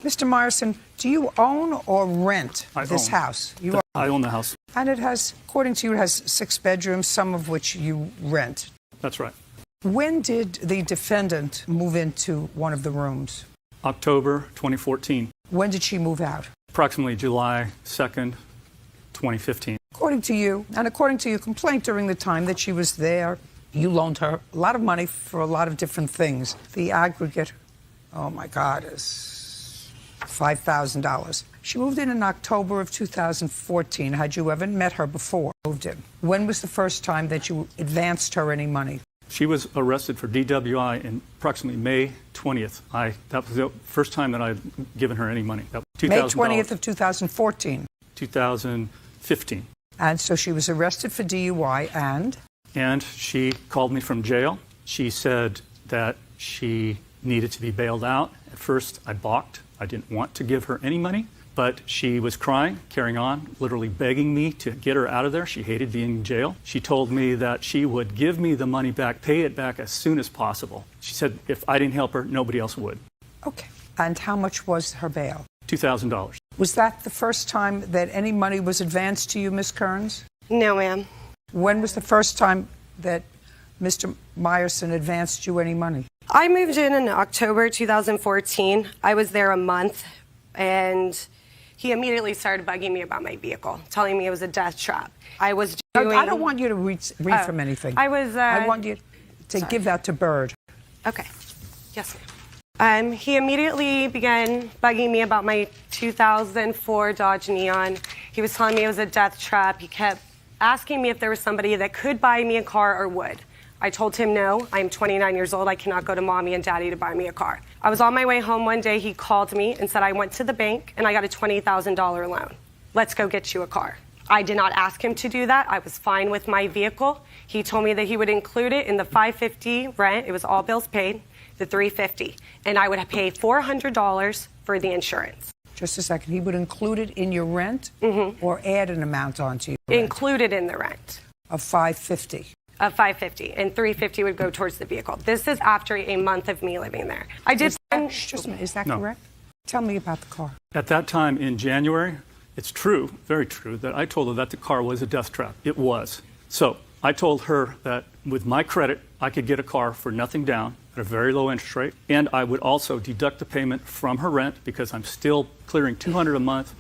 Mr. Myerson, do you own or rent this house? I own the house. And it has, according to you, it has 6 bedrooms, some of which you rent. That's right. When did the defendant move into one of the rooms? October 2014. When did she move out? Approximately July 2nd, 2015. According to you, and according to your complaint during the time that she was there, you loaned her a lot of money for a lot of different things. The aggregate, oh my God, is $5,000. She moved in October of 2014. Had you ever met her before moved in? When was the first time that you advanced her any money? She was arrested for DWI in approximately May 20th. That was the first time that I'd given her any money. That was May 20th of 2014. 2015. And so she was arrested for DUI and? And she called me from jail. She said that she needed to be bailed out. At first, I balked. I didn't want to give her any money. But she was crying, carrying on, literally begging me to get her out of there. She hated being in jail. She told me that she would give me the money back, pay it back as soon as possible. She said if I didn't help her, nobody else would. Okay. And how much was her bail? $2,000. Was that the first time that any money was advanced to you, Ms. Kearns? No, ma'am. When was the first time that Mr. Myerson advanced you any money? I moved in October 2014. I was there a month, and he immediately started bugging me about my vehicle, telling me it was a death trap. I was doing... I don't want you to read from anything. I was... I want you to give that to Bird. Okay. Yes, ma'am. He immediately began bugging me about my 2004 Dodge Neon. He was telling me it was a death trap. He kept asking me if there was somebody that could buy me a car or would. I told him no. I'm 29 years old. I cannot go to mommy and daddy to buy me a car. I was on my way home one day. He called me and said I went to the bank and I got a $20,000 loan. Let's go get you a car. I did not ask him to do that. I was fine with my vehicle. He told me that he would include it in the $550 rent. It was all bills paid, the $350, and I would pay $400 for the insurance. Just a second. He would include it in your rent or add an amount onto your rent? Included in the rent. Of $550. Of $550, and $350 would go towards the vehicle. This is after a month of me living there. I did. Is that correct? Tell me about the car. At that time in January, it's true, very true, that I told her that the car was a death trap. It was. So I told her that with my credit, I could get a car for nothing down at a very low interest rate, and I would also deduct the payment from her rent because I'm still clearing $200 a month.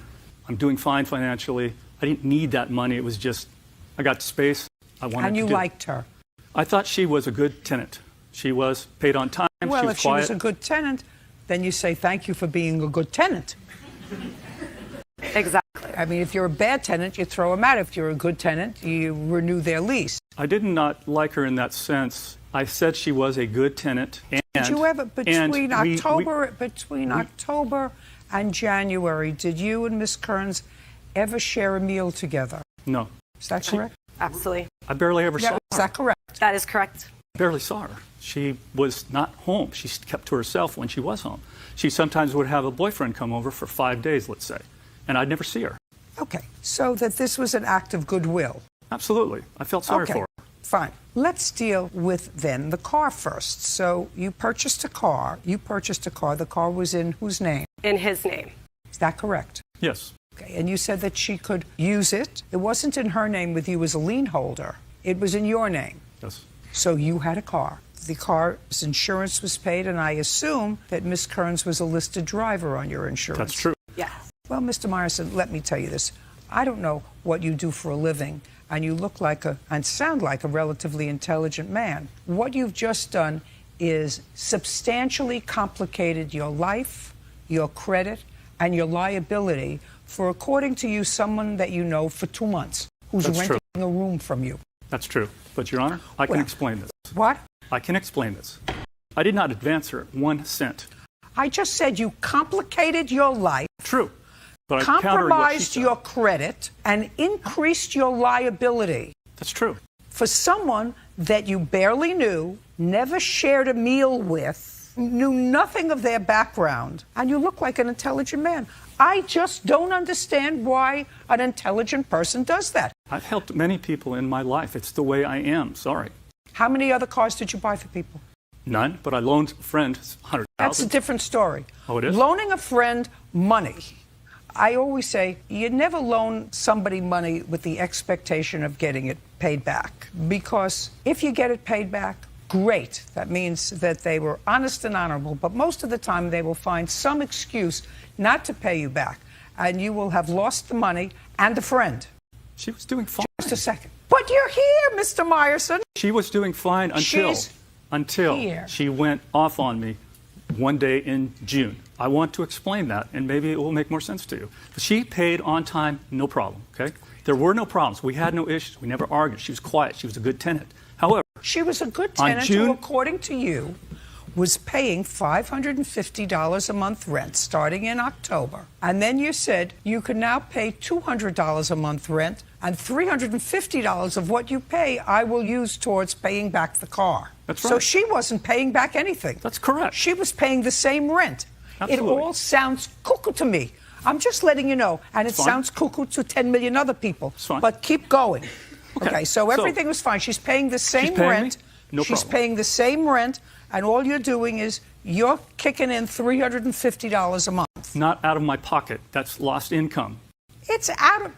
I'm doing fine financially. I didn't need that money. It was just, I got space. And you liked her? I thought she was a good tenant. She was paid on time. Well, she was if quiet. she was a good tenant, then you say thank you for being a good tenant. Exactly. I mean, if you're a bad tenant, you throw them out. If you're a good tenant, you renew their lease. I did not like her in that sense. I said she was a good tenant. And, did you ever, between October and January, did you and Miss Kearns ever share a meal together? No. Is that correct? Absolutely. I barely ever saw her. Is that correct? That is correct. Barely saw her. She was not home. She kept to herself when she was home. She sometimes would have a boyfriend come over for 5 days, let's say, and I'd never see her. Okay, so that this was an act of goodwill. Absolutely. I felt sorry for her. Fine. Let's deal with then the car first. So you purchased a car. The car was in whose name? In his name. Is that correct? Yes. Okay, and you said that she could use it. It wasn't in her name with you as a lien holder. It was in your name. Yes. So you had a car. The car's insurance was paid, and I assume that Miss Kearns was a listed driver on your insurance. That's true. Yes. Well, Mr. Myerson, let me tell you this. I don't know what you do for a living, and you look like and sound like a relatively intelligent man. What you've just done is substantially complicated your life, your credit, and your liability for, according to you, someone that you know for 2 months who's renting a room from you. That's true. But, Your Honor, I can explain this. What? I can explain this. I did not advance her 1 cent. I just said you complicated your life. True. But compromised your credit and increased your liability. That's true. For someone that you barely knew, never shared a meal with, knew nothing of their background, and you look like an intelligent man. I just don't understand why an intelligent person does that. I've helped many people in my life. It's the way I am. Sorry. How many other cars did you buy for people? None, but I loaned a friend $100,000. That's a different story. Oh, it is? Loaning a friend money. I always say you never loan somebody money with the expectation of getting it paid back. Because if you get it paid back, great. That means that they were honest and honorable. But most of the time, they will find some excuse not to pay you back. And you will have lost the money and the friend. She was doing fine. Just a second. But you're here, Mr. Meyerson. She was doing fine until here. she went off on me one day in June. I want to explain that, and maybe it will make more sense to you. But she paid on time, no problem, okay? There were no problems. We had no issues. We never argued. She was quiet. She was a good tenant. However, she was a good tenant who, according to you, was paying $550 a month rent starting in October. And then you said you could now pay $200 a month rent, and $350 of what you pay I will use towards paying back the car. That's right. So she wasn't paying back anything. That's correct. She was paying the same rent. Absolutely. It all sounds cuckoo to me. I'm just letting you know. And it sounds cuckoo to 10 million other people. It's fine. But keep going. Okay, so everything was fine. She's paying the same rent. No She's problem. paying the same rent, and all you're doing is you're kicking in $350 a month. Not out of my pocket. That's lost income. It's out of...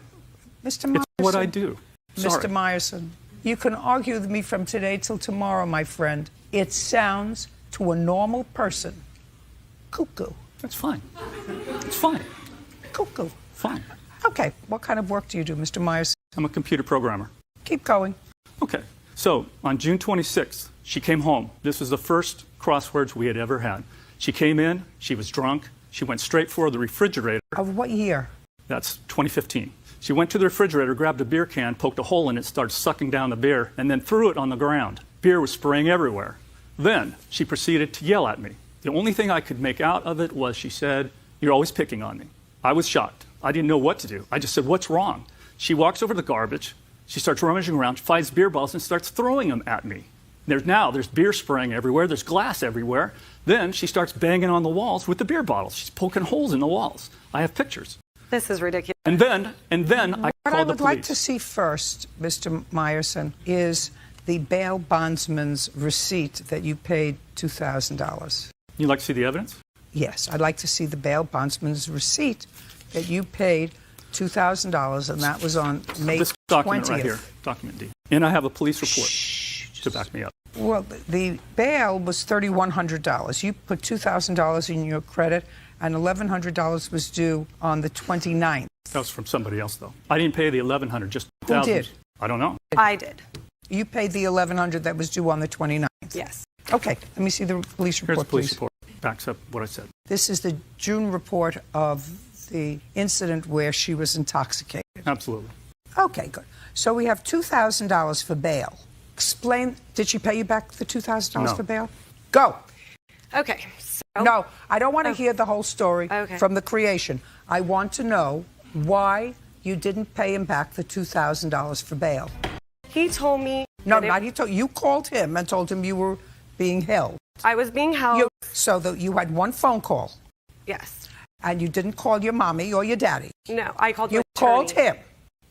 Mr. Meyerson. It's what I do. Sorry. Mr. Meyerson, you can argue with me from today till tomorrow, my friend. It sounds to a normal person cuckoo. That's fine. It's fine. Cuckoo. Fine. Okay, what kind of work do you do, Mr. Meyerson? I'm a computer programmer. Keep going. Okay. So on June 26th, she came home. This was the first crosswords we had ever had. She came in. She was drunk. She went straight for the refrigerator. Of what year? That's 2015. She went to the refrigerator, grabbed a beer can, poked a hole in it, started sucking down the beer, and then threw it on the ground. Beer was spraying everywhere. Then she proceeded to yell at me. The only thing I could make out of it was she said, "You're always picking on me." I was shocked. I didn't know what to do. I just said, "What's wrong?" She walks over to the garbage. She starts rummaging around, finds beer bottles, and starts throwing them at me. There's beer spraying everywhere. There's glass everywhere. Then she starts banging on the walls with the beer bottles. She's poking holes in the walls. I have pictures. This is ridiculous. And then I What called I the would police. like to see first, Mr. Meyerson, is the bail bondsman's receipt that you paid $2,000. You'd like to see the evidence? Yes, I'd like to see the bail bondsman's receipt that you paid $2,000, and that was on May 20th. This document right here, document D. And I have a police report to back me up. Well, the bail was $3,100. You put $2,000 in your credit, and $1,100 was due on the 29th. That was from somebody else, though. I didn't pay the $1,100, just Who $1,000. did? I don't know. I did. You paid the $1,100 that was due on the 29th. Yes. Okay, let me see the police report, Here's the police please. report. Backs up what I said. This is the June report of the incident where she was intoxicated. Absolutely. Okay, good. So we have $2,000 for bail. Explain, did she pay you back the $2,000 No. for bail? Go. Okay. So, No, I don't want to hear the whole story from the creation. I want to know why you didn't pay him back the $2,000 for bail. he told me. No, that not he told you. Called him and told him you were being held. I was being held. So that you had one phone call, Yes. and you didn't call your mommy or your daddy. No, I called. You an called attorney. him.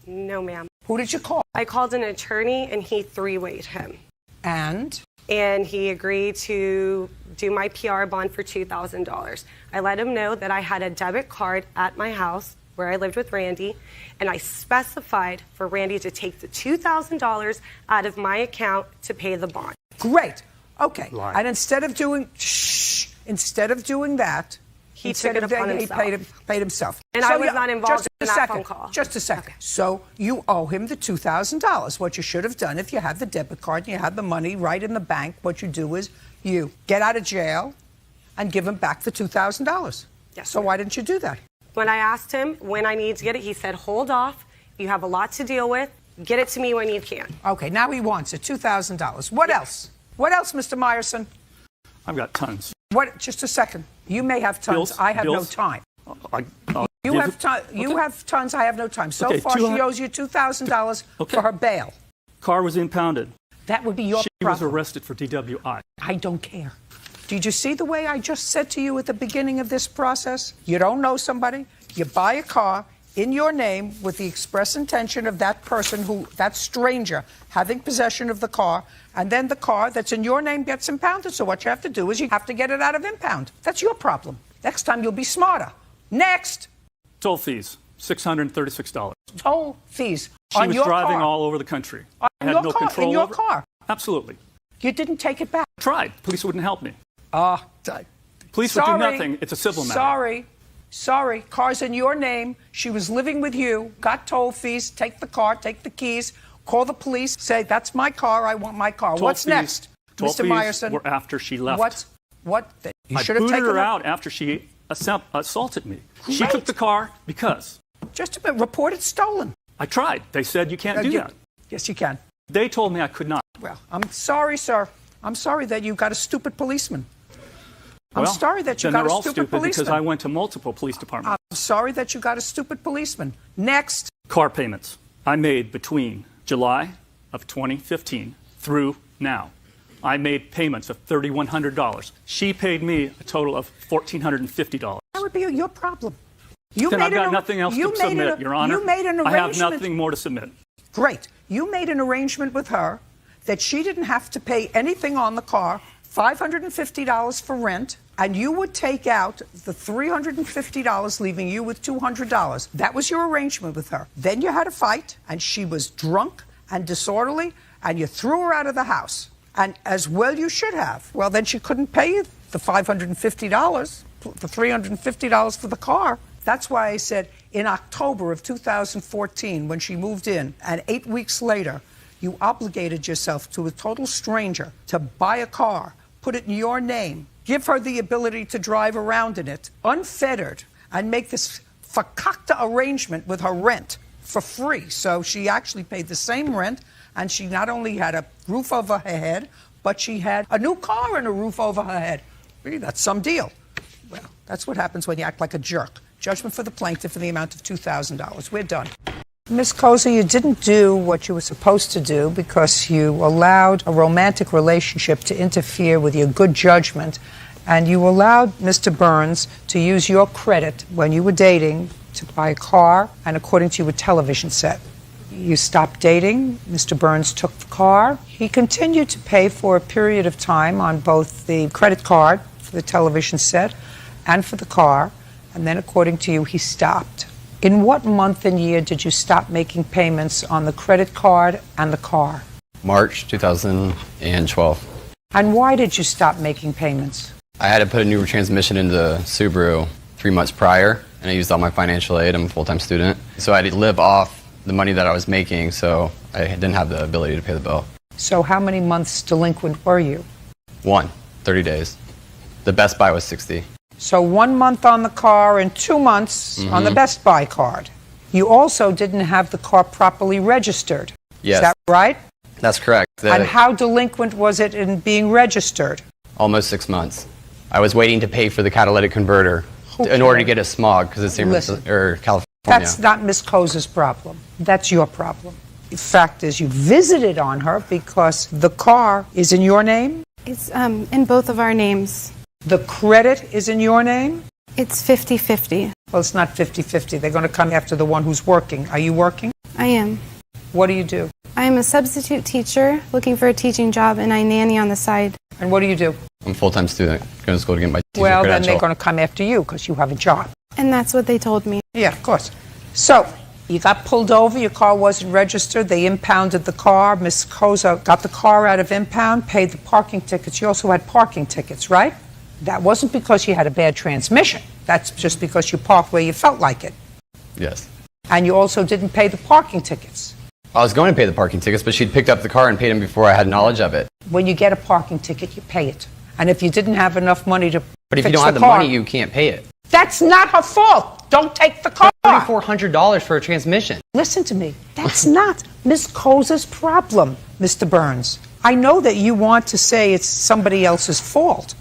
No, ma'am. Who did you call? I called an attorney, and he three-wayed him. And And he agreed to do my PR bond for $2,000. I let him know that I had a debit card at my house where I lived with Randy, and I specified for Randy to take the $2,000 out of my account to pay the bond. great. Okay. Lie. And instead of doing that, He took it upon he himself. paid himself. And I was not involved in that phone call. Just a second. Okay. So you owe him the $2,000. What you should have done if you had the debit card and you had the money right in the bank, what you do is you get out of jail and give him back the $2,000. Yes, So ma'am. why didn't you do that? When I asked him when I needed to get it, he said, hold off. You have a lot to deal with. Get it to me when you can. Okay, now he wants it, $2,000. What else? What else, Mr. Meyerson? I've got tons. What? Just a second. You may have tons. Bills, I have no bills. time. I'll You give have it- tons. You have tons. I have no time. So Okay, far, she 200 owes you $2,000 Okay. for her bail. Car was impounded. That would be your She was problem. arrested for DWI. I don't care. Did you see the way I just said to you at the beginning of this process? You don't know somebody. You buy a car. in your name with the express intention of that person, that stranger, having possession of the car, and then the car that's in your name gets impounded. So what you have to do is you have to get it out of impound. That's your problem. Next time you'll be smarter. Next. Toll fees, $636. Toll fees. She was driving all over the country. I had no control in your over it. car. Absolutely. You didn't take it back. Tried. Police wouldn't help me. Police Sorry. would do nothing. It's a civil matter. Sorry. Car's in your name. She was living with you. Got toll fees. Take the car. Take the keys. Call the police. Say, that's my car. I want my car. What's next, Mr. Meyerson? Were after she left. What? You I should have booted taken her out after she assaulted me. Great. She took the car because. Just a minute. Report it stolen. I tried. They said you can't do that. Yes, you can. They told me I could not. Well, I'm sorry, sir. I'm sorry that you got a stupid policeman. I'm sorry that you got a stupid policeman. Then they're all stupid because I went to multiple police departments. I'm sorry that you got a stupid policeman. Next. Car payments I made between July of 2015 through now. I made payments of $3,100. She paid me a total of $1,450. That would be your problem. Then I've got nothing else to submit, Your Honor. You made an arrangement. I have nothing more to submit. Great. You made an arrangement with her that she didn't have to pay anything on the car, $550 for rent, and you would take out the $350, leaving you with $200. That was your arrangement with her. Then you had a fight, and she was drunk and disorderly, and you threw her out of the house. And as well you should have. Well, then she couldn't pay you the $550, the $350 for the car. That's why I said in October of 2014, when she moved in, and 8 weeks later, you obligated yourself to a total stranger to buy a car, put it in your name, give her the ability to drive around in it, unfettered, and make this fakakta arrangement with her rent for free. So she actually paid the same rent, and she not only had a roof over her head, but she had a new car and a roof over her head. Really, that's some deal. Well, that's what happens when you act like a jerk. Judgment for the plaintiff in the amount of $2,000. We're done. Ms. Koza, you didn't do what you were supposed to do because you allowed a romantic relationship to interfere with your good judgment, and you allowed Mr. Burns to use your credit when you were dating to buy a car and, according to you, a television set. You stopped dating. Mr. Burns took the car. He continued to pay for a period of time on both the credit card for the television set and for the car, and then, according to you, he stopped. In what month and year did you stop making payments on the credit card and the car? March 2012. And why did you stop making payments? I had to put a new transmission into the Subaru 3 months prior, and I used all my financial aid. I'm a full-time student. So I had to live off the money that I was making, so I didn't have the ability to pay the bill. So how many months delinquent were you? 30 days. The Best Buy was 60. So 1 month on the car and 2 months on the Best Buy card. You also didn't have the car properly registered. Yes. Is that right? That's correct. And how delinquent was it in being registered? Almost 6 months. I was waiting to pay for the catalytic converter in order to get a smog because it's in California. That's not Ms. Koza's problem. That's your problem. The fact is you visited on her because the car is in your name? It's in both of our names. The credit is in your name? It's 50-50. Well, it's not 50-50. They're going to come after the one who's working. Are you working? I am. What do you do? I am a substitute teacher looking for a teaching job, and I nanny on the side. And what do you do? I'm a full-time student going to school to get my teaching Well, then credential. they're going to come after you because you have a job. And that's what they told me. Yeah, of course. So you got pulled over. Your car wasn't registered. They impounded the car. Ms. Koza got the car out of impound, paid the parking tickets. You also had parking tickets, right? That wasn't because you had a bad transmission. That's just because you parked where you felt like it. Yes. And you also didn't pay the parking tickets. I was going to pay the parking tickets, but she'd picked up the car and paid them before I had knowledge of it. When you get a parking ticket, you pay it. And if you didn't have enough money to But if fix you don't have the car, money, you can't pay it. That's not her fault. Don't take the car. $3,400 for a transmission. Listen to me. That's not Ms. Koza's problem, Mr. Burns. I know that you want to say it's somebody else's fault.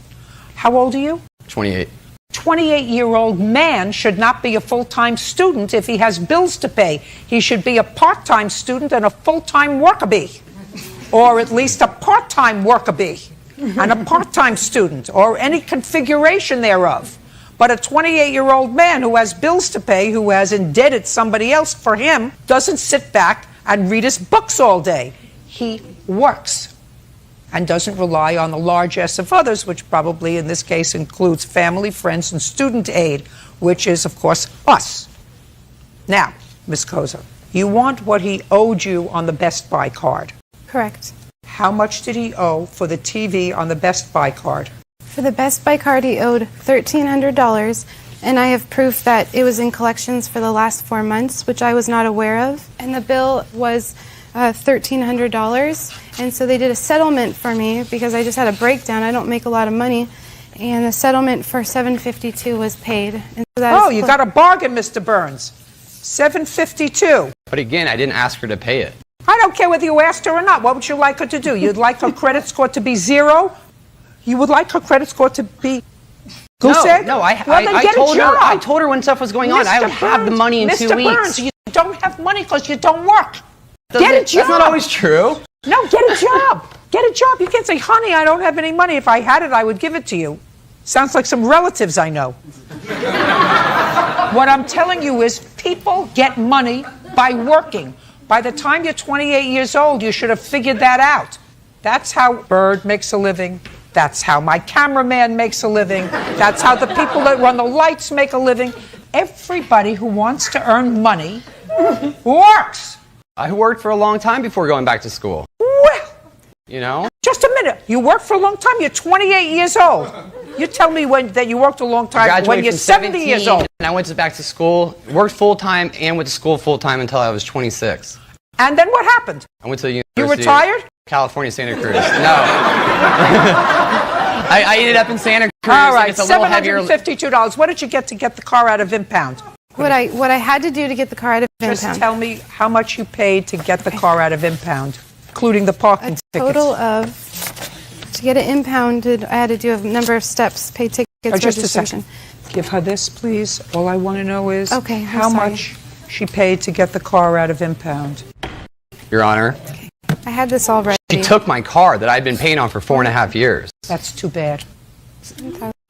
How old are you? 28. 28-year-old man should not be a full-time student if he has bills to pay. He should be a part-time student and a full-time worker bee. Or at least a part-time worker bee and a part-time student, or any configuration thereof. But a 28-year-old man who has bills to pay, who has indebted somebody else for him, doesn't sit back and read his books all day. He works and doesn't rely on the largesse of others, which probably in this case includes family, friends, and student aid, which is, of course, us. Now, Ms. Koza, you want what he owed you on the Best Buy card. Correct. How much did he owe for the TV on the Best Buy card? For the Best Buy card, he owed $1,300, and I have proof that it was in collections for the last 4 months, which I was not aware of. And the bill was $1,300, and so they did a settlement for me because I just had a breakdown. I don't make a lot of money, and the settlement for $752 was paid. And so that You got a bargain, Mr. Burns. $752. But again, I didn't ask her to pay it. I don't care whether you asked her or not. What would you like her to do? You'd like her credit score to be 0? You would like her credit score to be goose egg? No, I told her when stuff was going on. I would have the money in 2 weeks. Mr. Burns, you don't have money because you don't work. Get a job. That's not always true. No, get a job. Get a job. You can't say, honey, I don't have any money. If I had it, I would give it to you. Sounds like some relatives I know. What I'm telling you is people get money by working. By the time you're 28 years old, you should have figured that out. That's how Bird makes a living. That's how my cameraman makes a living. That's how the people that run the lights make a living. Everybody who wants to earn money works. I worked for a long time before going back to school. Well, You know? just a minute. You worked for a long time. You're 28 years old. You tell me that you worked a long time when Graduated you're from 70 years old. And I went back to school, worked full-time, and went to school full-time until I was 26. And then what happened? I went to the You University retired? of California, Santa Cruz. No. I ended up in Santa Cruz. All and right, it's a little heavier. $752. What did you get to get the car out of impound? what I had to do to get the car out of Just impound. tell me how much you paid to get the car out of impound, including the parking A total of, to get it impounded, I had to do a number of steps, pay tickets, Just a registration. second. Give her this, please. All I want to know is Okay, I'm how sorry. much she paid to get the car out of impound. Your Honor, I had this already. she took my car that I'd been paying on for 4.5 years. That's too bad.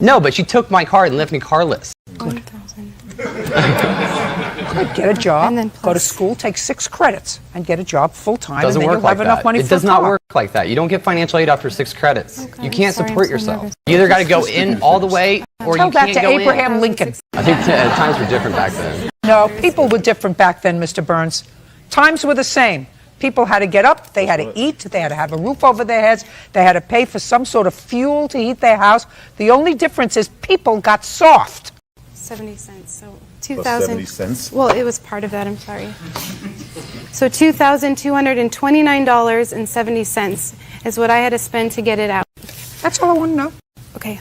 No, but she took my car and left me carless. 1,000. Good. Get a job, And then go to plus- school, take 6 credits, and get a job full-time, and Doesn't then work you'll like have enough that. money It for does a not car. work like that. You don't get financial aid after 6 credits. Okay, You can't sorry, I'm support so yourself. nervous. You either got to go in all the way, or Tell you that can't to go Abraham in. Lincoln. I think times were different back then. No, people were different back then, Mr. Burns. Times were the same. People had to get up, they had to eat, they had to have a roof over their heads, they had to pay for some sort of fuel to heat their house. The only difference is people got soft. 70 cents, so Plus 2,000. 70 cents. Well, it was part of that, I'm sorry. So $2,229.70 is what I had to spend to get it out. That's all I want to know. Okay.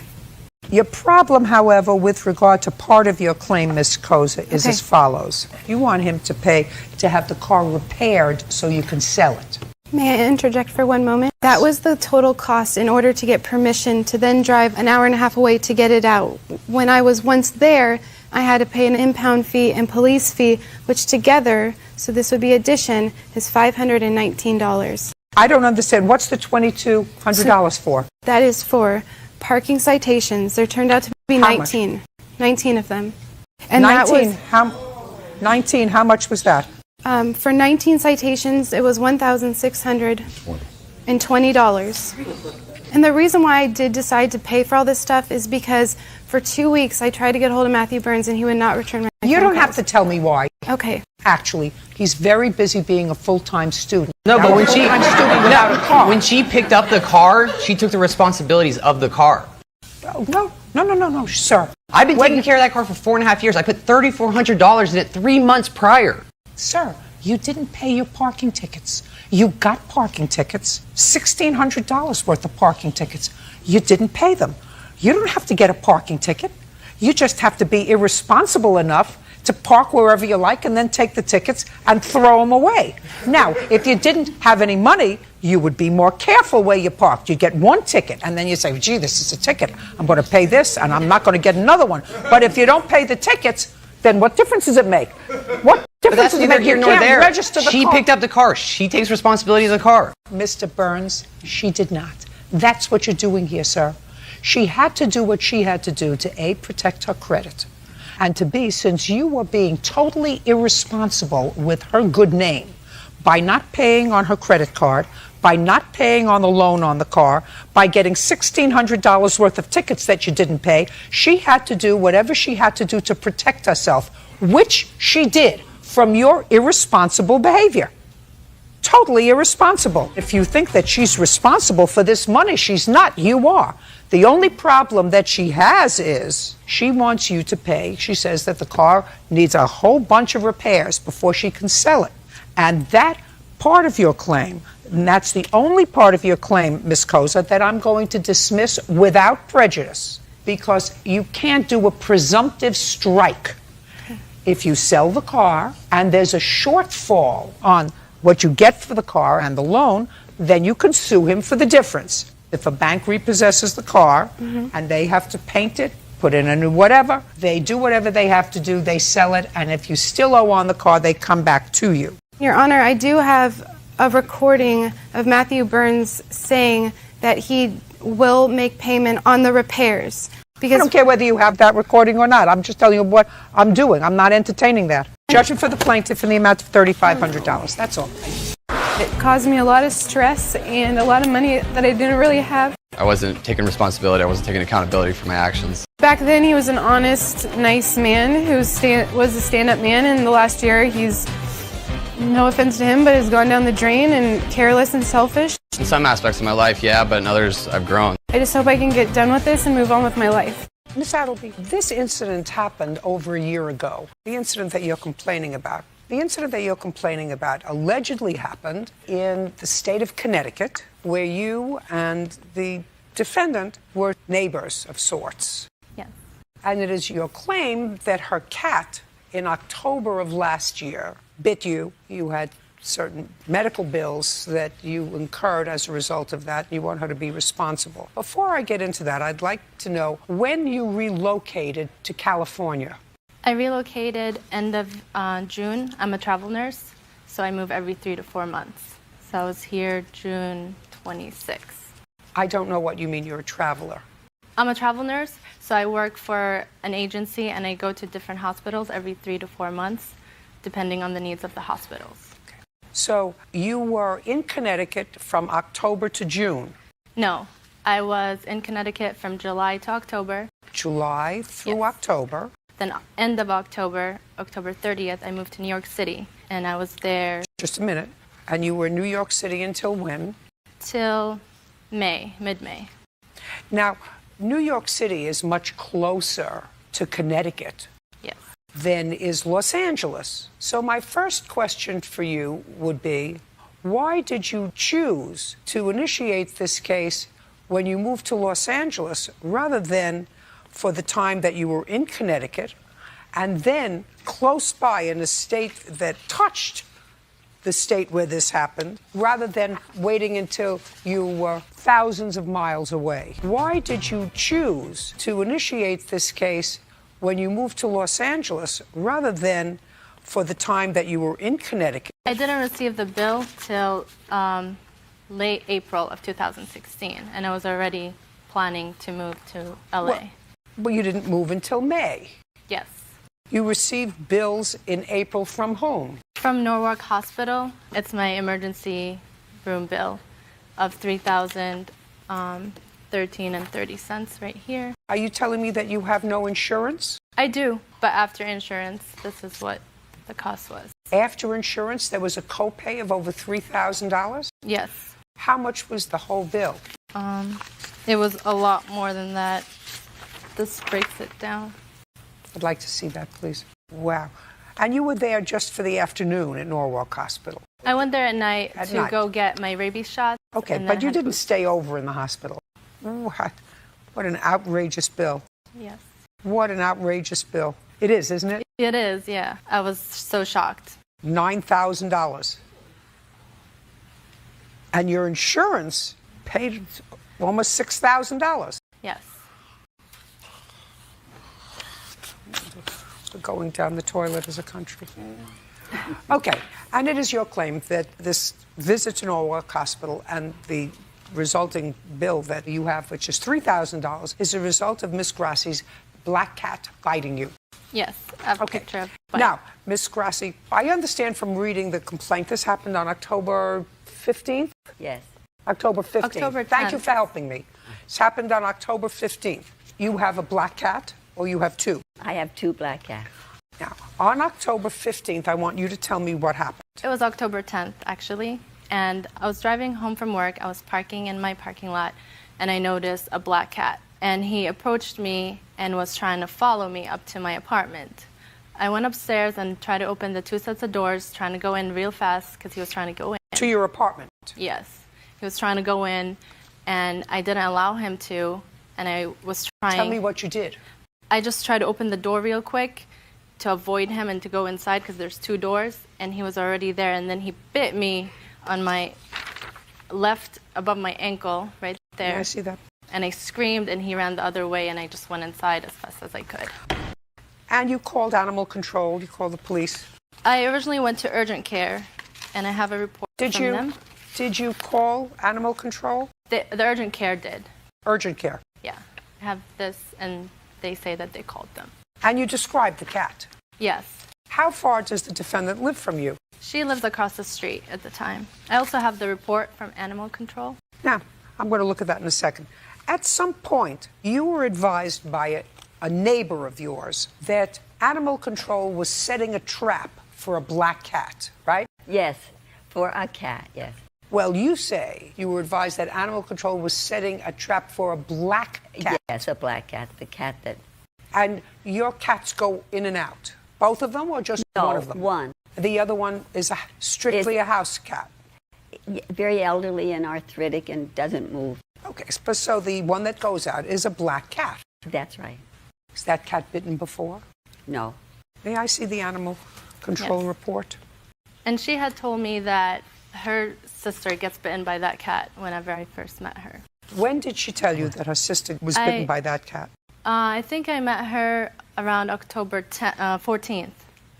Your problem, however, with regard to part of your claim, Ms. Koza, is Okay. as follows. You want him to pay to have the car repaired so you can sell it. May I interject for one moment? That was the total cost in order to get permission to then drive an hour and a half away to get it out. When I was once there, I had to pay an impound fee and police fee, which together, so this would be addition, is $519. I don't understand. What's the $2,200 for? That is for parking citations. There turned out to be How much? 19. 19 of them. And 19. that was, 19. How much was that? for 19 citations, it was $1,620. And the reason why I did decide to pay for all this stuff is because for 2 weeks I tried to get hold of Matthew Burns and he would not return my You phone don't have to calls. tell me why. Okay. Actually, he's very busy being a full-time student. No, Now, but a when she full-time student without a car. when she picked up the car, she took the responsibilities of the car. No, sir. I've been taking care of that car for 4.5 years. I put $3,400 in it 3 months prior. Sir, you didn't pay your parking tickets. You got parking tickets, $1,600 worth of parking tickets. You didn't pay them. You don't have to get a parking ticket. You just have to be irresponsible enough to park wherever you like and then take the tickets and throw them away. Now, if you didn't have any money, you would be more careful where you parked. You get one ticket and then you say, gee, this is a ticket. I'm going to pay this and I'm not going to get another one. But if you don't pay the tickets, then what difference does it make? What But difference that's does it neither make? here You nor can't there. register the She car. picked up the car. She takes responsibility of the car. Mr. Burns, she did not. That's what you're doing here, sir. She had to do what she had to do to A, protect her credit, and to B, since you were being totally irresponsible with her good name by not paying on her credit card, by not paying on the loan on the car, by getting $1,600 worth of tickets that you didn't pay, she had to do whatever she had to do to protect herself, which she did from your irresponsible behavior. Totally irresponsible. If you think that she's responsible for this money, she's not. You are. The only problem that she has is she wants you to pay. She says that the car needs a whole bunch of repairs before she can sell it. And that part of your claim, and that's the only part of your claim, Ms. Koza, that I'm going to dismiss without prejudice, because you can't do a presumptive strike. If you sell the car and there's a shortfall on what you get for the car and the loan, then you can sue him for the difference. If a bank repossesses the car and they have to paint it, put in a new whatever, they do whatever they have to do, they sell it, and if you still owe on the car, they come back to you. Your Honor, I do have a recording of Matthew Burns saying that he will make payment on the repairs. I don't care whether you have that recording or not. I'm just telling you what I'm doing. I'm not entertaining that. Judgment for the plaintiff in the amount of $3,500. That's all. It caused me a lot of stress and a lot of money that I didn't really have. I wasn't taking responsibility. I wasn't taking accountability for my actions. Back then, he was an honest, nice man who was a stand-up man, and the last year, he's, no offense to him, but has gone down the drain and careless and selfish. In some aspects of my life, yeah, but in others, I've grown. I just hope I can get done with this and move on with my life. Ms. Adelby, this incident happened over a year ago. The incident that you're complaining about. The incident that you're complaining about allegedly happened in the state of Connecticut, where you and the defendant were neighbors of sorts. Yes. And it is your claim that her cat, in October of last year, bit you. You had certain medical bills that you incurred as a result of that. You want her to be responsible. Before I get into that, I'd like to know when you relocated to California. I relocated end of June. I'm a travel nurse, so I move every 3 to 4 months. So I was here June 26th. I don't know what you mean you're a traveler. I'm a travel nurse, so I work for an agency and I go to different hospitals every 3 to 4 months, depending on the needs of the hospitals. So you were in Connecticut from October to June. No, I was in Connecticut from July to October. July through Yes. October. Then end of October, October 30th, I moved to New York City, and I was there Just a minute. And you were in New York City until when? till May, mid-May. Now, New York City is much closer to Connecticut Yes. than is Los Angeles. So my first question for you would be, why did you choose to initiate this case when you moved to Los Angeles rather than for the time that you were in Connecticut and then close by in a state that touched the state where this happened, rather than waiting until you were thousands of miles away? Why did you choose to initiate this case when you moved to Los Angeles rather than for the time that you were in Connecticut? I didn't receive the bill till late April of 2016, and I was already planning to move to LA. Well, you didn't move until May. Yes. You received bills in April from whom? From Norwalk Hospital. It's my emergency room bill of $3,013.30 right here. Are you telling me that you have no insurance? I do, but after insurance, this is what the cost was. After insurance, there was a copay of over $3,000? Yes. How much was the whole bill? It was a lot more than that. This breaks it down. I'd like to see that, please. Wow. And you were there just for the afternoon at Norwalk Hospital? I went there at night At to night. go get my rabies shot. Okay, and but then you had didn't to- stay over in the hospital. What an outrageous bill. Yes. What an outrageous bill. It is, isn't it? It is, yeah. I was so shocked. $9,000. And your insurance paid almost $6,000. Yes. We're going down the toilet as a country. Okay, and it is your claim that this visit to Norwalk Hospital and the resulting bill that you have, which is $3,000, is a result of Miss Grassi's black cat biting you. Yes, I have a Okay. picture of bite. Now, Miss Grassi, I understand from reading the complaint this happened on October 15th? Yes. October 15th. October Thank you 10th. for helping me. It's happened on October 15th. You have a black cat or you have two? I have 2 black cats. Now, on October 15th, I want you to tell me what happened. It was October 10th, actually. And I was driving home from work. I was parking in my parking lot, and I noticed a black cat. And he approached me and was trying to follow me up to my apartment. I went upstairs and tried to open the 2 sets of doors, trying to go in real fast because he was trying to go in. To your apartment? Yes. He was trying to go in, and I didn't allow him to. And I was trying. Tell me what you did. I just tried to open the door real quick to avoid him and to go inside because there's 2 doors, and he was already there. And then he bit me on my left above my ankle right there. Yeah, I see that. And I screamed, and he ran the other way, and I just went inside as fast as I could. And you called animal control, you called the police. I originally went to urgent care, and I have a report from them. Did you call animal control? The urgent care did. Urgent care. Yeah. I have this, and they say that they called them. And you described the cat. Yes. How far does the defendant live from you? She lives across the street at the time. I also have the report from animal control. Now, I'm going to look at that in a second. At some point, you were advised by a neighbor of yours that animal control was setting a trap for a black cat, right? Yes, for a cat, yes. Well, you say you were advised that animal control was setting a trap for a black cat. Yes, a black cat, the cat that... And your cats go in and out? Both of them or just one of them? one. The other one is strictly a house cat? Very elderly and arthritic and doesn't move. Okay, so the one that goes out is a black cat. That's right. Is that cat bitten before? No. May I see the animal control Yes. report? And she had told me that her sister gets bitten by that cat whenever I first met her. When did she tell you that her sister was bitten by that cat? I think I met her around October 14th,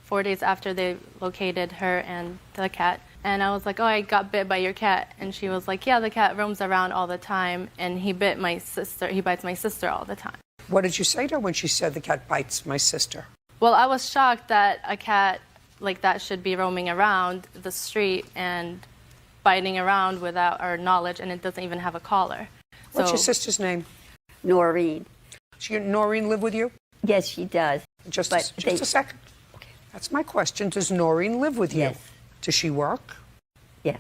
4 days after they located her and the cat. And I was like, oh, I got bit by your cat. And she was like, yeah, the cat roams around all the time, and he bit my sister. He bites my sister all the time. What did you say to her when she said the cat bites my sister? Well, I was shocked that a cat like that should be roaming around the street and biting around without our knowledge, and it doesn't even have a collar. What's So- your sister's name? Noreen. Noreen live with you? Yes, she does. Just But a second. That's my question. Does Noreen live with you? Yes. Does she work? Yes.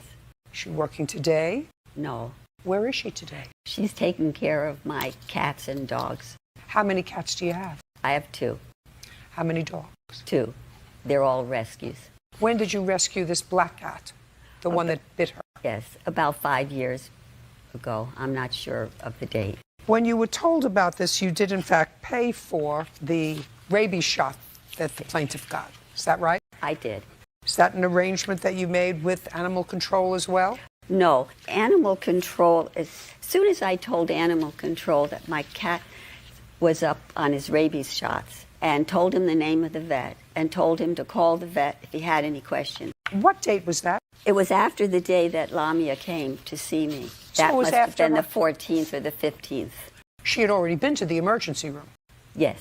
Is she working today? No. Where is she today? She's taking care of my cats and dogs. How many cats do you have? I have 2. How many dogs? 2. They're all rescues. When did you rescue this black cat? The one that bit her? Yes, about 5 years ago. I'm not sure of the date. When you were told about this, you did in fact pay for the rabies shot that the plaintiff got. Is that right? I did. Is that an arrangement that you made with animal control as well? No, animal control, as soon as I told animal control that my cat was up on his rabies shots and told him the name of the vet and told him to call the vet if he had any questions. What date was that? It was after the day that Lamia came to see me. So That it was must have after been her- the 14th or the 15th. She had already been to the emergency room. Yes,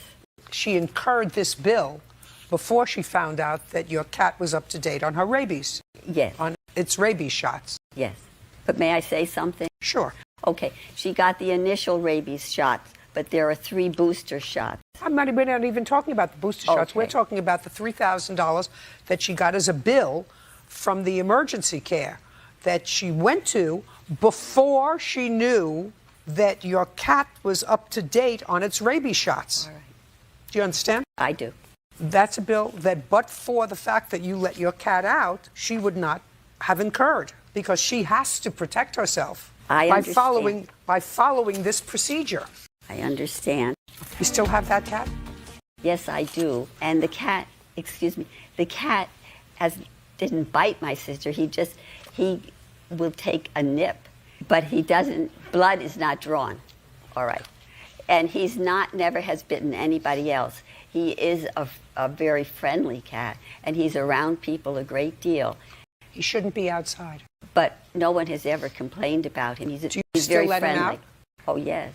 She incurred this bill before she found out that your cat was up to date on her rabies, yes, on its rabies shots. yes. But may I say something? Sure. Okay, she got the initial rabies shots, but there are 3 booster shots. We're not even talking about the booster shots. Okay. We're talking about the $3,000 that she got as a bill from the emergency care that she went to before she knew that your cat was up to date on its rabies shots. All right. Do you understand? I do. That's a bill that, but for the fact that you let your cat out, she would not have incurred because she has to protect herself I understand. by following this procedure. I understand. You still have that cat? Yes, I do. And the cat, the cat didn't bite my sister. He will take a nip, but he doesn't, blood is not drawn. All right. And he's never has bitten anybody else. He is a very friendly cat, and he's around people a great deal. He shouldn't be outside. but no one has ever complained about him. He's Do you he's still very let him friendly. out? Oh, yes.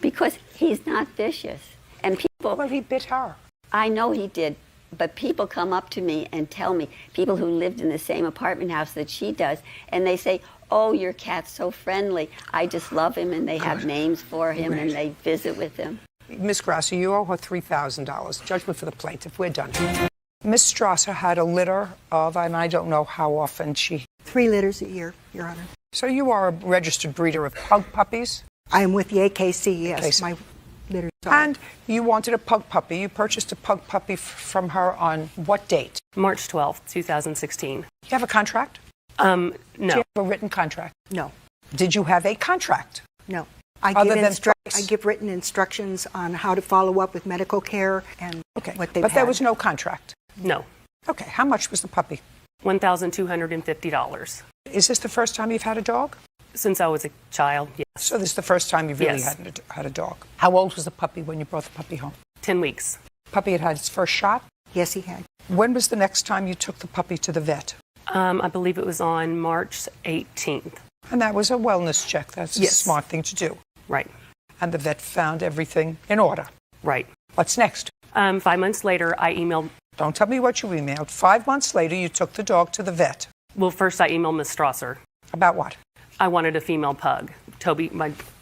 Because he's not vicious. And people, Well, he bit her. I know he did, but people come up to me and tell me, people who lived in the same apartment house that she does, and they say, oh, your cat's so friendly. I just love him, and they have names for him, and they visit with him. Miss Grasser, you owe her $3,000. Judgment for the plaintiff. We're done. Miss Strasser had a litter of, and I don't know how often she... 3 litters a year, Your Honor. So you are a registered breeder of pug puppies? I am with the AKC, yes. AKC. My litters are. And you wanted a pug puppy. You purchased a pug puppy from her on what date? March 12th, 2016. Do you have a contract? No. Do you have a written contract? No, Did you have a contract? no. I Other give, than price? I give written instructions on how to follow up with medical care and Okay. what they've But there had. was no contract. No. Okay. How much was the puppy? $1,250. Is this the first time you've had a dog? Since I was a child, yes. So this is the first time you've really Yes. had a dog. How old was the puppy when you brought the puppy home? 10 weeks. Puppy had its first shot. Yes, he had. When was the next time you took the puppy to the vet? I believe it was on March 18th. And that was a wellness check. That's a Yes. smart thing to do. Right. And the vet found everything in order. Right. What's next? 5 months later, I emailed, Don't tell me what you emailed. 5 months later, you took the dog to the vet. well, first I emailed Ms. Strasser. About what? I wanted a female pug. Toby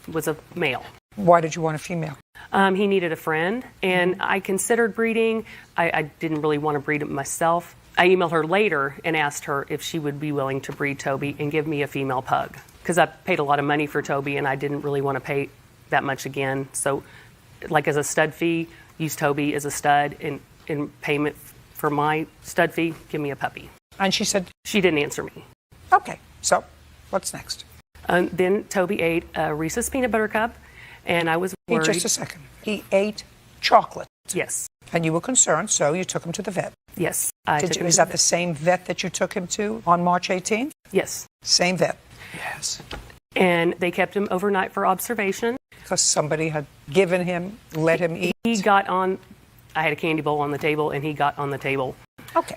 was a male. Why did you want a female? He needed a friend, and I considered breeding. I didn't really want to breed it myself. I emailed her later and asked her if she would be willing to breed Toby and give me a female pug. Because I paid a lot of money for Toby, and I didn't really want to pay that much again. So, like as a stud fee, use Toby as a stud, and in payment for my stud fee, give me a puppy. And she said, She didn't answer me. okay, so what's next? Then Toby ate a Reese's peanut butter cup, and I was worried. Just a second. He ate chocolate. Yes. And you were concerned, so you took him to the vet. Yes. I took him Is to that the same vet that you took him to on March 18th? Yes. Same vet. Yes. And they kept him overnight for observation. Because somebody had given him, let him eat. He got on, I had a candy bowl on the table, and he got on the table. Okay.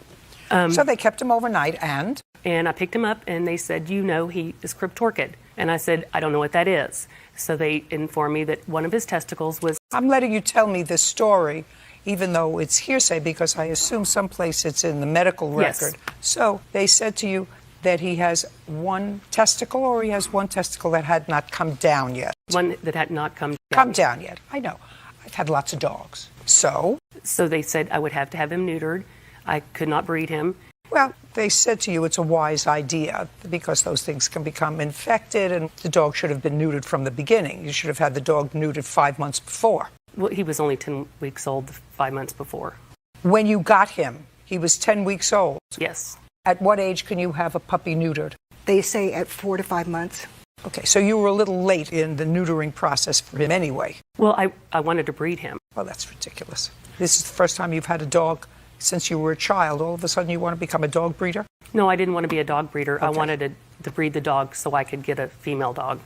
So they kept him overnight, and? And I picked him up, and they said, you know, he is cryptorchid. And I said, I don't know what that is. So they informed me that one of his testicles was... I'm letting you tell me this story, even though it's hearsay, because I assume someplace it's in the medical Yes. record. So they said to you that he has one testicle, or he has one testicle that had not come down yet? One that had not come down yet. I know. I've had lots of dogs. So they said I would have to have him neutered. I could not breed him. Well, they said to you it's a wise idea because those things can become infected, and the dog should have been neutered from the beginning. You should have had the dog neutered 5 months before. Well, he was only 10 weeks old 5 months before. When you got him, he was 10 weeks old. Yes. At what age can you have a puppy neutered? They say at 4 to 5 months. Okay, so you were a little late in the neutering process for him anyway. Well, I wanted to breed him. Well, that's ridiculous. This is the first time you've had a dog since you were a child. All of a sudden you want to become a dog breeder? No, I didn't want to be a dog breeder. Okay. I wanted to breed the dog so I could get a female dog.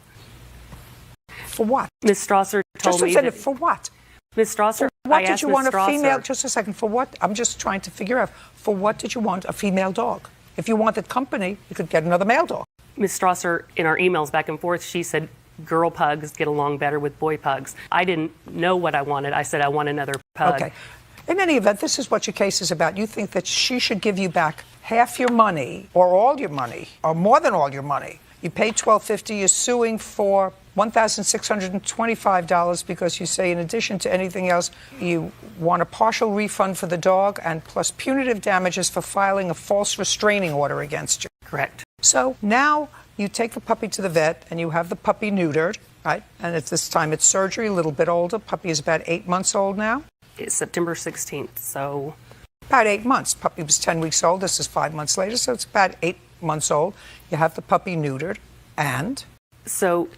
For what? Ms. Strasser told me that... For what? Ms. Strasser, What I did asked you Ms. want a Strasser, female? Just a second. For what? I'm just trying to figure out. For what did you want a female dog? If you wanted company, you could get another male dog. Ms. Strasser, in our emails back and forth, she said girl pugs get along better with boy pugs. I didn't know what I wanted. I said I want another pug. Okay. In any event, this is what your case is about. You think that she should give you back half your money, or all your money, or more than all your money. You paid $1,250. You're suing for $1,625 because you say, in addition to anything else, you want a partial refund for the dog and plus punitive damages for filing a false restraining order against you. Correct. So now you take the puppy to the vet and you have the puppy neutered, right? And at this time it's surgery, a little bit older. Puppy is about 8 months old now. It's September 16th, so... About 8 months. Puppy was 10 weeks old. This is 5 months later, so it's about 8 months old. You have the puppy neutered, and? So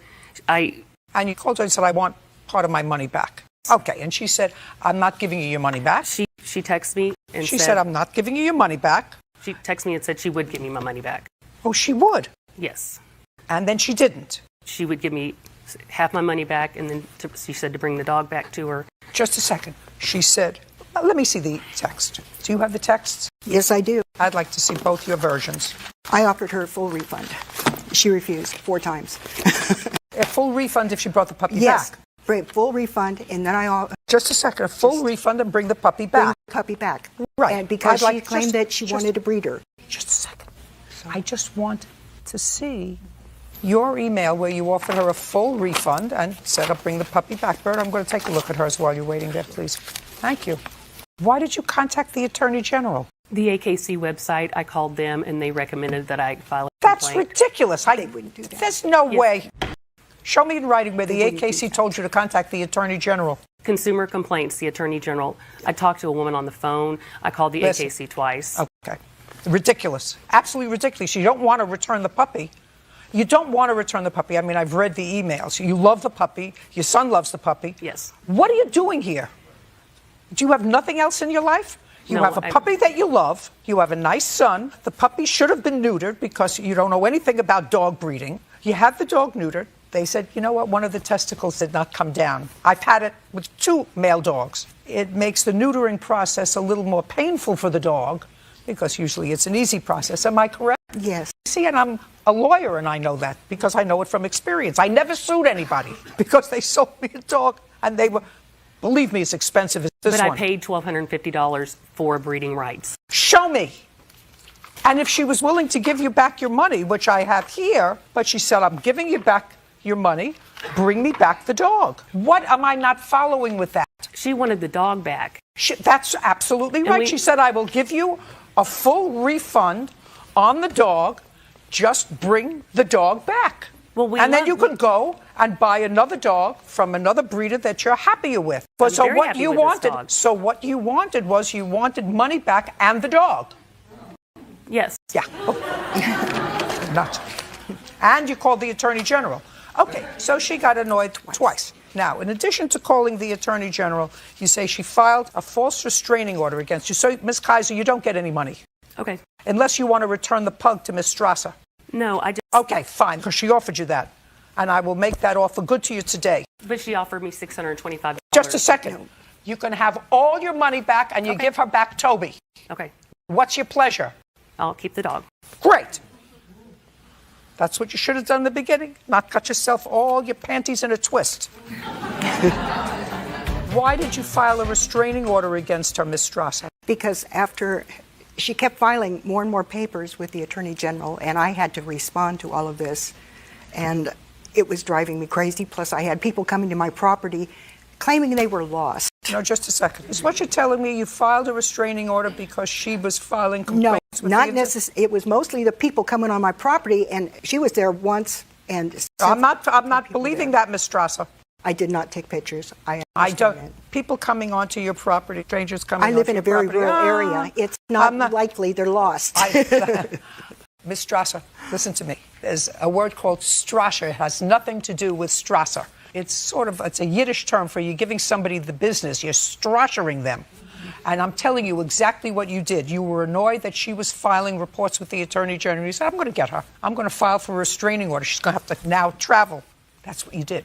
And you called her and said, I want part of my money back. Okay, and she said, I'm not giving you your money back. She texted me and She said, I'm not giving you your money back. She texted me and said she would give me my money back. Oh, she would? Yes. And then she didn't? She would give me half my money back, and then she said to bring the dog back to her. Just a second. She said, let me see the text. Do you have the texts? Yes, I do. I'd like to see both your versions. I offered her a full refund. She refused 4 times. A full refund if she brought the puppy Yes, back. full refund, and then Just a second. A full refund and bring the puppy back. bring the puppy back. Right. And because I'd like she claimed that she wanted a breeder. Just a second. I just want to see your email where you offered her a full refund and said, I'll bring the puppy back. Bert, I'm going to take a look at hers while you're waiting there, please. Thank you. Why did you contact the Attorney General? The AKC website, I called them and they recommended that I file a That's complaint. ridiculous. They wouldn't do that. There's no way. Show me in writing where the AKC told you to contact the Attorney General. Consumer complaints, the Attorney General. I talked to a woman on the phone. I called the AKC twice. Okay. Ridiculous. Absolutely ridiculous. You don't want to return the puppy. You don't want to return the puppy. I mean, I've read the emails. You love the puppy. Your son loves the puppy. Yes. What are you doing here? Do you have nothing else in your life? You No, have a puppy that you love. You have a nice son. The puppy should have been neutered because you don't know anything about dog breeding. You have the dog neutered. They said, you know what, one of the testicles did not come down. I've had it with 2 male dogs. It makes the neutering process a little more painful for the dog because usually it's an easy process. Am I correct? Yes. See, and I'm a lawyer and I know that because I know it from experience. I never sued anybody because they sold me a dog and they were, believe me, it's expensive as this But one. I paid $1,250 for breeding rights. Show me. And if she was willing to give you back your money, which I have here, but she said, I'm giving you back your money, bring me back the dog. What am I not following with that? She wanted the dog back. That's absolutely right. She said, I will give you a full refund on the dog, just bring the dog back. Well, and then you can go and buy another dog from another breeder that you're happier with. But so what you wanted, so what you wanted was you wanted money back and the dog. Yes. Yeah. Nuts. And you called the Attorney General. Okay, so she got annoyed twice. Now, in addition to calling the Attorney General, you say she filed a false restraining order against you. So, Ms. Kaiser, you don't get any money. Okay. Unless you want to return the pug to Ms. Strasser. No, I just... Okay, fine, because she offered you that. And I will make that offer good to you today. But she offered me $625. Just a second. You can have all your money back and you give her back Toby. Okay. What's your pleasure? I'll keep the dog. Great. That's what you should have done in the beginning, not cut yourself all your panties in a twist. Why did you file a restraining order against her, Ms. Strasser? Because after she kept filing more and more papers with the Attorney General, and I had to respond to all of this, and it was driving me crazy. Plus, I had people coming to my property claiming they were lost. No, just a second. Is what you're telling me you filed a restraining order because she was filing complaints? No, not necessarily. It was mostly the people coming on my property, and she was there once. And I'm not believing that, Ms. Strasser. I did not take pictures. I don't. That. People coming onto your property, strangers coming. I live in a very rural area. It's not likely they're lost. Ms. Strasser, listen to me. There's a word called Strasser. It has nothing to do with Strasser. It's a Yiddish term for you giving somebody the business. You're strassering them. And I'm telling you exactly what you did. You were annoyed that she was filing reports with the Attorney General. You said, I'm going to get her. I'm going to file for a restraining order. She's going to have to now travel. That's what you did.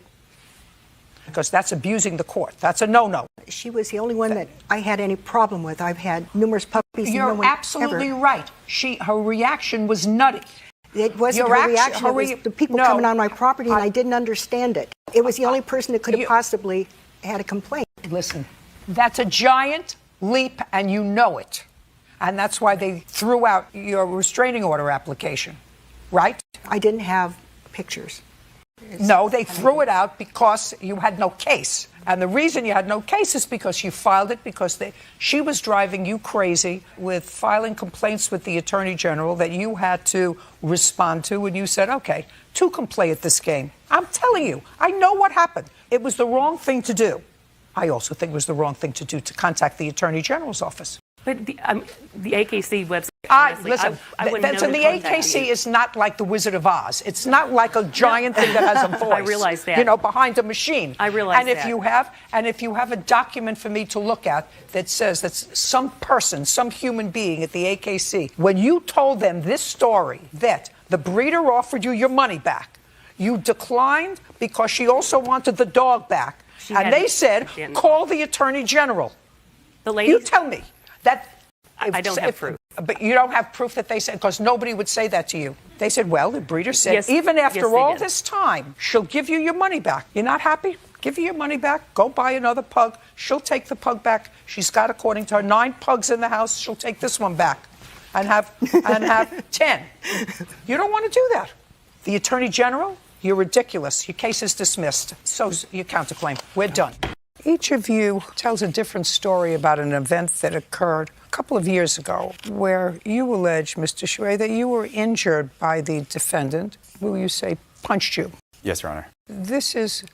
Because that's abusing the court. That's a no-no. She was the only one that I had any problem with. I've had numerous puppies. You're and no one absolutely ever. right. Her reaction was nutty. It wasn't her reaction. It was the people coming on my property, and I didn't understand it. It was the only person that could have possibly had a complaint. Listen, that's a giant leap, and you know it. And that's why they threw out your restraining order application, right? I didn't have pictures. No, they threw it out because you had no case. And the reason you had no case is because you filed it because she was driving you crazy with filing complaints with the Attorney General that you had to respond to. And you said, okay, 2 can play at this game. I'm telling you, I know what happened. It was the wrong thing to do. I also think it was the wrong thing to do to contact the Attorney General's office. But the AKC website, honestly, listen, I wouldn't know the to contact AKC you. is not like the Wizard of Oz. It's not like a giant thing that has a voice. I realize that. Behind a machine. I realize and if you have a document for me to look at that says that some person, some human being at the AKC, when you told them this story that the breeder offered you your money back, you declined because she also wanted the dog back, and they said, call the Attorney General. The lady. You tell me. That I don't have proof. But you don't have proof that they said, because nobody would say that to you. They said, well, the breeder said, Yes. even after Yes, they all did. this time, she'll give you your money back. You're not happy? Give you your money back. Go buy another pug. She'll take the pug back. She's got, according to her, 9 pugs in the house. She'll take this one back and have 10. You don't want to do that. The Attorney General, you're ridiculous. Your case is dismissed. So's your counterclaim. We're done. Each of you tells a different story about an event that occurred a couple of years ago where you allege, Mr. Shuey, that you were injured by the defendant who you say punched you. Yes, Your Honor. This is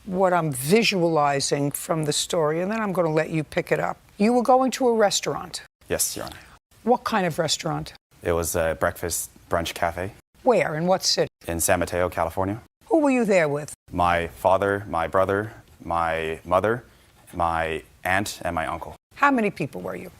what I'm visualizing from the story, and then I'm going to let you pick it up. You were going to a restaurant. Yes, Your Honor. What kind of restaurant? It was a breakfast brunch cafe Where? In what city? in San Mateo, California. Who were you there with? My father, my brother, my mother, my aunt, and my uncle. How many people were you?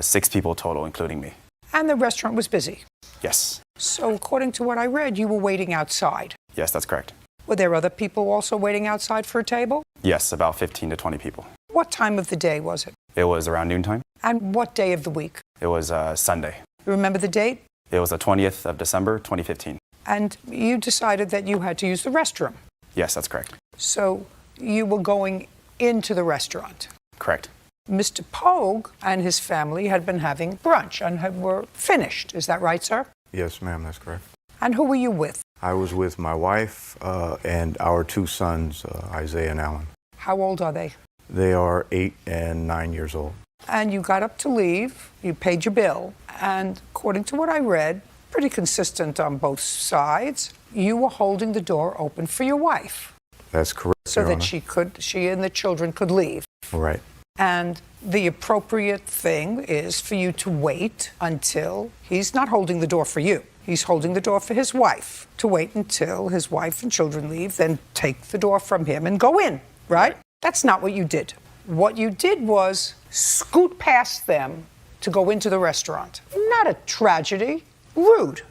6 people total, including me. And the restaurant was busy. Yes. So according to what I read, you were waiting outside. Yes, that's correct. Were there other people also waiting outside for a table? Yes, about 15 to 20 people. What time of the day was it? It was around noontime. And what day of the week? It was Sunday. You remember the date? It was the 20th of December, 2015. And you decided that you had to use the restroom. Yes, that's correct. So you were going into the restaurant. Correct. Mr. Pogue and his family had been having brunch and were finished. Is that right, sir? Yes, ma'am, that's correct. And who were you with? I was with my wife and our 2 sons, Isaiah and Alan. How old are they? They are 8 and 9 years old. And you got up to leave, you paid your bill, and according to what I read, pretty consistent on both sides, you were holding the door open for your wife. That's correct, So Your that Honor. she and the children could leave. Right. And the appropriate thing is for you to wait until he's not holding the door for you. He's holding the door for his wife, to wait until his wife and children leave, then take the door from him and go in, right? That's not what you did. What you did was scoot past them to go into the restaurant. Not a tragedy, rude.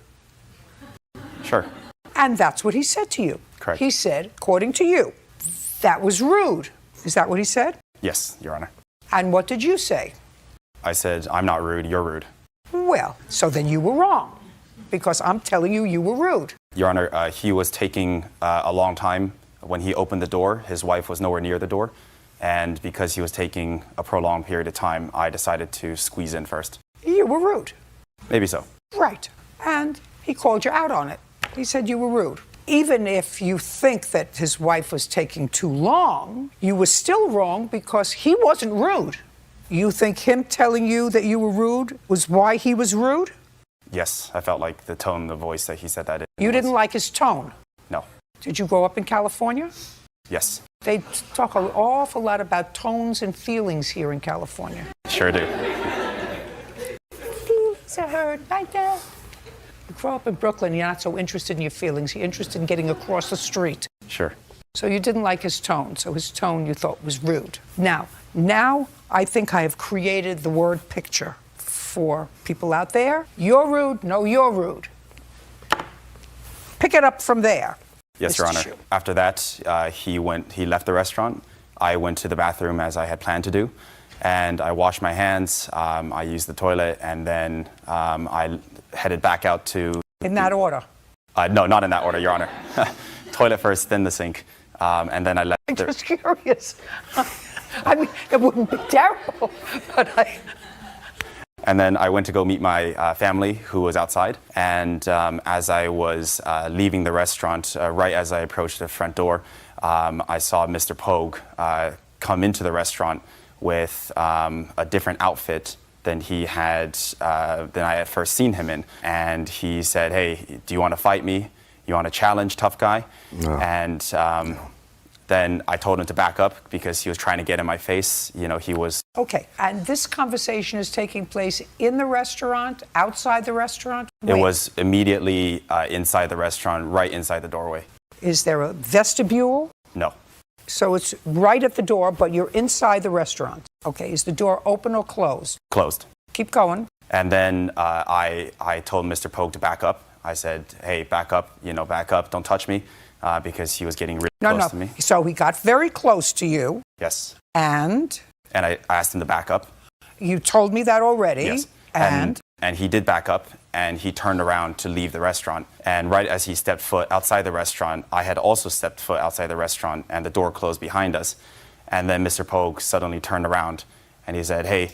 Sure. And that's what he said to you. Correct. He said, according to you, that was rude. Is that what he said? Yes, Your Honor. And what did you say? I said, I'm not rude, you're rude. Well, so then you were wrong, because I'm telling you, you were rude. Your Honor, he was taking a long time when he opened the door. His wife was nowhere near the door. And because he was taking a prolonged period of time, I decided to squeeze in first. You were rude. Maybe so. Right. And he called you out on it. He said you were rude. Even if you think that his wife was taking too long, you were still wrong because he wasn't rude. You think him telling you that you were rude was why he was rude? Yes, I felt like the tone, the voice that he said that in. You didn't like his tone? No. Did you grow up in California? Yes. They talk an awful lot about tones and feelings here in California. Sure do. Feelings are hurt right there. You grow up in Brooklyn, you're not so interested in your feelings. You're interested in getting across the street. Sure. So you didn't like his tone. So his tone you thought was rude. Now I think I have created the word picture for people out there. You're rude. No, you're rude. Pick it up from there. Yes, Your Honor. After that, he left the restaurant. I went to the bathroom as I had planned to do, and I washed my hands. I used the toilet, and then I headed back out to. In that order? No, not in that order, Your Honor. Toilet first, then the sink, and then I left. I'm just curious. I mean, it wouldn't be terrible, but I. And then I went to go meet my family, who was outside. And as I was leaving the restaurant, right as I approached the front door, I saw Mr. Pogue come into the restaurant with a different outfit than I had first seen him in. And he said, "Hey, do you want to fight me? You want to challenge, tough guy?" No. And then I told him to back up because he was trying to get in my face. You know, he was. Okay, and this conversation is taking place in the restaurant, outside the restaurant? It was immediately inside the restaurant, right inside the doorway. Is there a vestibule? No. So it's right at the door, but you're inside the restaurant. Okay, is the door open or closed? Closed. Keep going. And then I told Mr. Pogue to back up. I said, "Hey, back up, back up, don't touch me," because he was getting really close to me. So he got very close to you. Yes. And I asked him to back up. You told me that already. Yes. And And he did back up, and he turned around to leave the restaurant. And right as he stepped foot outside the restaurant, I had also stepped foot outside the restaurant, and the door closed behind us. And then Mr. Pogue suddenly turned around, and he said, "Hey,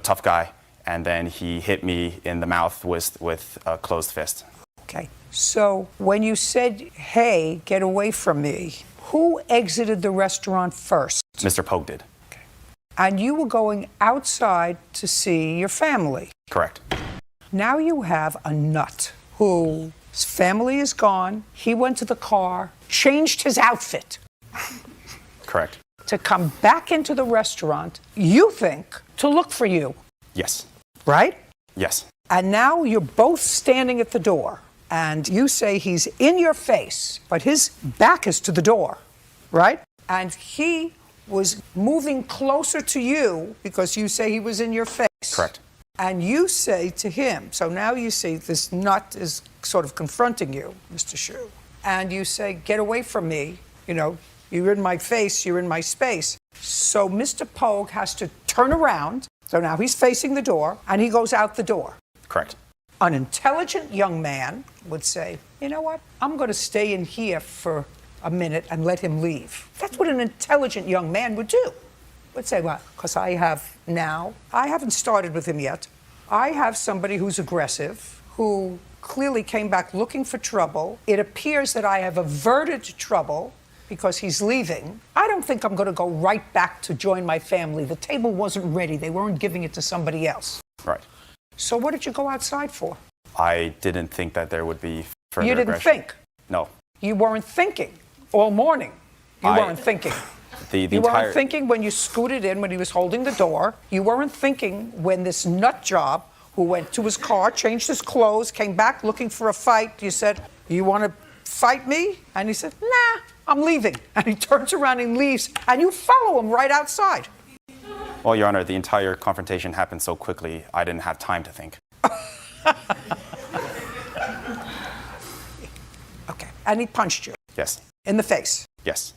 tough guy." And then he hit me in the mouth with a closed fist. Okay. So when you said, "Hey, get away from me," who exited the restaurant first? Mr. Pogue did. Okay. And you were going outside to see your family. Correct. Now you have a nut whose family is gone. He went to the car, changed his outfit. Correct. To come back into the restaurant, you think, to look for you. Yes. Right? Yes. And now you're both standing at the door, and you say he's in your face, but his back is to the door, right? And he was moving closer to you because you say he was in your face. Correct. And you say to him, so now you see this nut is sort of confronting you, Mr. Shu, and you say, "Get away from me, you're in my face, you're in my space." So Mr. Pogue has to turn around, so now he's facing the door, and he goes out the door. Correct. An intelligent young man would say, "You know what, I'm going to stay in here for a minute and let him leave." That's what an intelligent young man would do. Would say, "Well, because I haven't started with him yet. I have somebody who's aggressive, who clearly came back looking for trouble. It appears that I have averted trouble because he's leaving. I don't think I'm going to go right back to join my family. The table wasn't ready. They weren't giving it to somebody else." Right. So what did you go outside for? I didn't think that there would be further You didn't aggression. think? No. You weren't thinking all morning. You weren't thinking. You weren't thinking when you scooted in, when he was holding the door. You weren't thinking when this nut job who went to his car, changed his clothes, came back looking for a fight. You said, "You want to fight me?" And he said, "Nah, I'm leaving." And he turns around and leaves, and you follow him right outside. Well, Your Honor, the entire confrontation happened so quickly, I didn't have time to think. Okay. And he punched you. Yes. In the face. Yes.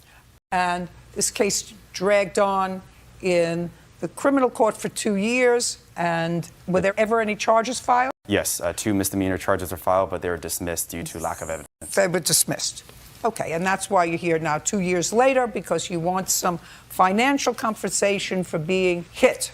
And this case dragged on in the criminal court for 2 years. And were there ever any charges filed? Yes, 2 misdemeanor charges were filed, but they were dismissed due to lack of evidence. They were dismissed. Okay, and that's why you're here now 2 years later, because you want some financial compensation for being hit.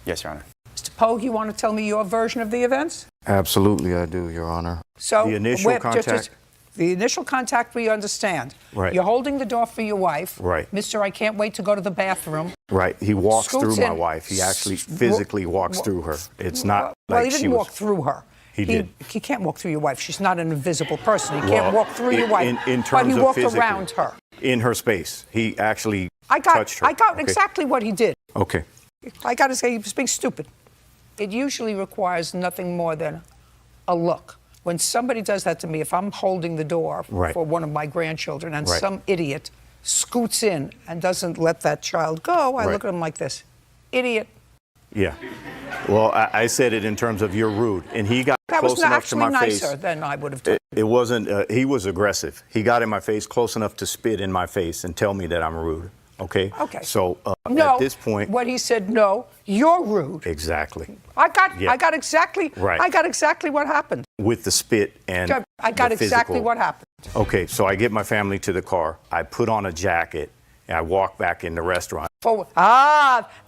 Yes, Your Honor. Mr. Pogue, you want to tell me your version of the events? Absolutely, I do, Your Honor. So the initial contact. The initial contact we understand. Right. You're holding the door for your wife. Right. Mister, I can't wait to go to the bathroom. Right. He walks Scoots through my in. wife. He actually physically walks through her. It's not Well, like he didn't she was. walk through her. He did. He can't walk through your wife. She's not an invisible person. He can't Well, walk through your wife. in terms but he of walked physically, around her. In her space. He actually touched her. I got Okay. exactly what he did. Okay. I got to say, he was being stupid. It usually requires nothing more than a look. When somebody does that to me, if I'm holding the door Right. for one of my grandchildren and Right. some idiot scoots in and doesn't let that child go, I Right. look at him like this. Idiot. Yeah. Well, I said it in terms of you're rude. And he got That close was enough to actually my face. nicer than I would have done. It wasn't, he was aggressive. He got in my face close enough to spit in my face and tell me that I'm rude. Okay? Okay. So No, at this point. what he said, no, you're rude. Exactly. I got exactly Right. I got exactly what happened. With the spit and I got the exactly physical. what happened. Okay, so I get my family to the car. I put on a jacket and I walk back in the restaurant.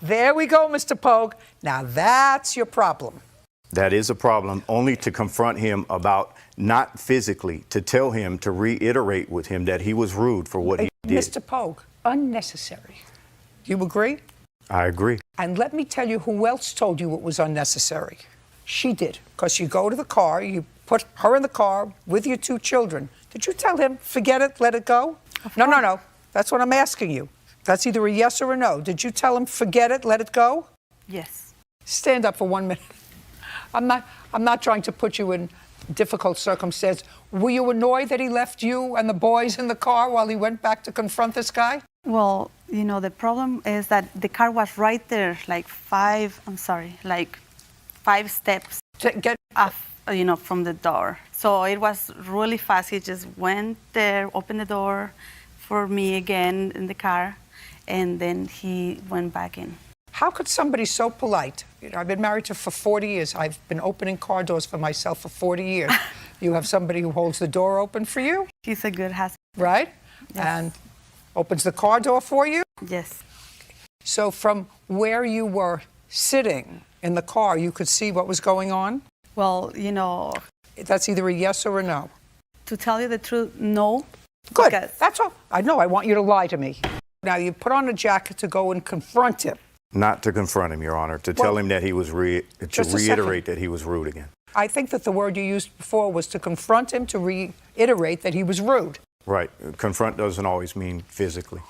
There we go, Mr. Pogue. Now that's your problem. That is a problem, only to confront him about not physically, to tell him, to reiterate with him that he was rude for what he did. Mr. Pogue, unnecessary. You agree? I agree. And let me tell you who else told you it was unnecessary. She did, because you go to the car, you put her in the car with your 2 children. Did you tell him, forget it, let it go? No. That's what I'm asking you. That's either a yes or a no. Did you tell him, forget it, let it go? Yes. Stand up for 1 minute. I'm not trying to put you in difficult circumstance. Were you annoyed that he left you and the boys in the car while he went back to confront this guy? Well, the problem is that the car was right there, like 5 steps to get off, from the door. So it was really fast. He just went there, opened the door for me again in the car, and then he went back in. How could somebody so polite? You know, I've been married for 40 years. I've been opening car doors for myself for 40 years. You have somebody who holds the door open for you? He's a good husband. Right? Yes. And opens the car door for you? Yes. So from where you were sitting in the car, you could see what was going on? Well, you know, That's either a yes or a no. to tell you the truth, no. Good. Because That's all. I know. I want you to lie to me. Now, you put on a jacket to go and confront him. Not to confront him, Your Honor, to tell him that he was Just a reiterate that he was rude again. I think that the word you used before was to confront him, to reiterate that he was rude. Right. Confront doesn't always mean physically.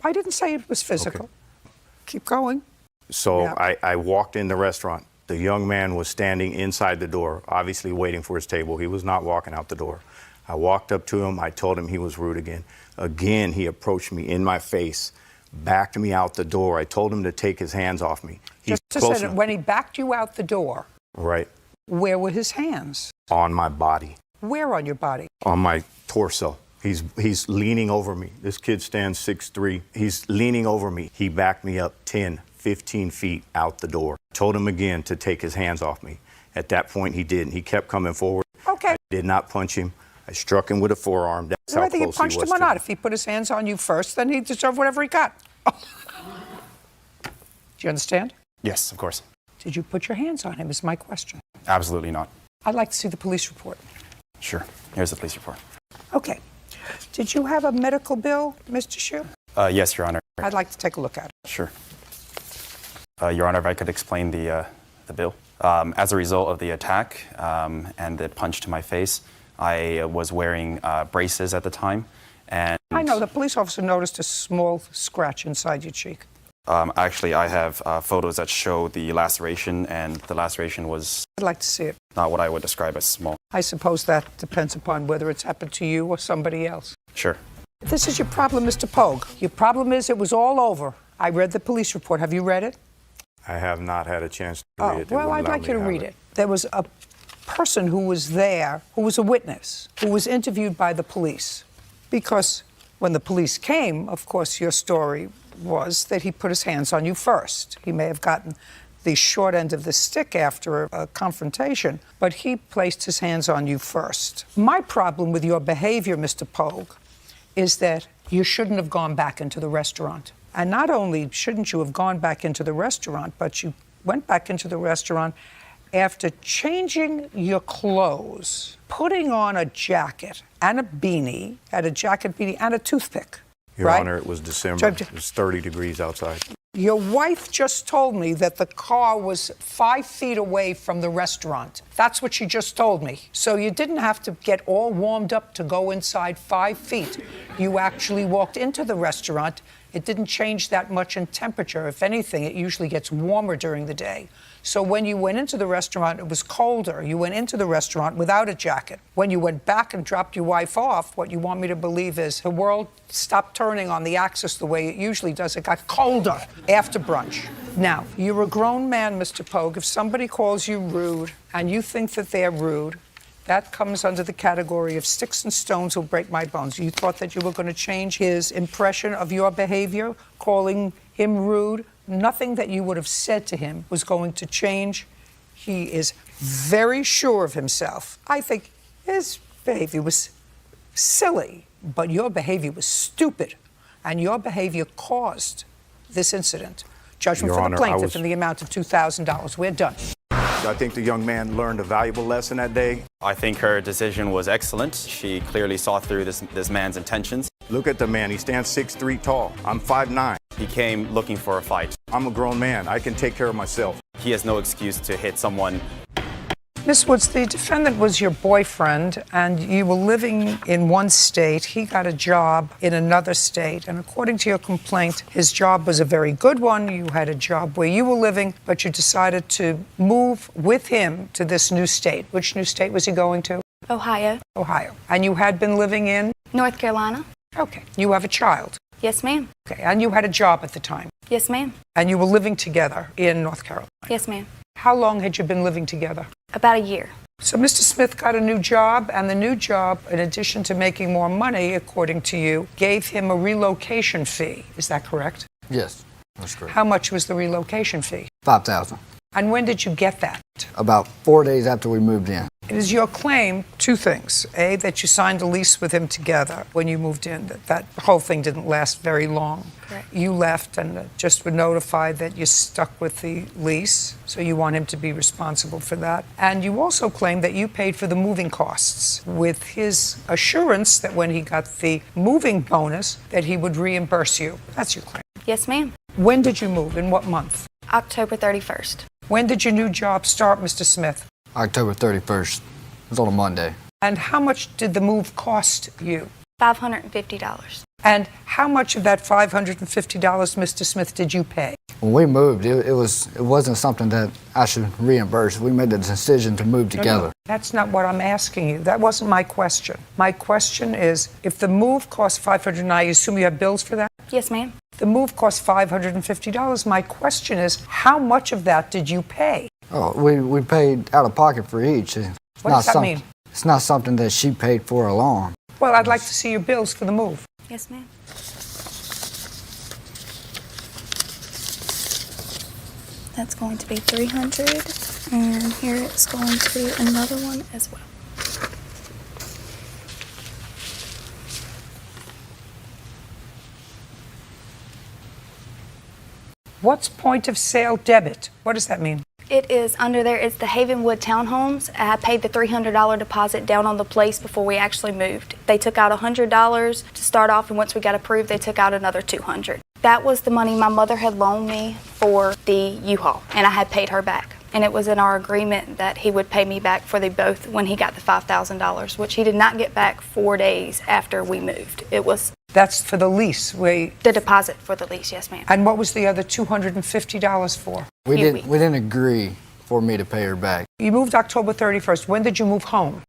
I didn't say it was physical. Okay. Keep going. So Yeah. I walked in the restaurant. The young man was standing inside the door, obviously waiting for his table. He was not walking out the door. I walked up to him. I told him he was rude again. Again, he approached me in my face, backed me out the door. I told him to take his hands off me. He's Just a close second, enough. when he backed you out the door, Right. where were his hands? On my body. Where on your body? On my torso. He's leaning over me. This kid stands 6'3". He's leaning over me. He backed me up 10, 15 feet out the door. Told him again to take his hands off me. At that point, he didn't. He kept coming forward. Okay. I did not punch him. I struck him with a forearm. That's how Whether you close punched he was him or to not, me. if he put his hands on you first, then he deserved whatever he got. Do you understand? Yes, of course. Did you put your hands on him is my question. Absolutely not. I'd like to see the police report. Sure. Here's the police report. Okay. Did you have a medical bill, Mr. Shue? Yes, Your Honor. I'd like to take a look at it. Sure. Your Honor, if I could explain the bill. As a result of the attack and the punch to my face, I was wearing braces at the time. And I know, the police officer noticed a small scratch inside your cheek. actually, I have photos that show the laceration, and the laceration was I'd like to see it. not what I would describe as small. I suppose that depends upon whether it's happened to you or somebody else. Sure. This is your problem, Mr. Pogue. Your problem is it was all over. I read the police report. Have you read it? I have not had a chance to read it. They Well, wouldn't I'd allow like me you to have read it. There was a person who was there, who was a witness, who was interviewed by the police. Because when the police came, of course, your story was that he put his hands on you first. He may have gotten the short end of the stick after a confrontation, but he placed his hands on you first. My problem with your behavior, Mr. Pogue, is that you shouldn't have gone back into the restaurant. And not only shouldn't you have gone back into the restaurant, but you went back into the restaurant after changing your clothes, putting on a jacket and a beanie, had a jacket, beanie, and a toothpick. Your right? Honor, it was December. It was 30 degrees outside. Your wife just told me that the car was 5 feet away from the restaurant. That's what she just told me. So you didn't have to get all warmed up to go inside 5 feet. You actually walked into the restaurant. It didn't change that much in temperature. If anything, it usually gets warmer during the day. So when you went into the restaurant, it was colder. You went into the restaurant without a jacket. When you went back and dropped your wife off, what you want me to believe is the world stopped turning on the axis the way it usually does. It got colder after brunch. Now, you're a grown man, Mr. Pogue. If somebody calls you rude and you think that they're rude, that comes under the category of sticks and stones will break my bones. You thought that you were going to change his impression of your behavior, calling him rude. Nothing that you would have said to him was going to change. He is very sure of himself. I think his behavior was silly, but your behavior was stupid, and your behavior caused this incident. Judgment Your for Honor, the plaintiff in the amount of $2,000. We're done. I think the young man learned a valuable lesson that day. I think her decision was excellent. She clearly saw through this man's intentions. Look at the man. He stands 6'3" tall. I'm 5'9". He came looking for a fight. I'm a grown man. I can take care of myself. He has no excuse to hit someone. Ms. Woods, the defendant was your boyfriend, and you were living in one state. He got a job in another state, and according to your complaint, his job was a very good one. You had a job where you were living, but you decided to move with him to this new state. Which new state was he going to? Ohio. Ohio. And you had been living in? North Carolina. Okay. You have a child? Yes, ma'am. Okay. And you had a job at the time? Yes, ma'am. And you were living together in North Carolina? Yes, ma'am. How long had you been living together? About a year. So Mr. Smith got a new job, and the new job, in addition to making more money, according to you, gave him a relocation fee. Is that correct? Yes. That's correct. How much was the relocation fee? $5,000. And when did you get that? About 4 days after we moved in. It is your claim two things. A, that you signed a lease with him together when you moved in. That whole thing didn't last very long. Correct. You left and just were notified that you stuck with the lease, so you want him to be responsible for that. And you also claim that you paid for the moving costs with his assurance that when he got the moving bonus that he would reimburse you. That's your claim. Yes, ma'am. When did you move? In what month? October 31st. When did your new job start, Mr. Smith? October 31st. It was on a Monday. And how much did the move cost you? $550. And how much of that $550, Mr. Smith, did you pay? When we moved, it wasn't something that I should reimburse. We made the decision to move together. No, that's not what I'm asking you. That wasn't my question. My question is, if the move cost $500, I assume you have bills for that? Yes, ma'am. The move cost $550. My question is, how much of that did you pay? Oh, we paid out of pocket for each. What does that mean? It's not something that she paid for alone. Well, I'd like to see your bills for the move. Yes, ma'am. That's going to be $300, and here it's going to be another one as well. What's point of sale debit? What does that mean? It is under there. It's the Havenwood Townhomes. I paid the $300 deposit down on the place before we actually moved. They took out $100 to start off, and once we got approved, they took out another $200. That was the money my mother had loaned me for the U-Haul, and I had paid her back. And it was in our agreement that he would pay me back for the both when he got the $5,000, which he did not get back 4 days after we moved. It was That's for the lease. the deposit for the lease, yes, ma'am. And what was the other $250 for? We didn't agree for me to pay her back. You moved October 31st. When did you move home?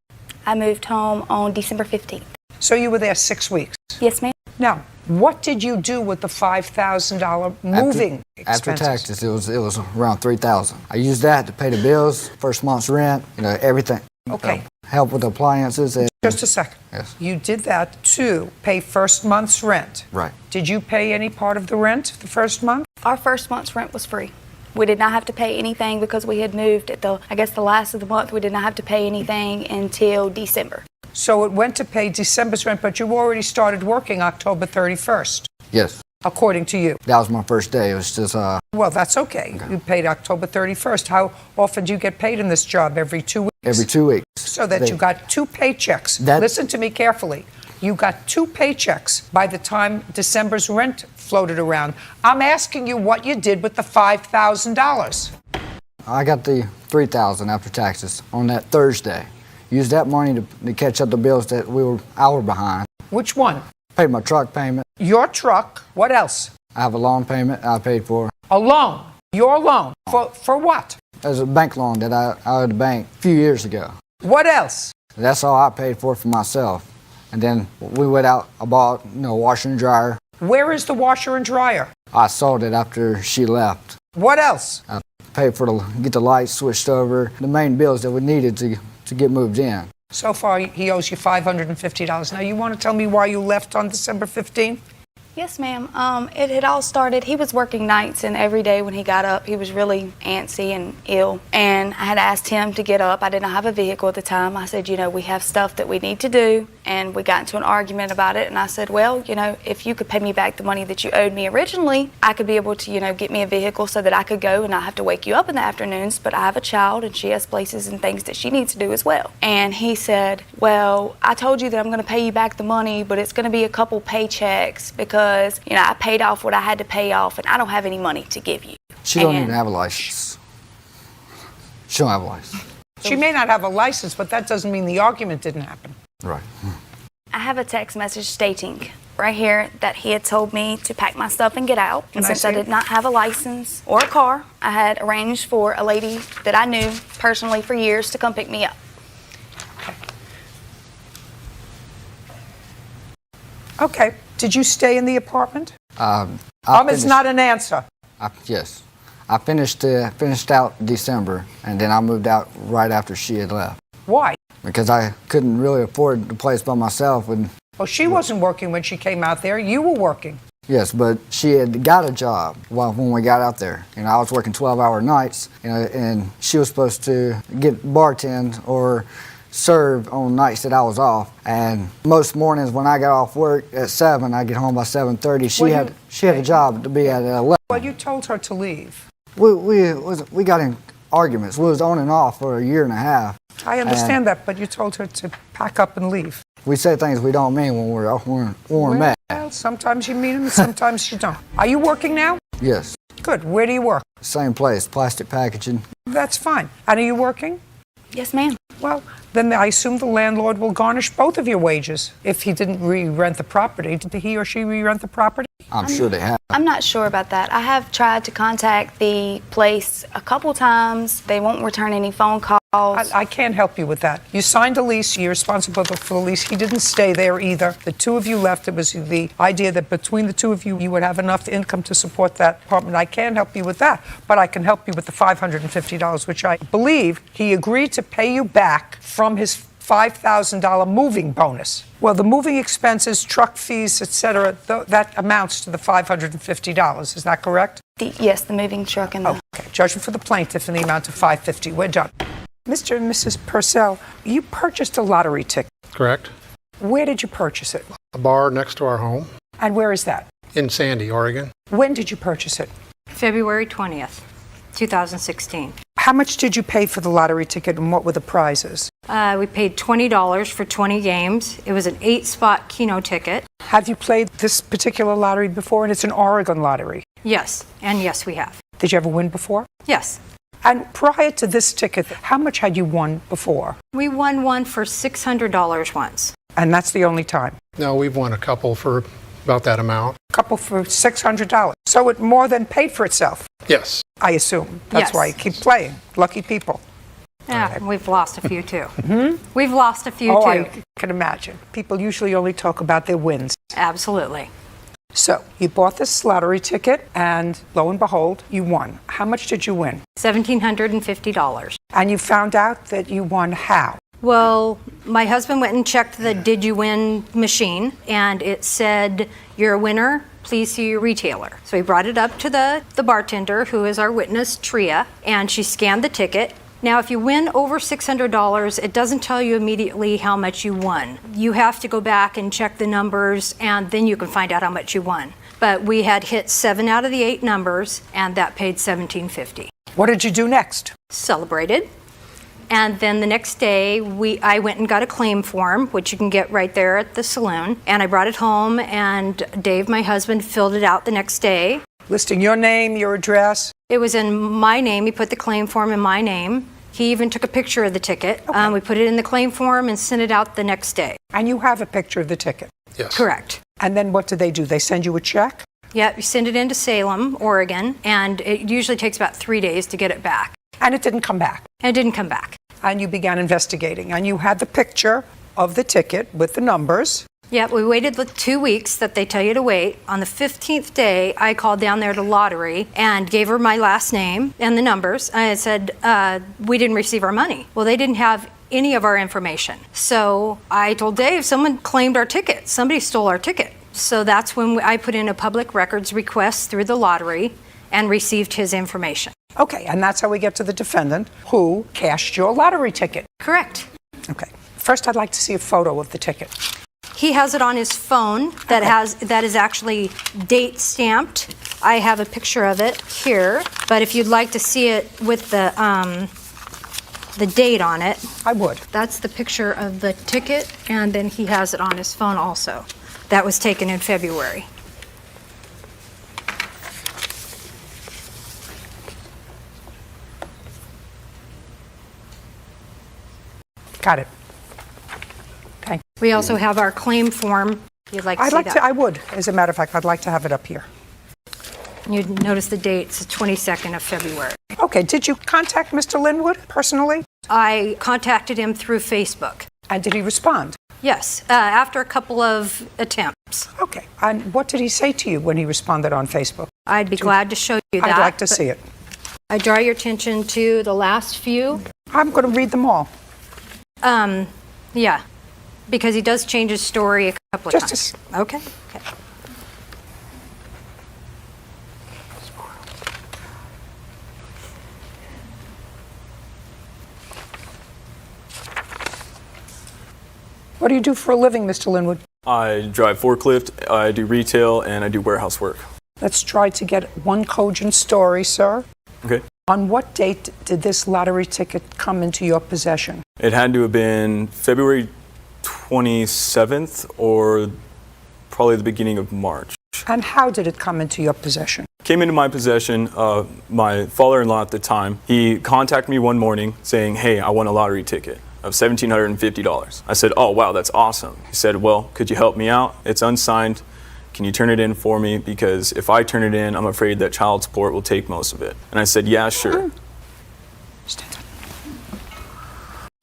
I moved home on December 15th. So you were there 6 weeks. Yes, ma'am. Now, what did you do with the $5,000 moving expenses? After taxes, it was around $3,000. I used that to pay the bills, first month's rent, everything. Okay. Help with appliances. And Just a second. Yes. You did that to pay first month's rent. Right. Did you pay any part of the rent the first month? Our first month's rent was free. We did not have to pay anything because we had moved at the last of the month. We did not have to pay anything until December. So it went to pay December's rent, but you already started working October 31st. Yes. According to you. That was my first day. It was just Well, that's okay. You paid October 31st. How often do you get paid in this job? Every 2 weeks? every 2 weeks. So that you got 2 paychecks. Listen to me carefully. You got 2 paychecks by the time December's rent floated around. I'm asking you what you did with the $5,000. I got the $3,000 after taxes on that Thursday. Used that money to catch up the bills that I were behind. Which one? Paid my truck payment. Your truck. What else? I have a loan payment I paid for. A loan. Your loan. For what? There's a bank loan that I owed the bank a few years ago. What else? That's all I paid for myself. And then we went out, I bought washer and dryer. Where is the washer and dryer? I sold it after she left. What else? I paid for get the lights switched over, the main bills that we needed to get moved in. So far, he owes you $550. Now, you want to tell me why you left on December 15th? Yes, ma'am. It had all started, he was working nights, and every day when he got up, he was really antsy and ill. And I had asked him to get up. I did not have a vehicle at the time. I said, we have stuff that we need to do. And we got into an argument about it. And I said, well, if you could pay me back the money that you owed me originally, I could be able to, get me a vehicle so that I could go and not have to wake you up in the afternoons. But I have a child, and she has places and things that she needs to do as well. And he said, well, I told you that I'm going to pay you back the money, but it's going to be a couple paychecks because I paid off what I had to pay off, and I don't have any money to give you. She don't even have a license. She don't have a license. She may not have a license, but that doesn't mean the argument didn't happen. Right. I have a text message stating right here that he had told me to pack my stuff and get out. And since I did not have a license or a car, I had arranged for a lady that I knew personally for years to come pick me up. Okay. Did you stay in the apartment? It's not an answer. Yes. I finished out December, and then I moved out right after she had left. Why? Because I couldn't really afford the place by myself. Well, she wasn't working when she came out there. You were working. Yes, but she had got a job when we got out there. You know, I was working 12-hour nights, you know, and she was supposed to get bartend or serve on nights that I was off. And most mornings when I got off work at 7, I get home by 7:30. She had a job to be at 11. Well, you told her to leave. We got in arguments. We was on and off for a year and a half. I understand that, but you told her to pack up and leave. We say things we don't mean when we're mad. Well, sometimes you mean them, sometimes you don't. Are you working now? Yes. Good. Where do you work? Same place, plastic packaging. That's fine. And are you working? Yes, ma'am. Well, then I assume the landlord will garnish both of your wages. If he didn't re-rent the property, did he or she re-rent the property? I'm sure they have. I'm not sure about that. I have tried to contact the place a couple times. They won't return any phone calls. I can't help you with that. You signed a lease. You're responsible for the lease. He didn't stay there either. The two of you left. It was the idea that between the two of you, you would have enough income to support that apartment. I can't help you with that, but I can help you with the $550, which I believe he agreed to pay you back from his $5,000 moving bonus. Well, the moving expenses, truck fees, etc., that amounts to the $550. Is that correct? Yes, the moving truck and the... Okay. Judgment for the plaintiff in the amount of $550. We're done. Mr. and Mrs. Purcell, you purchased a lottery ticket. Correct. Where did you purchase it? A bar next to our home. And where is that? In Sandy, Oregon. When did you purchase it? February 20th, 2016. How much did you pay for the lottery ticket and what were the prizes? We paid $20 for 20 games. It was an 8-spot Keno ticket. Have you played this particular lottery before? And it's an Oregon lottery. Yes, and yes, we have. Did you ever win before? Yes. And prior to this ticket, how much had you won before? We won one for $600 once. And that's the only time? No, we've won a couple for about that amount. A couple for $600. So it more than paid for itself? Yes. I assume. That's Yes. why you keep playing. Lucky people. Yeah, we've lost a few too. Hmm? We've lost a few too. I can imagine. People usually only talk about their wins. Absolutely. So you bought this lottery ticket and lo and behold, you won. How much did you win? $1,750. And you found out that you won how? Well, my husband went and checked the Did You Win machine, and it said, "You're a winner. Please see your retailer." So he brought it up to the bartender, who is our witness, Tria, and she scanned the ticket. Now, if you win over $600, it doesn't tell you immediately how much you won. You have to go back and check the numbers, and then you can find out how much you won. But we had hit 7 out of the 8 numbers, and that paid $1,750. What did you do next? Celebrated. And then the next day, I went and got a claim form, which you can get right there at the saloon. And I brought it home, and Dave, my husband, filled it out the next day. Listing your name, your address? It was in my name. He put the claim form in my name. He even took a picture of the ticket. Okay. We put it in the claim form and sent it out the next day. And you have a picture of the ticket? Yes. Correct. And then what do? They send you a check? Yeah, you send it into Salem, Oregon, and it usually takes about 3 days to get it back. And it didn't come back? And it didn't come back. And you began investigating. And you had the picture of the ticket with the numbers. Yeah, we waited the 2 weeks that they tell you to wait. On the 15th day, I called down there to Lottery and gave her my last name and the numbers. I said, we didn't receive our money. Well, they didn't have any of our information. So I told Dave, someone claimed our ticket. Somebody stole our ticket. So that's when I put in a public records request through the Lottery and received his information. Okay, and that's how we get to the defendant who cashed your lottery ticket. Correct. Okay. First, I'd like to see a photo of the ticket. He has it on his phone that is actually date stamped. I have a picture of it here, but if you'd like to see it with the date on it, I would. That's the picture of the ticket, and then he has it on his phone also. That was taken in February. Got it. Okay. We also have our claim form. You'd like to see that? I would. As a matter of fact, I'd like to have it up here. You'd notice the date. It's the 22nd of February. Okay. Did you contact Mr. Linwood personally? I contacted him through Facebook. And did he respond? Yes, after a couple of attempts. Okay. And what did he say to you when he responded on Facebook? I'd be glad to show you that. I'd like to see it. I draw your attention to the last few. I'm going to read them all. Yeah, because he does change his story a couple of times. Okay. What do you do for a living, Mr. Linwood? I drive forklift, I do retail, and I do warehouse work. Let's try to get one cogent story, sir. Okay. On what date did this lottery ticket come into your possession? It had to have been February 27th or probably the beginning of March. And how did it come into your possession? Came into my possession, my father-in-law at the time, he contacted me one morning saying, hey, I won a lottery ticket of $1,750. I said, oh, wow, that's awesome. He said, well, could you help me out? It's unsigned. Can you turn it in for me? Because if I turn it in, I'm afraid that child support will take most of it. And I said, yeah, sure. Stand up.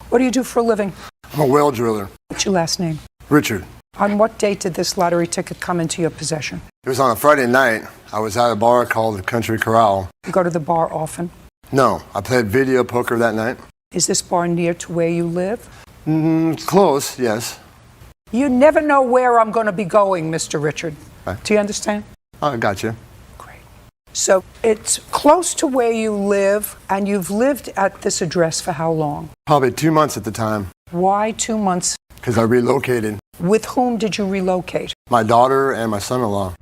What do you do for a living? I'm a well driller. What's your last name? Richard. On what date did this lottery ticket come into your possession? It was on a Friday night. I was at a bar called the Country Corral. You go to the bar often? No, I played video poker that night. Is this bar near to where you live? Close, yes. You never know where I'm going to be going, Mr. Richard. Right. Do you understand? I got you. So it's close to where you live, and you've lived at this address for how long? Probably 2 months at the time. Why 2 months? Because I relocated. With whom did you relocate? My daughter and my son-in-law.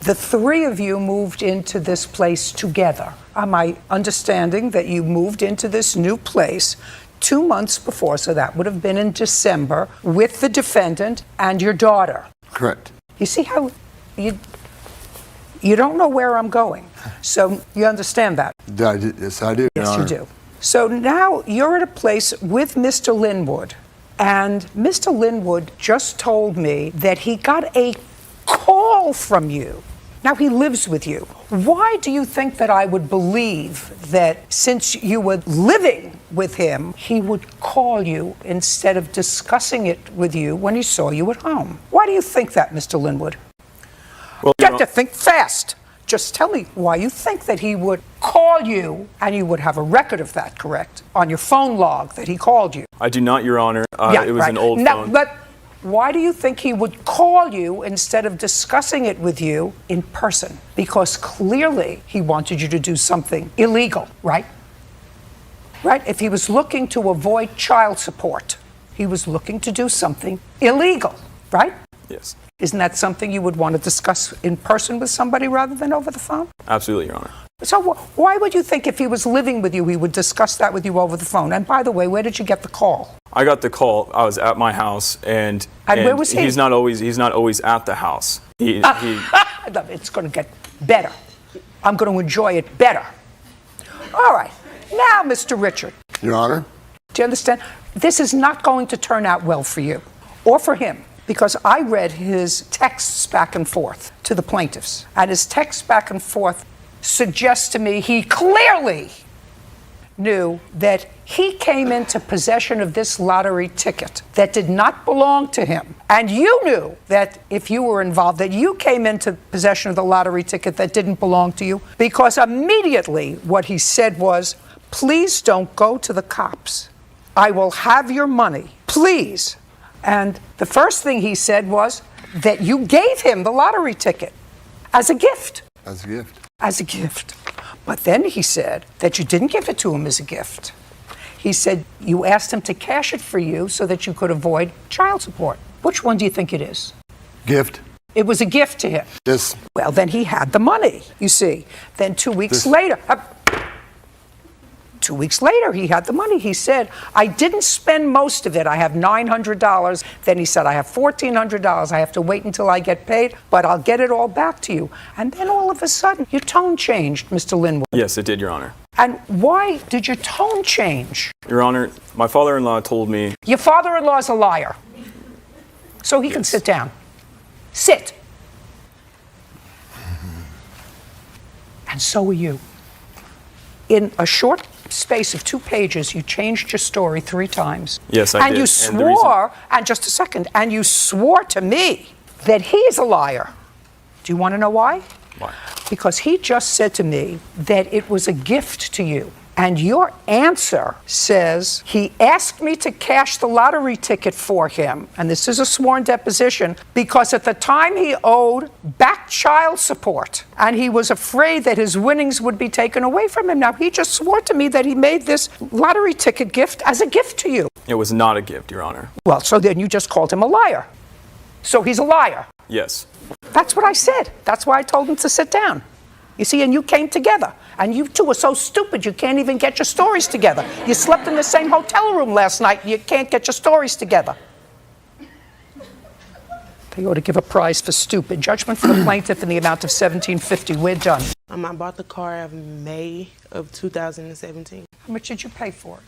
The three of you moved into this place together. Am I understanding that you moved into this new place 2 months before, so that would have been in December, with the defendant and your daughter? Correct. You see how you don't know where I'm going, so you understand that? Yes, I do. Yes, you do. So now you're at a place with Mr. Linwood, and Mr. Linwood just told me that he got a call from you. Now he lives with you. Why do you think that I would believe that since you were living with him, he would call you instead of discussing it with you when he saw you at home? Why do you think that, Mr. Linwood? Well, you have to think fast. Just tell me why you think that he would call you, and you would have a record of that, correct? On your phone log that he called you. I do not, Your Honor. It was right. an old Now, phone. but why do you think he would call you instead of discussing it with you in person? Because clearly he wanted you to do something illegal, right? Right? If he was looking to avoid child support, he was looking to do something illegal, right? Yes. Isn't that something you would want to discuss in person with somebody rather than over the phone? Absolutely, Your Honor. So why would you think if he was living with you, he would discuss that with you over the phone? And by the way, where did you get the call? I got the call. I was at my house, and where was he? He's not always at the house. It's going to get better. I'm going to enjoy it better. All right. Now, Mr. Richard. Your Honor. Do you understand? This is not going to turn out well for you or for him, because I read his texts back and forth to the plaintiffs, and his texts back and forth suggest to me he clearly knew that he came into possession of this lottery ticket that did not belong to him. And you knew that if you were involved, that you came into possession of the lottery ticket that didn't belong to you, because immediately what he said was, please don't go to the cops. I will have your money, please. And the first thing he said was that you gave him the lottery ticket as a gift. As a gift. As a gift. But then he said that you didn't give it to him as a gift. He said you asked him to cash it for you so that you could avoid child support. Which one do you think it is? Gift. It was a gift to him. Yes. Well, then he had the money, you see. Then 2 weeks later, 2 weeks later, he had the money. He said, I didn't spend most of it. I have $900. Then he said, I have $1,400. I have to wait until I get paid, but I'll get it all back to you. And then all of a sudden, your tone changed, Mr. Linwood. Yes, it did, Your Honor. And why did your tone change? Your Honor, my father-in-law told me... Your father-in-law is a liar. So he can sit down. Sit. And so are you. In a short space of 2 pages, you changed your story 3 times. Yes, I did. And you swore, and just a second, and you swore to me that he is a liar. Do you want to know why? Why? Because he just said to me that it was a gift to you. And your answer says he asked me to cash the lottery ticket for him, and this is a sworn deposition, because at the time he owed back child support, and he was afraid that his winnings would be taken away from him. Now, he just swore to me that he made this lottery ticket gift as a gift to you. It was not a gift, Your Honor. Well, so then you just called him a liar. So he's a liar. Yes. That's what I said. That's why I told him to sit down. You see, and you came together. And you two are so stupid you can't even get your stories together. You slept in the same hotel room last night and you can't get your stories together. They ought to give a prize for stupid. Judgment for the plaintiff in the amount of $1,750. We're done. I bought the car in May of 2017. How much did you pay for it?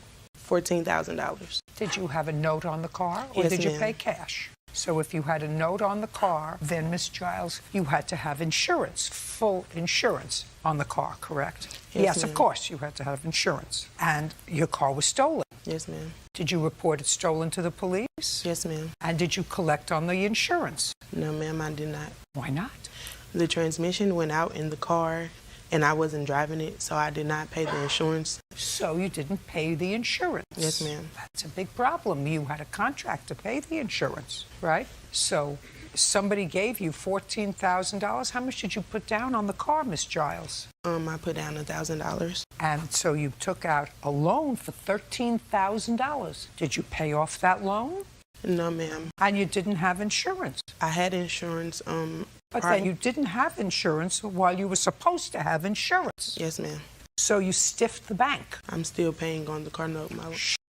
$14,000. Did you have a note on the car or Yes, did you ma'am. pay cash? So if you had a note on the car, then, Miss Giles, you had to have insurance, full insurance on the car, correct? Yes, of ma'am. course, you had to have insurance. And your car was stolen. Yes, ma'am. Did you report it stolen to the police? Yes, ma'am. And did you collect on the insurance? No, ma'am, I did not. Why not? The transmission went out in the car, and I wasn't driving it, so I did not pay the insurance. So you didn't pay the insurance? Yes, ma'am. That's a big problem. You had a contract to pay the insurance, right? So somebody gave you $14,000. How much did you put down on the car, Miss Giles? I put down $1,000. And so you took out a loan for $13,000. Did you pay off that loan? No, ma'am. And you didn't have insurance? I had insurance. But then you didn't have insurance while you were supposed to have insurance. Yes, ma'am. So you stiffed the bank. I'm still paying on the car note.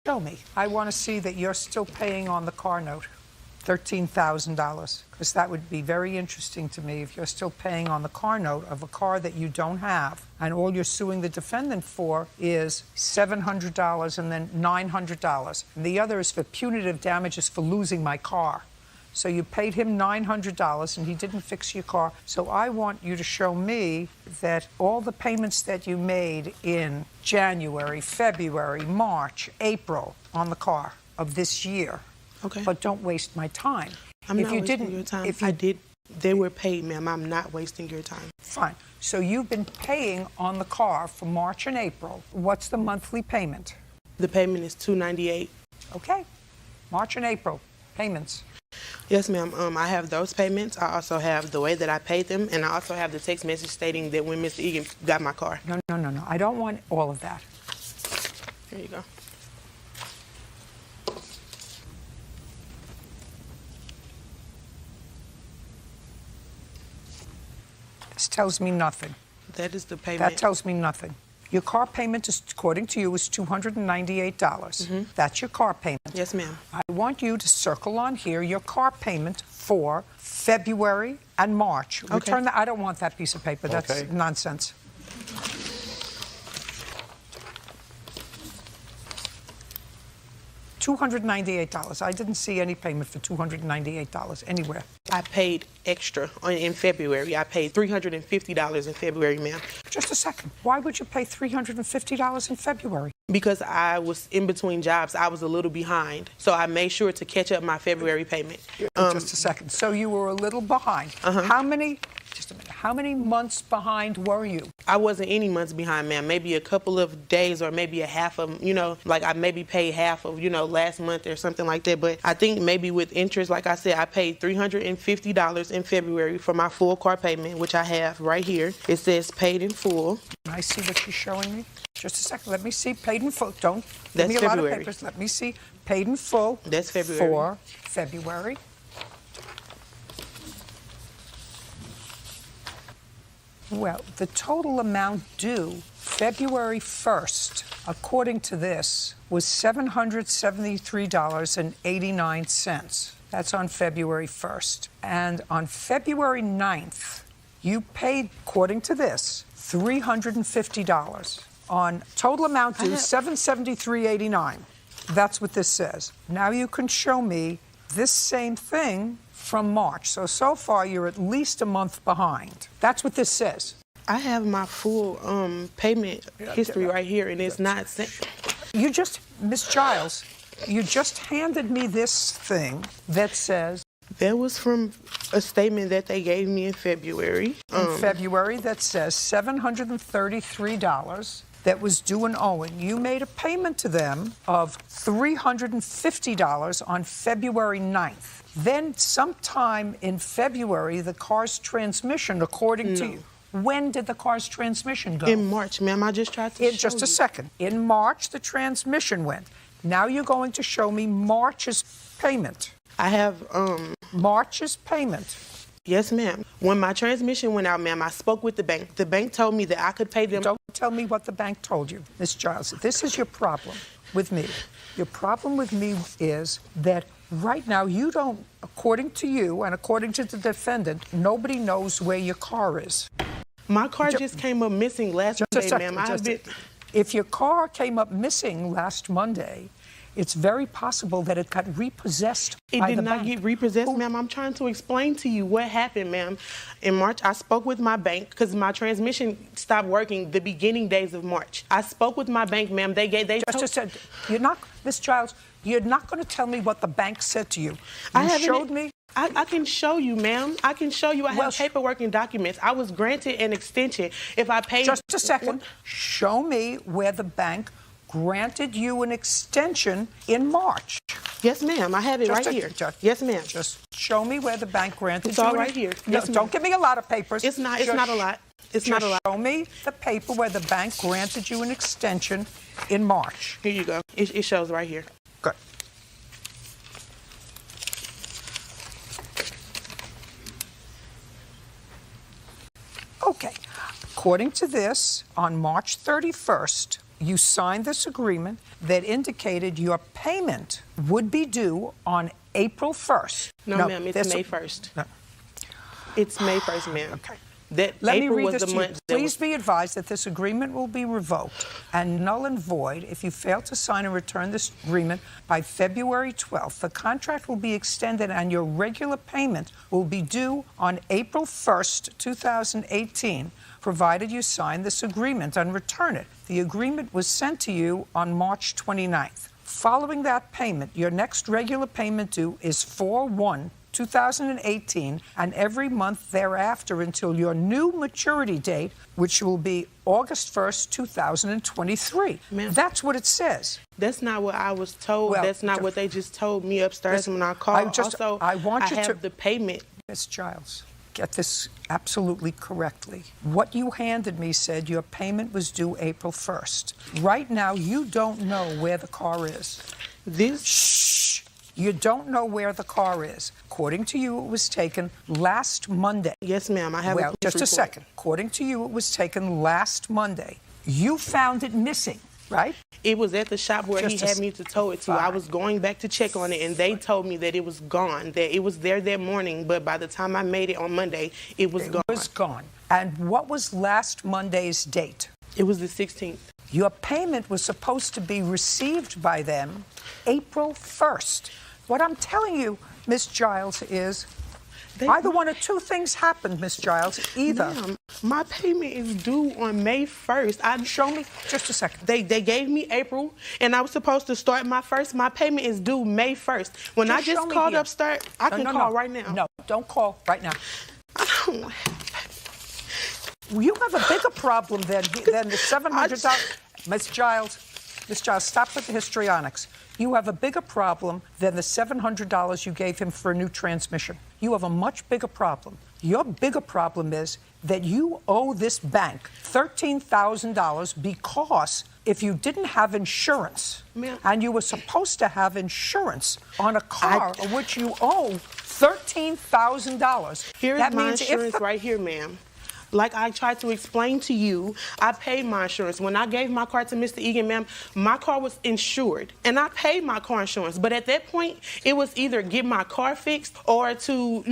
Show me. I want to see that you're still paying on the car note. $13,000, because that would be very interesting to me if you're still paying on the car note of a car that you don't have, and all you're suing the defendant for is $700 and then $900. And the other is for punitive damages for losing my car. So you paid him $900 and he didn't fix your car. So I want you to show me that all the payments that you made in January, February, March, April on the car of this year. Okay. But don't waste my time. I'm not wasting your time. I did. They were paid, ma'am. I'm not wasting your time. Fine. So you've been paying on the car for March and April. What's the monthly payment? The payment is $298. Okay. March and April payments. Yes, ma'am. I have those payments. I also have the way that I paid them, and I also have the text message stating that when Mr. Egan got my car. No. I don't want all of that. Here you go. This tells me nothing. That is the payment. That tells me nothing. Your car payment, is, according to you, is $298. That's your car payment. Yes, ma'am. I want you to circle on here your car payment for February and March. Okay. Return that. I don't want that piece of paper. That's nonsense. $298. I didn't see any payment for $298 anywhere. I paid extra in February. I paid $350 in February, ma'am. Just a second. Why would you pay $350 in February? Because I was in between jobs. I was a little behind. So I made sure to catch up my February payment. Just a second. So you were a little behind. How many months behind were you? I wasn't any months behind, ma'am. Maybe a couple of days or maybe a half of, like I maybe paid half of, last month or something like that. But I think maybe with interest, like I said, I paid $350 in February for my full car payment, which I have right here. It says paid in full. Can I see what you're showing me? Just a second. Let me see paid in full. Don't give That's me a lot of February. papers. Let me see paid in full. That's February. For February. Well, the total amount due February 1st, according to this, was $773.89. That's on February 1st. And on February 9th, you paid, according to this, $350. On total amount due, $773.89. That's what this says. Now you can show me this same thing from March. So far, you're at least a month behind. That's what this says. I have my full payment history right here, and it's not sent. Miss Giles, you just handed me this thing that says... That was from a statement that they gave me in February. That says $733. that was due and owing. You made a payment to them of $350 on February 9th. Then sometime in February, the car's transmission, according to you, when did the car's transmission go? In March, ma'am. I just tried to show Just a you. second. In March, the transmission went. Now you're going to show me March's payment. I have March's payment. Yes, ma'am. When my transmission went out, ma'am, I spoke with the bank. The bank told me that I could pay them. Don't tell me what the bank told you, Ms. Giles. This is your problem with me. Your problem with me is that right now you don't, according to you and according to the defendant, nobody knows where your car is. My car just came up missing last Monday, ma'am. If your car came up missing last Monday, it's very possible that it got repossessed It by did the not bank. get repossessed, ma'am. I'm trying to explain to you what happened, ma'am. In March, I spoke with my bank because my transmission stopped working the beginning days of March. I spoke with my bank, ma'am. Just said, you're not, Ms. Giles, you're not going to tell me what the bank said to you. I You haven't- showed me. I can show you, ma'am. I can show you. I have paperwork and documents. I was granted an extension if I paid. Just a second. Show me where the bank granted you an extension in March. Yes, ma'am. I have it right here. Yes, ma'am. Just show me where the bank granted It's you. all an- right here. No, Yes, ma'am. don't give me a lot of papers. It's not. It's not a lot. It's not a lot. Show me the paper where the bank granted you an extension in March. Here you go. It shows right here. Good. Okay. According to this, on March 31st, you signed this agreement that indicated your payment would be due on April 1st. No, ma'am. It's May 1st. No. It's May 1st, ma'am. Okay. That Let April me read was this the to you. month. that Please was- be advised that this agreement will be revoked and null and void if you fail to sign and return this agreement by February 12th. The contract will be extended and your regular payment will be due on April 1st, 2018, provided you sign this agreement and return it. The agreement was sent to you on March 29th. Following that payment, your next regular payment due is 4/1/2018, and every month thereafter until your new maturity date, which will be August 1st, 2023. That's what it says. That's not what I was told. Well, That's not what they just told me upstairs when I called. I want you have to the payment. Ms. Giles, get this absolutely correctly. What you handed me said your payment was due April 1st. Right now, you don't know where the car is. Shh. You don't know where the car is. According to you, it was taken last Monday. Yes, ma'am. I have Well, a just a report. second. According to you, it was taken last Monday. You found it missing, right? It was at the shop where Just he had me to tow it to. I was going back to check on it, and they told me that it was gone, that it was there that morning, but by the time I made it on Monday, it was gone. It was gone. And what was last Monday's date? It was the 16th. Your payment was supposed to be received by them April 1st. What I'm telling you, Miss Giles, is either one of two things happened, Miss Giles. Either. Ma'am, my payment is due on May 1st. Show me just a second. They gave me April, and I was supposed to start my first. My payment is due May 1st. When I show just me called here. upstairs, I can call right now. No, don't call right now. I don't. You have a bigger problem than the $700. Miss Giles, stop with the histrionics. You have a bigger problem than the $700 you gave him for a new transmission. You have a much bigger problem. Your bigger problem is that you owe this bank $13,000 because if you didn't have insurance, and you were supposed to have insurance on a car of which you owe $13,000. Here's that my means insurance right here, ma'am. Like I tried to explain to you, I paid my insurance. When I gave my car to Mr. Egan, ma'am, my car was insured, and I paid my car insurance. But at that point, it was either get my car fixed or to,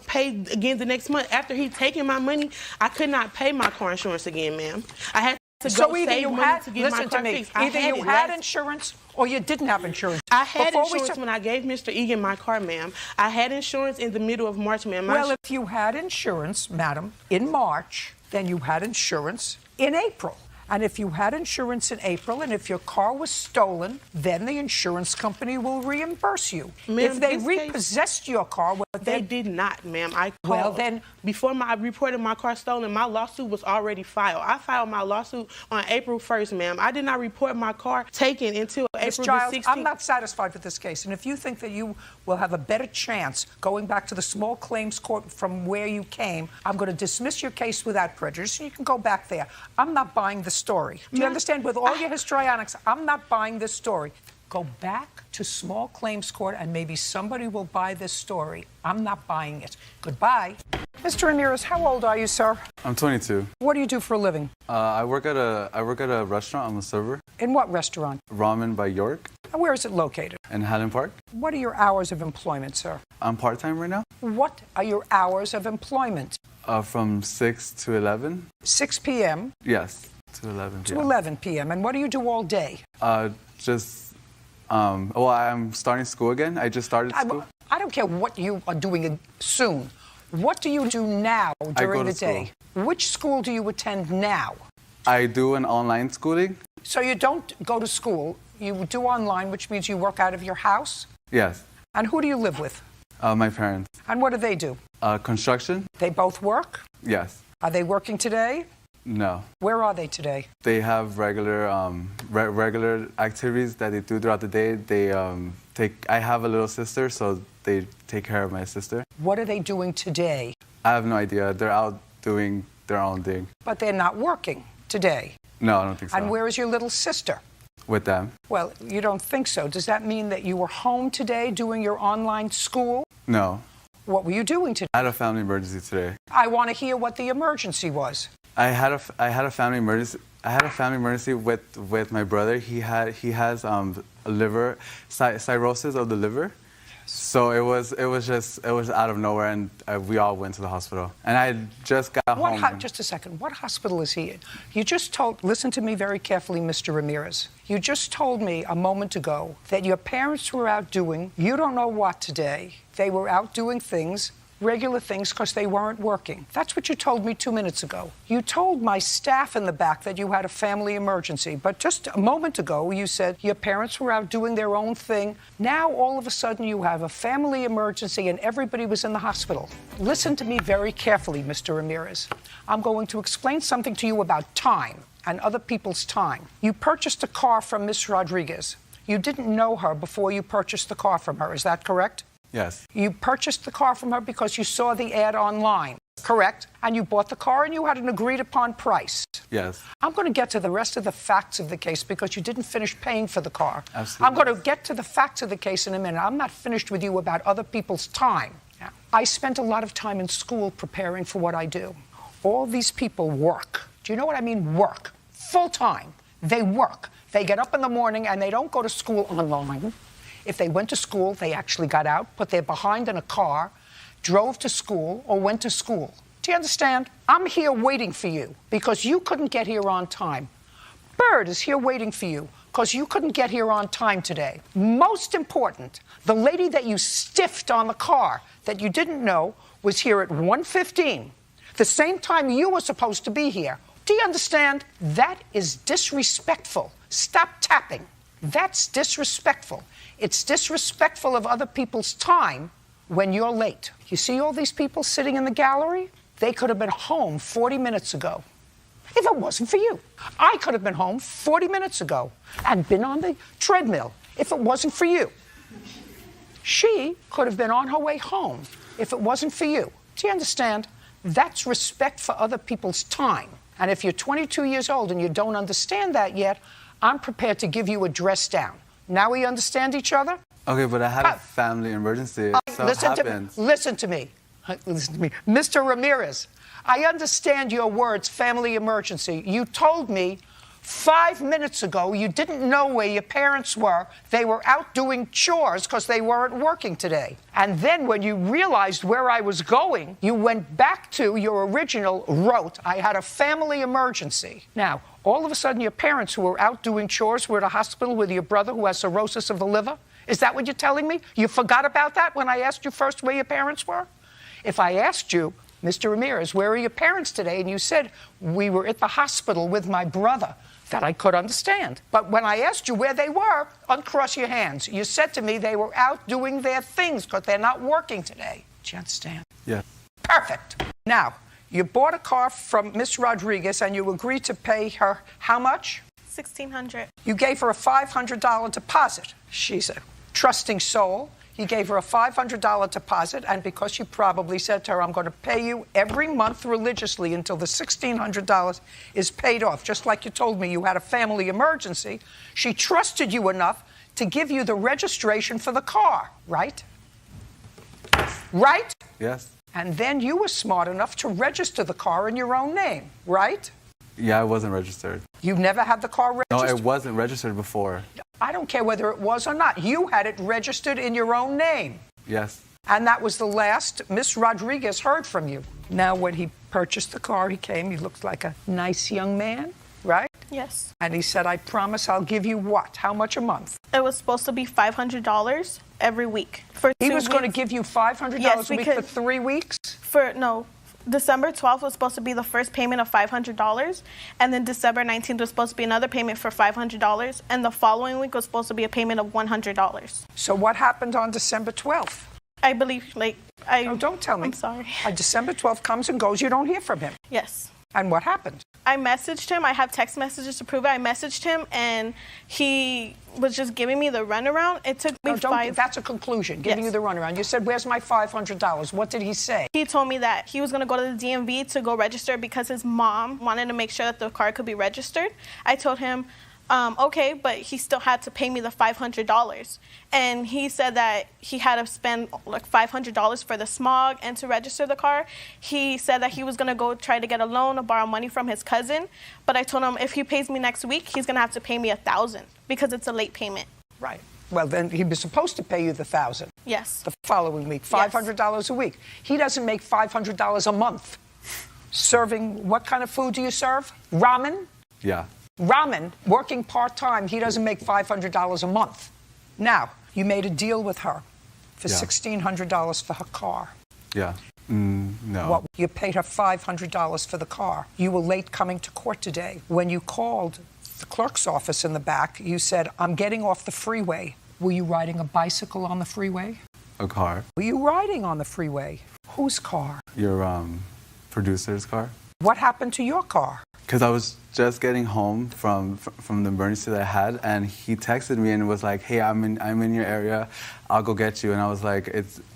pay again the next month. After he'd taken my money, I could not pay my car insurance again, ma'am. I had to go So either save you money had, to get my listen car to me, fixed. either you had insurance or you didn't have insurance. I had Before we insurance when I gave Mr. Egan my car, ma'am. I had insurance in the middle of March, ma'am. Well, if you had insurance, madam, in March, then you had insurance in April. And if you had insurance in April and if your car was stolen, then the insurance company will reimburse you. If they repossessed your car, they did not, ma'am. I called. Well, then, before I reported my car stolen, my lawsuit was already filed. I filed my lawsuit on April 1st, ma'am. I did not report my car taken until April Giles, the 16th. I'm not satisfied with this case. And if you think that you will have a better chance going back to the small claims court from where you came, I'm going to dismiss your case without prejudice. You can go back there. I'm not buying the story. Do you understand? With all your histrionics, I'm not buying this story. Go back to small claims court and maybe somebody will buy this story. I'm not buying it. Goodbye. Mr. Ramirez, how old are you, sir? I'm 22. What do you do for a living? I work at a restaurant. I'm a server. In what restaurant? Ramen by York. And where is it located? In Highland Park. What are your hours of employment, sir? I'm part-time right now. What are your hours of employment? From 6 to 11. 6 p.m. Yes, to 11 p.m. To 11 p.m. And what do you do all day? Well, I'm starting school again. I just started school. I don't care what you are doing soon. What do you do now during the day? Which school do you attend now? I do an online schooling. So you don't go to school, you do online, which means you work out of your house? Yes. And who do you live with? My parents. And what do they do? Construction. They both work? Yes. Are they working today? No. Where are they today? They have regular activities that they do throughout the day. I have a little sister, so they take care of my sister. What are they doing today? I have no idea. They're out doing their own thing. But they're not working today? No, I don't think so. And where is your little sister? With them. Well, you don't think so. Does that mean that you were home today doing your online school? No. What were you doing today? I had a family emergency today. I want to hear what the emergency was. I had a family emergency. I had a family emergency with my brother. He has liver cirrhosis of the liver. So it was out of nowhere, and we all went to the hospital. And I just got home. Just a second. What hospital is he in? You just told. Listen to me very carefully, Mr. Ramirez. You just told me a moment ago that your parents were out doing you don't know what today. They were out doing things. Regular things, because they weren't working. That's what you told me 2 minutes ago. You told my staff in the back that you had a family emergency, but just a moment ago you said your parents were out doing their own thing. Now all of a sudden you have a family emergency and everybody was in the hospital. Listen to me very carefully, Mr. Ramirez. I'm going to explain something to you about time and other people's time. You purchased a car from Miss Rodriguez. You didn't know her before you purchased the car from her. Is that correct? Yes. You purchased the car from her because you saw the ad online, correct? And you bought the car and you had an agreed upon price. Yes. I'm going to get to the rest of the facts of the case because you didn't finish paying for the car. Absolutely. I'm going to get to the facts of the case in a minute. I'm not finished with you about other people's time. I spent a lot of time in school preparing for what I do. All these people work. Do you know what I mean? Work. Full time. They work. They get up in the morning and they don't go to school online. If they went to school, they actually got out, put their behind in a car, drove to school, or went to school. Do you understand? I'm here waiting for you because you couldn't get here on time. Bird is here waiting for you because you couldn't get here on time today. Most important, the lady that you stiffed on the car that you didn't know was here at 1:15, the same time you were supposed to be here. Do you understand? That is disrespectful. Stop tapping. That's disrespectful. It's disrespectful of other people's time when you're late. You see all these people sitting in the gallery? They could have been home 40 minutes ago if it wasn't for you. I could have been home 40 minutes ago and been on the treadmill if it wasn't for you. She could have been on her way home if it wasn't for you. Do you understand? That's respect for other people's time. And if you're 22 years old and you don't understand that yet, I'm prepared to give you a dress down. Now we understand each other? Okay, but I had a family emergency. Listen to me. Mr. Ramirez, I understand your words, family emergency. You told me 5 minutes ago you didn't know where your parents were. They were out doing chores because they weren't working today. And then when you realized where I was going, you went back to your original rote. I had a family emergency. Now, all of a sudden your parents who were out doing chores were at a hospital with your brother who has cirrhosis of the liver? Is that what you're telling me? You forgot about that when I asked you first where your parents were? If I asked you Mr. Ramirez, where are your parents today? And you said, we were at the hospital with my brother. That I could understand. But when I asked you where they were, uncross your hands. You said to me they were out doing their things because they're not working today. Do you understand? Yeah. Perfect. Now, you bought a car from Miss Rodriguez and you agreed to pay her how much? $1,600. You gave her a $500 deposit. She's a trusting soul. You gave her a $500 deposit, and because you probably said to her, I'm going to pay you every month religiously until the $1,600 is paid off, just like you told me you had a family emergency, she trusted you enough to give you the registration for the car, right? Right? Yes. And then you were smart enough to register the car in your own name, right? Yeah, I wasn't registered. You've never had the car registered? No, it wasn't registered before. I don't care whether it was or not. You had it registered in your own name. Yes. And that was the last Miss Rodriguez heard from you. Now, when he purchased the car, he came, he looked like a nice young man, right? Yes. And he said, I promise I'll give you what? How much a month? It was supposed to be $500 every week. For 2 He was going to weeks. give you $500 Yes, a week for 3 weeks? No. December 12th was supposed to be the first payment of $500, and then December 19th was supposed to be another payment for $500, and the following week was supposed to be a payment of $100. So what happened on December 12th? I believe, No, don't tell me. I'm sorry. December 12th comes and goes, you don't hear from him. Yes. And what happened? I messaged him. I have text messages to prove it. I messaged him, and he was just giving me the runaround. It took me That's a conclusion, giving you the runaround. You said, where's my $500? What did he say? He told me that he was going to go to the DMV to go register because his mom wanted to make sure that the car could be registered. I told him, okay, but he still had to pay me the $500. And he said that he had to spend like $500 for the smog and to register the car. He said that he was going to go try to get a loan or borrow money from his cousin. But I told him if he pays me next week, he's going to have to pay me $1,000 because it's a late payment. Right. Well, then he was supposed to pay you the $1,000. Yes. The following week, $500 a week. He doesn't make $500 a month. Serving, what kind of food do you serve? Ramen? Yeah. Ramen, working part-time, he doesn't make $500 a month. Now, you made a deal with her for $1,600 for her car. Yeah. No. What, you paid her $500 for the car. You were late coming to court today. When you called the clerk's office in the back, you said, I'm getting off the freeway. Were you riding a bicycle on the freeway? A car. Were you riding on the freeway? Whose car? Your producer's car. What happened to your car? Because I was just getting home from the emergency that I had, and he texted me and was like, "Hey, I'm in your area. I'll go get you." And I was like,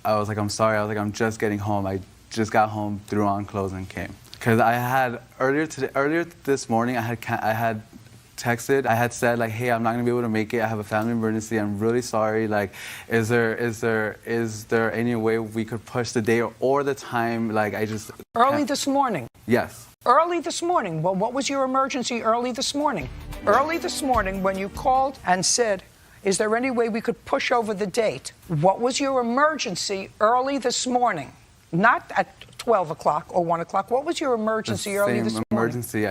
"I'm sorry." I was like, "I'm just getting home. I just got home, threw on clothes, and came." Because I had earlier this morning, I had texted. I had said like, "Hey, I'm not gonna be able to make it. I have a family emergency. I'm really sorry. Like, is there any way we could push the day or the time? Like, I just early this morning." Yes. Early this morning. Well, what was your emergency early this morning? Early this morning when you called and said, is there any way we could push over the date? What was your emergency early this morning? Not at 12 o'clock or 1 o'clock. What was your emergency early this morning? The same emergency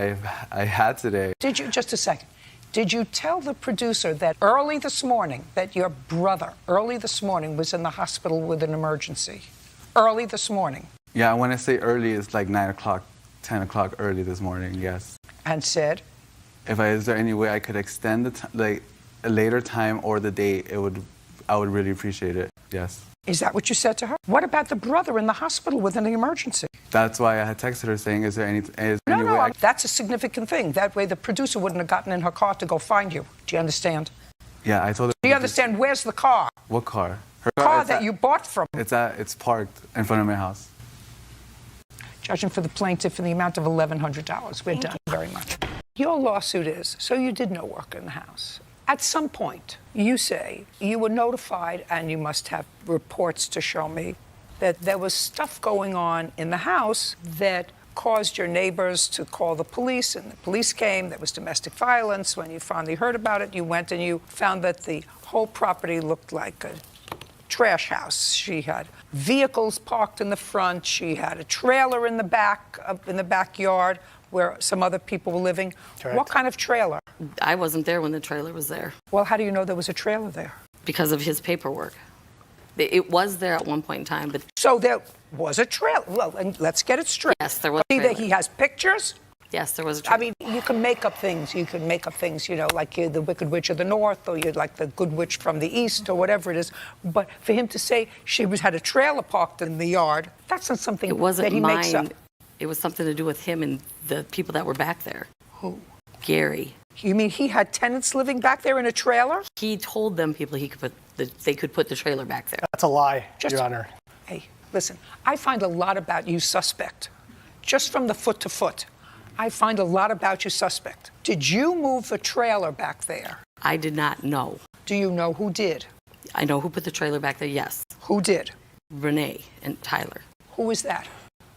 I had today. Did you, just a second, did you tell the producer that early this morning, that your brother early this morning was in the hospital with an emergency? Early this morning? Yeah, when I say early, it's like 9 o'clock. 10 o'clock early this morning, yes. And said? Is there any way I could extend a later time or the date, I would really appreciate it, yes. Is that what you said to her? What about the brother in the hospital with an emergency? That's why I had texted her saying, is there any way No, that's a significant thing. That way the producer wouldn't have gotten in her car to go find you. Do you understand? Yeah, I told her. Do you understand? Where's the car? What car? Her car that you bought from. It's parked in front of my house. Judging for the plaintiff in the amount of $1,100. We're done very much. Your lawsuit is, so you did no work in the house. At some point, you say you were notified, and you must have reports to show me, that there was stuff going on in the house that caused your neighbors to call the police, and the police came. There was domestic violence. When you finally heard about it, you went and you found that the whole property looked like a trash house. She had vehicles parked in the front. She had a trailer in the back, in the backyard where some other people were living. Correct. What kind of trailer? I wasn't there when the trailer was there. Well, how do you know there was a trailer there? Because of his paperwork. It was there at one point in time, but So there was a trailer. Well, and let's get it straight. yes, there was a Either trailer. he has pictures. Yes, there was a I trailer. mean, you can make up things. You can make up things, you know, like you're the Wicked Witch of the North, or you're like the Good Witch from the East, or whatever it is. But for him to say had a trailer parked in the yard, that's not something It wasn't that he makes up. mine. It was something to do with him and the people that were back there. Who? Gary. You mean he had tenants living back there in a trailer? He told them people they could put the trailer back there. That's a lie, Just- Your Honor. Hey, listen, I find a lot about you suspect. Just from the foot to foot, I find a lot about you suspect. Did you move the trailer back there? I did not know. Do you know who did? I know who put the trailer back there, yes. Who did? Renee and Tyler. Who is that?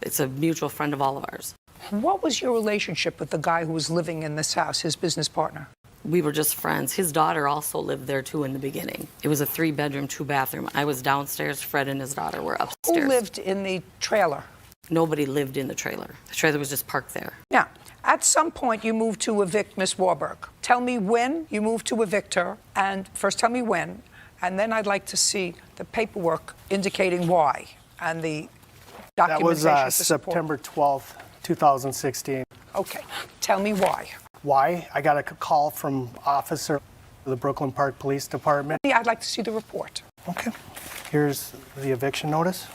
It's a mutual friend of all of ours. What was your relationship with the guy who was living in this house, his business partner? We were just friends. His daughter also lived there too in the beginning. It was a 3-bedroom, 2-bathroom. I was downstairs, Fred and his daughter were upstairs. Who lived in the trailer? Nobody lived in the trailer. The trailer was just parked there. Now, at some point you moved to evict Miss Warburg. Tell me when you moved to evict her, and first tell me when, and then I'd like to see the paperwork indicating why, and the That was documentation to support. September 12th, 2016. Okay, tell me why. Why? I got a call from officer of the Brooklyn Park Police Department. Yeah, I'd like to see the report. Okay. Here's the eviction notice.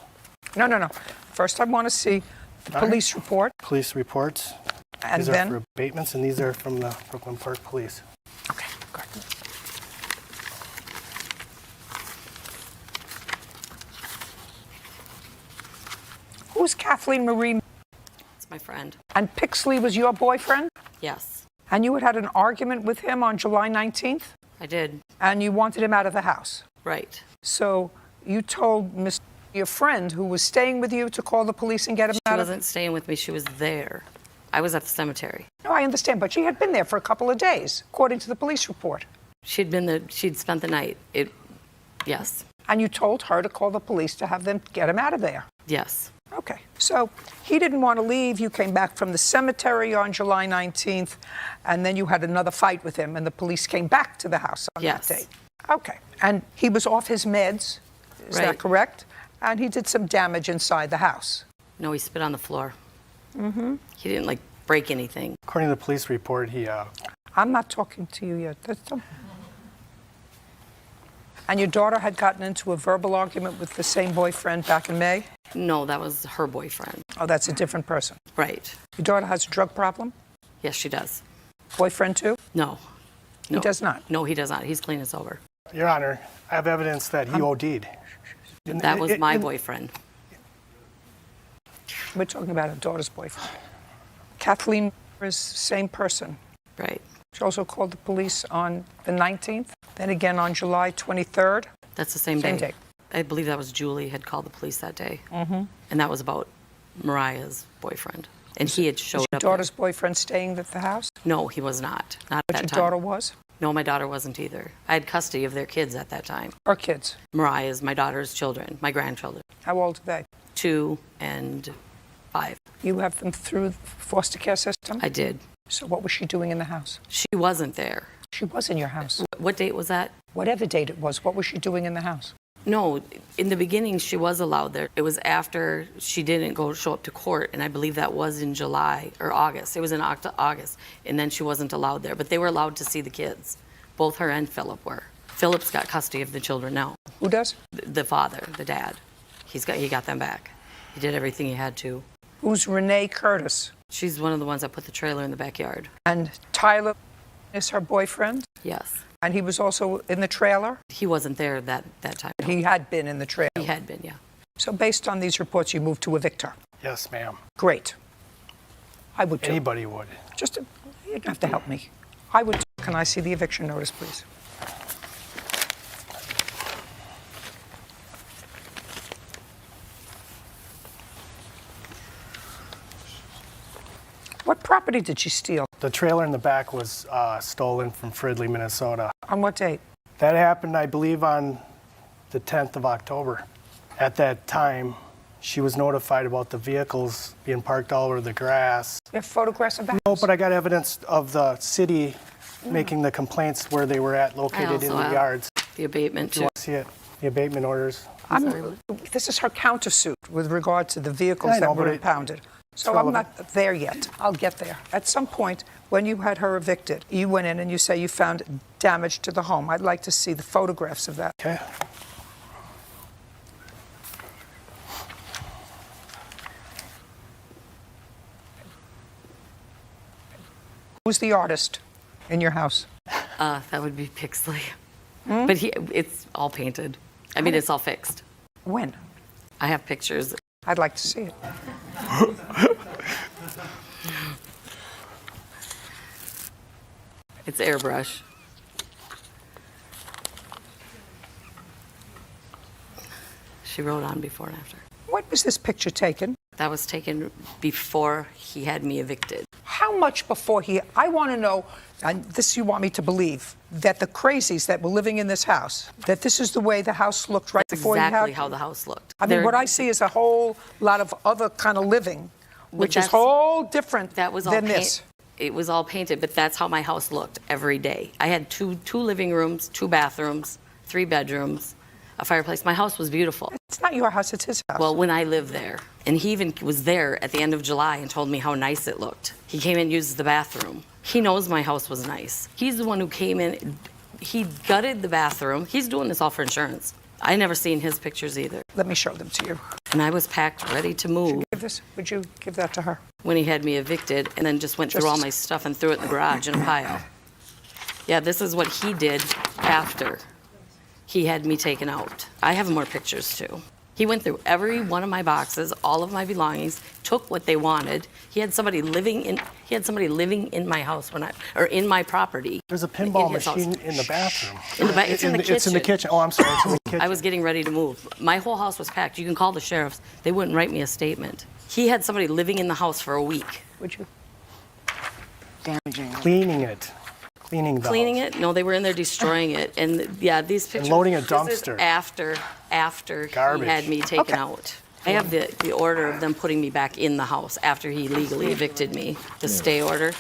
No. First I want to see the police report. Police reports. And these then? are for abatements, and these are from the Brooklyn Park Police. Okay, good. Who's Kathleen Marie? It's my friend. And Pixley was your boyfriend? Yes, And you had an argument with him on July 19th? I did. And you wanted him out of the house? Right. So you told your friend who was staying with you to call the police and get him She out of wasn't staying with me. She was there. I was at the cemetery. No, I understand, but she had been there for a couple of days, according to the police report. She'd been there. She'd spent the night. Yes. And you told her to call the police to have them get him out of there? Yes. Okay. So he didn't want to leave. You came back from the cemetery on July 19th, and then you had another fight with him, and the police came back to the house on Yes. that date. Okay. And he was off his meds, is that Right. correct? And he did some damage inside the house. No, he spit on the floor. Mm-hmm. He didn't break anything. According to the police report, he I'm not talking to you yet. And your daughter had gotten into a verbal argument with the same boyfriend back in May? No, that was her boyfriend. Oh, that's a different person. Right. Your daughter has a drug problem? Yes, she does. Boyfriend too? No. He does not? No, he does not. He's clean and sober. Your Honor, I have evidence that he OD'd. That was my boyfriend. We're talking about her daughter's boyfriend. Kathleen is same person. Right. She also called the police on the 19th, then again on July 23rd. That's the same Same day. day. I believe that was Julie had called the police that day. Mm-hmm. And that was about Mariah's boyfriend. And he had showed Was your up. daughter's boyfriend staying at the house? No, he was not. Not But at your that time. daughter was? No, my daughter wasn't either. I had custody of their kids at that time. Her kids? Mariah's, my daughter's children, my grandchildren. How old are they? 2 and 5. You have them through the foster care system? I did. So what was she doing in the house? She wasn't there. She was in your house. What date was that? Whatever date it was, what was she doing in the house? No, in the beginning she was allowed there. It was after she didn't show up to court, and I believe that was in July or August. It was in August, and then she wasn't allowed there. But they were allowed to see the kids. Both her and Philip were. Philip's got custody of the children now. Who does? The father, the dad. He got them back. He did everything he had to. Who's Renee Curtis? She's one of the ones that put the trailer in the backyard. And Tyler is her boyfriend? Yes. And he was also in the trailer? He wasn't there that time. He had been in the trailer? He had been, yeah. So based on these reports, you moved to evict her? Yes, ma'am. Great. I would too. Anybody would. You don't have to help me. I would too. Can I see the eviction notice, please? What property did she steal? The trailer in the back was stolen from Fridley, Minnesota. On what date? That happened, I believe, on the 10th of October. At that time, she was notified about the vehicles being parked all over the grass. You have photographs of that? No, but I got evidence of the city making the complaints where they were located in also the have yards. The abatement, Do you too. want to see it? The abatement orders. This is her countersuit with regard to the vehicles I know, that were but impounded. So I'm relevant. not there yet. I'll get there. At some point, when you had her evicted, you went in and you say you found damage to the home. I'd like to see the photographs of that. Okay. Who's the artist in your house? That would be Pixley. But it's all painted. I mean, it's all fixed. When? I have pictures. I'd like to see it. It's airbrush. She wrote on before and after. When was this picture taken? That was taken before he had me evicted. How much before I want to know, and this you want me to believe, that the crazies that were living in this house, that this is the way the house looked right That's before exactly you had... how the house looked. I mean, what I see is a whole lot of other kind of living, which is whole different than this. It was all painted, but that's how my house looked every day. I had two living rooms, 2 bathrooms, 3 bedrooms, a fireplace. My house was beautiful. It's not your house, it's his house. Well, when I lived there. And he even was there at the end of July and told me how nice it looked. He came in and used the bathroom. He knows my house was nice. He's the one who came in. He gutted the bathroom. He's doing this all for insurance. I never seen his pictures either. Let me show them to you. And I was packed, ready to move. Would you give that to her? When he had me evicted and then just went through all my stuff and threw it in the garage in a pile. Yeah, this is what he did after he had me taken out. I have more pictures too. He went through every one of my boxes, all of my belongings, took what they wanted. He had somebody living in my house in my property. There's a pinball machine in the bathroom. It's in the kitchen. It's in the kitchen. Oh, I'm sorry. It's in the kitchen. I was getting ready to move. My whole house was packed. You can call the sheriffs. They wouldn't write me a statement. He had somebody living in the house for a week. Would you? Damaging. Cleaning it. Cleaning it? No, they were in there destroying it. And yeah, these pictures. And loading a this dumpster. is after Garbage. he had me taken out. I have the order of them putting me back in the house after he legally evicted me. The stay order.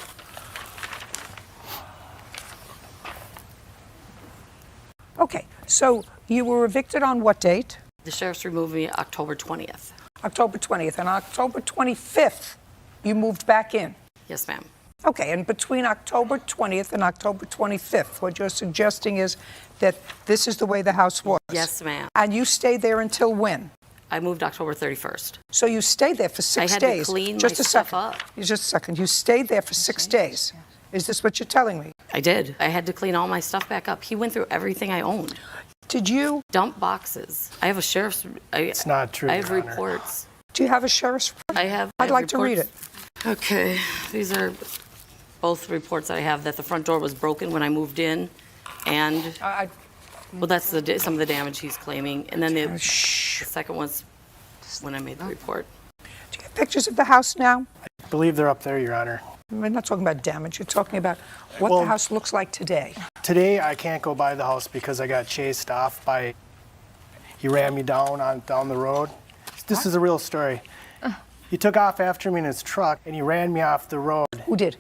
Okay, so you were evicted on what date? The sheriffs removed me October 20th. October 20th. And October 25th, you moved back in? Yes, ma'am. Okay, and between October 20th and October 25th, what you're suggesting is that this is the way the house was? Yes, ma'am. And you stayed there until when? I moved October 31st. So you stayed there for 6 days? I had to clean my stuff up. Just a second. You stayed there for 6 days. Is this what you're telling me? I did. I had to clean all my stuff back up. He went through everything I owned. Did you? Dump boxes. I have a sheriff's... It's not true, I have Your Honor. reports. Do you have a sheriff's report? I'd like to read it. Okay. These are both reports I have, that the front door was broken when I moved in, and well, that's some of the damage he's claiming, and then the second one's when I made the report. Do you have pictures of the house now? I believe they're up there, Your Honor. We're not talking about damage. You're talking about what the house looks like today. Today, I can't go by the house because I got chased off by... He ran me down the road. This is a real story. He took off after me in his truck, and he ran me off the road. Who did?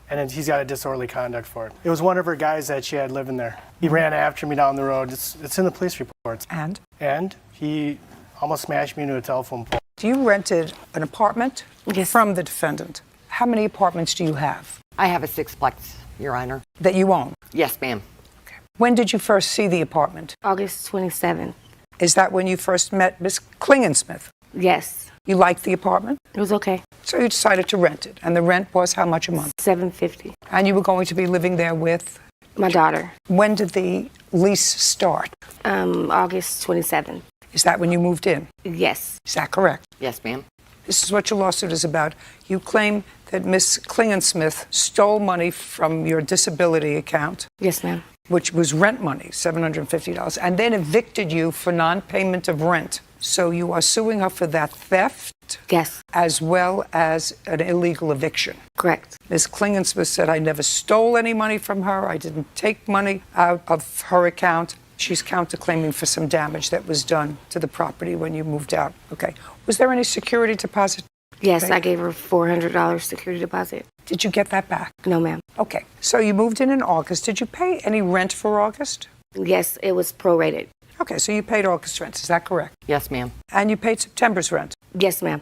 And then he's got a disorderly conduct for it. It was one of her guys that she had living there. He ran after me down the road. It's in the police reports. And? And he almost smashed me into a telephone pole. You rented an apartment from the defendant. How many apartments do you have? I have a 6-plex, Your Honor. That you own? Yes, ma'am. Okay. When did you first see the apartment? August 27th. Is that when you first met Miss Klingensmith? Yes. You liked the apartment? It was okay. So you decided to rent it. And the rent was how much a month? $750. And you were going to be living there with? My daughter. When did the lease start? August 27th. Is that when you moved in? Yes. Is that correct? Yes, ma'am. This is what your lawsuit is about. You claim that Miss Klingensmith stole money from your disability account. Yes, ma'am. Which was rent money, $750, and then evicted you for non-payment of rent. So you are suing her for that theft? Yes. As well as an illegal eviction? Correct. Ms. Klingensmith said, I never stole any money from her. I didn't take money out of her account. She's counterclaiming for some damage that was done to the property when you moved out. Okay. Was there any security deposit? Yes, I gave her $400 security deposit. Did you get that back? No, ma'am. Okay. So you moved in August. Did you pay any rent for August? Yes, it was prorated. Okay, so you paid August rent, is that correct? Yes, ma'am. And you paid September's rent Yes, ma'am.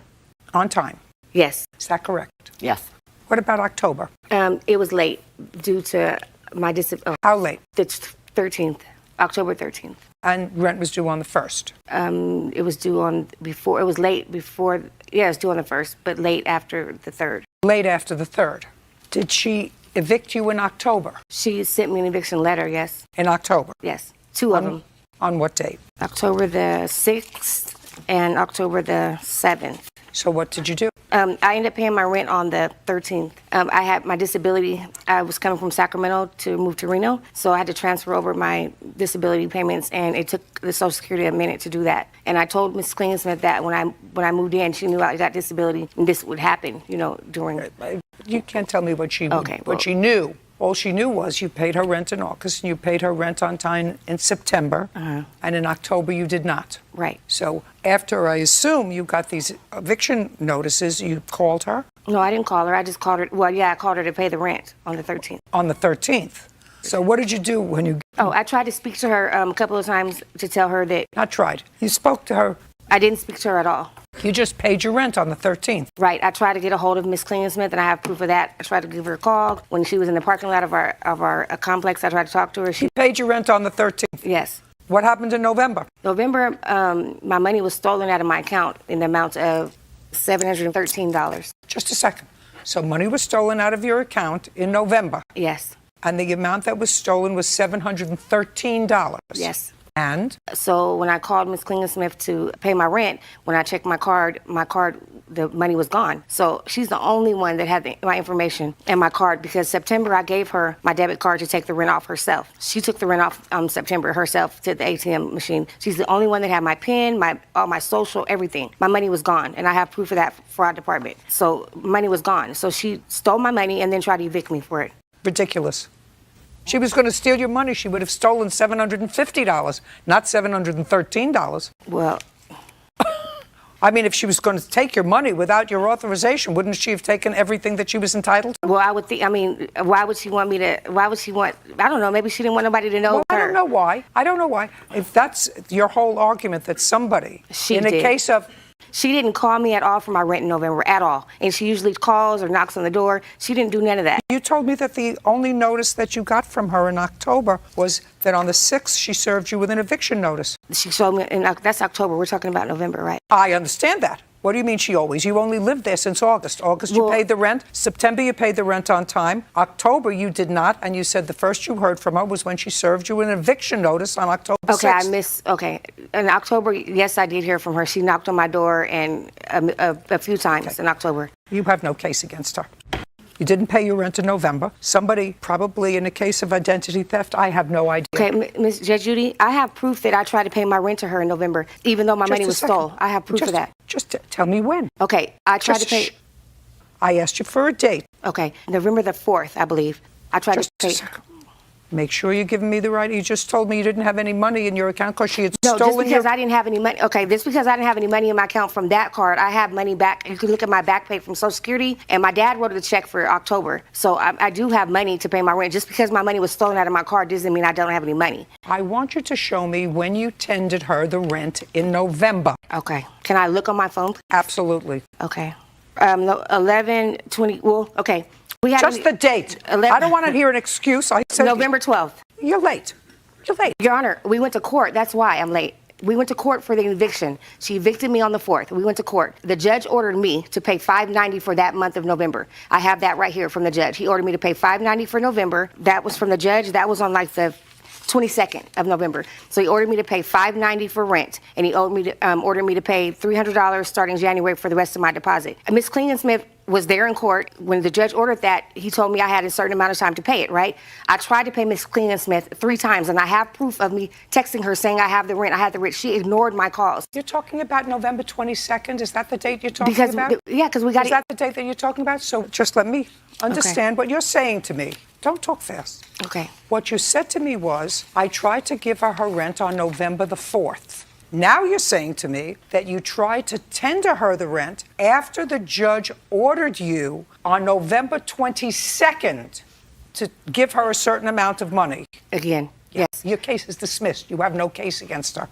on time, Yes. is that correct? Yes. What about October? It was late due to my How late? The 13th, October 13th. And rent was due on the 1st? It was due on before, it was late before, yeah, it was due on the 1st, but late after the 3rd. Late after the 3rd. Did she evict you in October? She sent me an eviction letter, yes. In October? Yes, two of them. On what date? October the 6th and October the 7th. So what did you do? I ended up paying my rent on the 13th. I had my disability. I was coming from Sacramento to move to Reno, so I had to transfer over my disability payments, and it took the Social Security a minute to do that. And I told Ms. Klingsmith that when I moved in, she knew I got disability, and this would happen, during. You can't tell me what she Okay, what she knew. All she knew was you paid her rent in August and you paid her rent on time in September, and in October you did not. Right. So after, I assume, you got these eviction notices, you called her? No, I didn't call her. I just called her. Well, yeah, I called her to pay the rent on the 13th. On the 13th. So what did you do when you... Oh, I tried to speak to her a couple of times to tell her that... Not tried. You spoke to her. I didn't speak to her at all. You just paid your rent on the 13th. Right. I tried to get a hold of Miss Klingsmith, and I have proof of that. I tried to give her a call when she was in the parking lot of our complex. I tried to talk to her. She paid your rent on the 13th? Yes. What happened in November? November, my money was stolen out of my account in the amount of $713. Just a second. So money was stolen out of your account in November? Yes. And the amount that was stolen was $713? Yes. And? So when I called Ms. Klingsmith to pay my rent, when I checked my card, the money was gone. So she's the only one that had my information and my card, because September I gave her my debit card to take the rent off herself. She took the rent off September herself to the ATM machine. She's the only one that had my PIN, all my social, everything. My money was gone, and I have proof of that for our department. So money was gone. So she stole my money and then tried to evict me for it. Ridiculous. She was going to steal your money. She would have stolen $750, not $713. Well, I mean, if she was going to take your money without your authorization, wouldn't she have taken everything that she was entitled to? Well, I would think, why would she want, I don't know, maybe she didn't want nobody to know her. I don't know why. I don't know why. If that's your whole argument, that somebody, in a case of... She didn't call me at all for my rent in November, at all. And she usually calls or knocks on the door. She didn't do none of that. You told me that the only notice that you got from her in October was that on the 6th she served you with an eviction notice. She showed me, and that's October. We're talking about November, right? I understand that. What do you mean she always? You only lived there since August. August you paid the rent. September you paid the rent on time. October you did not, and you said the first you heard from her was when she served you an eviction notice on October 6th. Okay. In October, yes, I did hear from her. She knocked on my door and a few times in October. You have no case against her. You didn't pay your rent in November. Somebody, probably in a case of identity theft, I have no idea. Okay, Ms. Judge Judy, I have proof that I tried to pay my rent to her in November, even though my money was stolen. I have proof of that. Just tell me when. Okay, I tried to pay. I asked you for a date. Okay, November the 4th, I believe. I tried to pay. Make sure you're giving me the right. You just told me you didn't have any money in your account because she had stolen just because I didn't have any money. Okay, just because I didn't have any money in my account from that card, I have money back. You can look at my back pay from Social Security, and my dad wrote a check for October. So I do have money to pay my rent. Just because my money was stolen out of my card doesn't mean I don't have any money. I want you to show me when you tendered her the rent in November. Okay. Can I look on my phone? Absolutely. Okay. 11/20. Well, okay. We had just the date. I don't want to hear an excuse. I said November 12th. You're late. You're late. Your Honor, we went to court. That's why I'm late. We went to court for the eviction. She evicted me on the 4th. We went to court. The judge ordered me to pay $590 for that month of November. I have that right here from the judge. He ordered me to pay $590 for November. That was from the judge. That was on like the 22nd of November. So he ordered me to pay $590 for rent, and he ordered me to pay $300 starting January for the rest of my deposit. Ms. Klingsmith was there in court. When the judge ordered that, he told me I had a certain amount of time to pay it, right? I tried to pay Ms. Klingsmith 3 times, and I have proof of me texting her saying I have the rent, I have the rent. She ignored my calls. You're talking about November 22nd? Is that the date you're talking about? Yeah, because we got Is that the date that you're talking about? So just let me understand what you're saying to me. Don't talk fast. Okay. What you said to me was, I tried to give her rent on November the 4th. Now you're saying to me that you tried to tender her the rent after the judge ordered you on November 22nd to give her a certain amount of money. Again, Yes. Your case is dismissed. You have no case against her.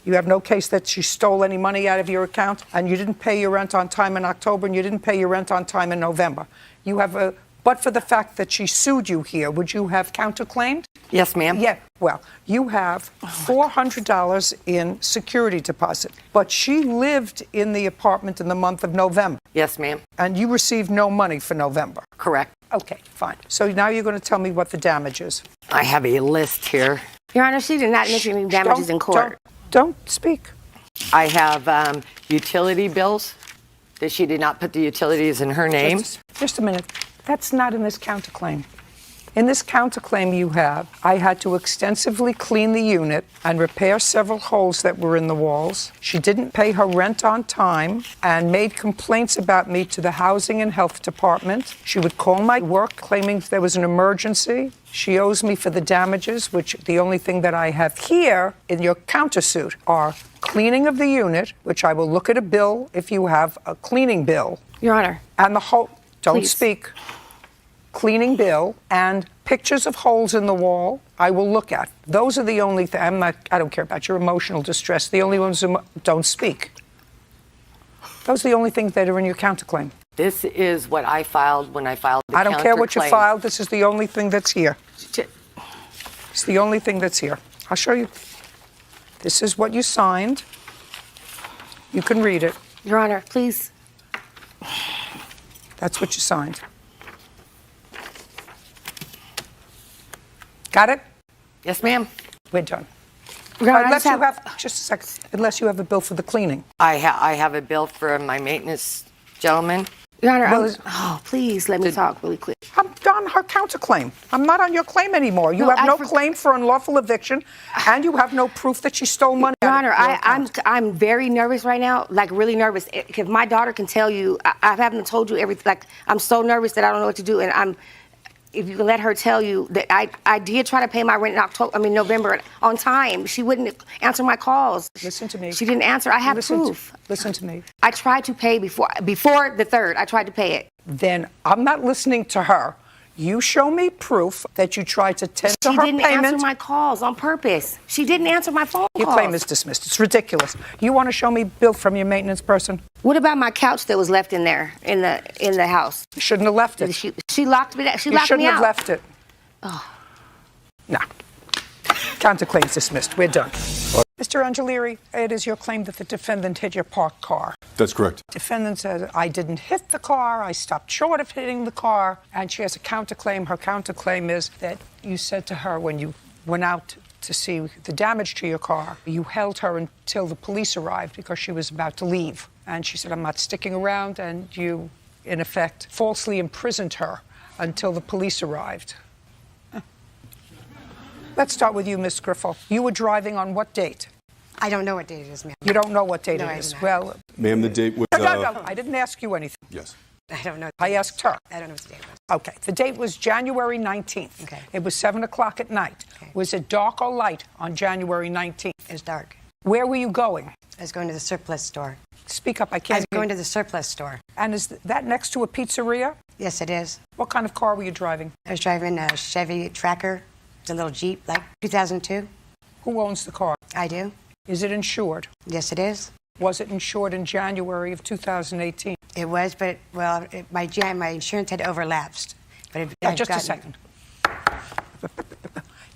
You have no case that she stole any money out of your account, and you didn't pay your rent on time in October, and you didn't pay your rent on time in November. You have but for the fact that she sued you here, would you have counterclaimed? Yes, ma'am. Yeah, well, you have $400 in security deposit, but she lived in the apartment in the month of November. Yes, ma'am. And you received no money for November. Correct. Okay, fine. So now you're going to tell me what the damage is. I have a list here. Your Honor, she did not mention any damages in court. Don't speak. I have utility bills that she did not put the utilities in her name. Just a minute. That's not in this counterclaim. In this counterclaim you have, I had to extensively clean the unit and repair several holes that were in the walls. She didn't pay her rent on time and made complaints about me to the Housing and Health Department. She would call my work claiming there was an emergency. She owes me for the damages, which the only thing that I have here in your countersuit are cleaning of the unit, which I will look at a bill if you have a cleaning bill. Your Honor. And the whole, don't Please. speak. Cleaning bill and pictures of holes in the wall I will look at. Those are the only things. I don't care about your emotional distress. The only ones who don't speak. Those are the only things that are in your counterclaim. This is what I filed when I filed the I don't care what you counterclaim. filed. This is the only thing that's here. It's the only thing that's here. I'll show you. This is what you signed. You can read it. Your Honor, please. That's what you signed. Got it? Yes, ma'am. We're done. Your Honor, I Unless just you have, just a second, unless you have a bill for the cleaning. I have a bill for my maintenance gentleman. Your Honor, Well, please let me talk really quick. I'm on her counterclaim. I'm not on your claim anymore. You No, have no claim for unlawful eviction, and you have no proof that she stole money. Your out of Honor, your account. I'm very nervous right now, like really nervous. If my daughter can tell you, I haven't told you everything. Like I'm so nervous that I don't know what to do, and if you can let her tell you that I did try to pay my rent in November on time. She wouldn't answer my calls. Listen to me. She didn't answer. I have proof. Listen to me. I tried to pay before the 3rd. I tried to pay it. Then I'm not listening to her. You show me proof that you tried to tend to She her didn't payment. answer my calls on purpose. She didn't answer my phone Your calls. claim is dismissed. It's ridiculous. You want to show me bill from your maintenance person? What about my couch that was left in there in the house? You shouldn't have left it. She locked me. She You locked shouldn't me have out. left it. Oh. No. Counterclaim's dismissed. We're done. Mr. Angelieri, it is your claim that the defendant hit your parked car. That's correct. Defendant says, I didn't hit the car, I stopped short of hitting the car, and she has a counterclaim. Her counterclaim is that you said to her when you went out to see the damage to your car, you held her until the police arrived because she was about to leave. And she said, I'm not sticking around, and you, in effect, falsely imprisoned her until the police arrived. Let's start with you, Ms. Griffel. You were driving on what date? I don't know what date it is, ma'am. You don't know what date No, it I do is. not. Well, Ma'am, the date was... no, I didn't ask you anything. Yes. I don't know. I asked her. I don't know what the date was. Okay, the date was January 19th. Okay. It was 7 o'clock at night. Okay. Was it dark or light on January 19th? It was dark. Where were you going? I was going to the surplus store. Speak up, I I can't was hear. going to the surplus store. And is that next to a pizzeria? Yes, it is. What kind of car were you driving? I was driving a Chevy Tracker. It's a little Jeep, like 2002. Who owns the car? I do. Is it insured? Yes, it is. Was it insured in January of 2018? It was, but, well, my insurance had overlapsed. But Just a second.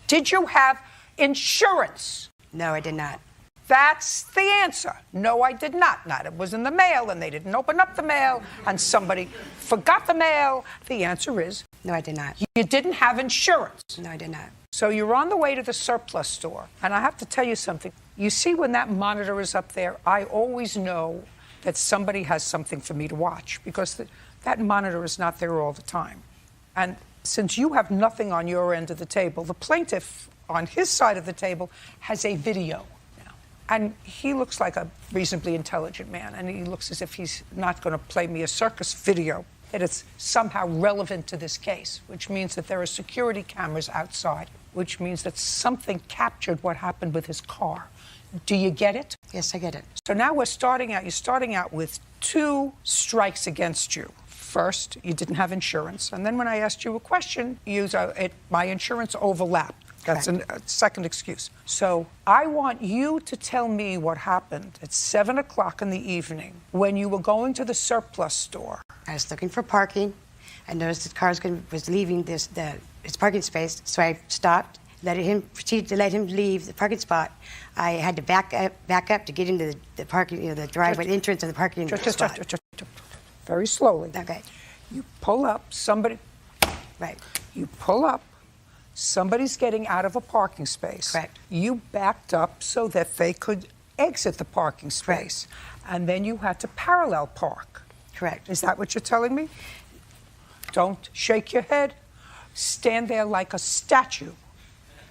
Did you have insurance? No, I did not. That's the answer. No, I did not. Not it was in the mail and they didn't open up the mail and somebody forgot the mail. The answer is no, I did not. You didn't have insurance. No, I did not. So you're on the way to the surplus store. And I have to tell you something. You see when that monitor is up there, I always know that somebody has something for me to watch because that monitor is not there all the time. And since you have nothing on your end of the table, the plaintiff on his side of the table has a video. And he looks like a reasonably intelligent man, and he looks as if he's not going to play me a circus video, that it's somehow relevant to this case, which means that there are security cameras outside, which means that something captured what happened with his car. Do you get it? Yes, I get it. So now you're starting out with 2 strikes against you. First, you didn't have insurance, and then when I asked you a question, my insurance overlapped. That's a second excuse. So I want you to tell me what happened at 7 o'clock in the evening when you were going to the surplus store. I was looking for parking. I noticed the car was leaving its parking space, so I stopped, proceeded to let him leave the parking spot. I had to back up to get into the parking, the driveway, the entrance of the parking spot. Very slowly. Okay. You pull up, somebody. Right. You pull up, somebody's getting out of a parking space. Correct. You backed up so that they could exit the parking space. Correct. And then you had to parallel park. Correct. Is that what you're telling me? Don't shake your head. Stand there like a statue.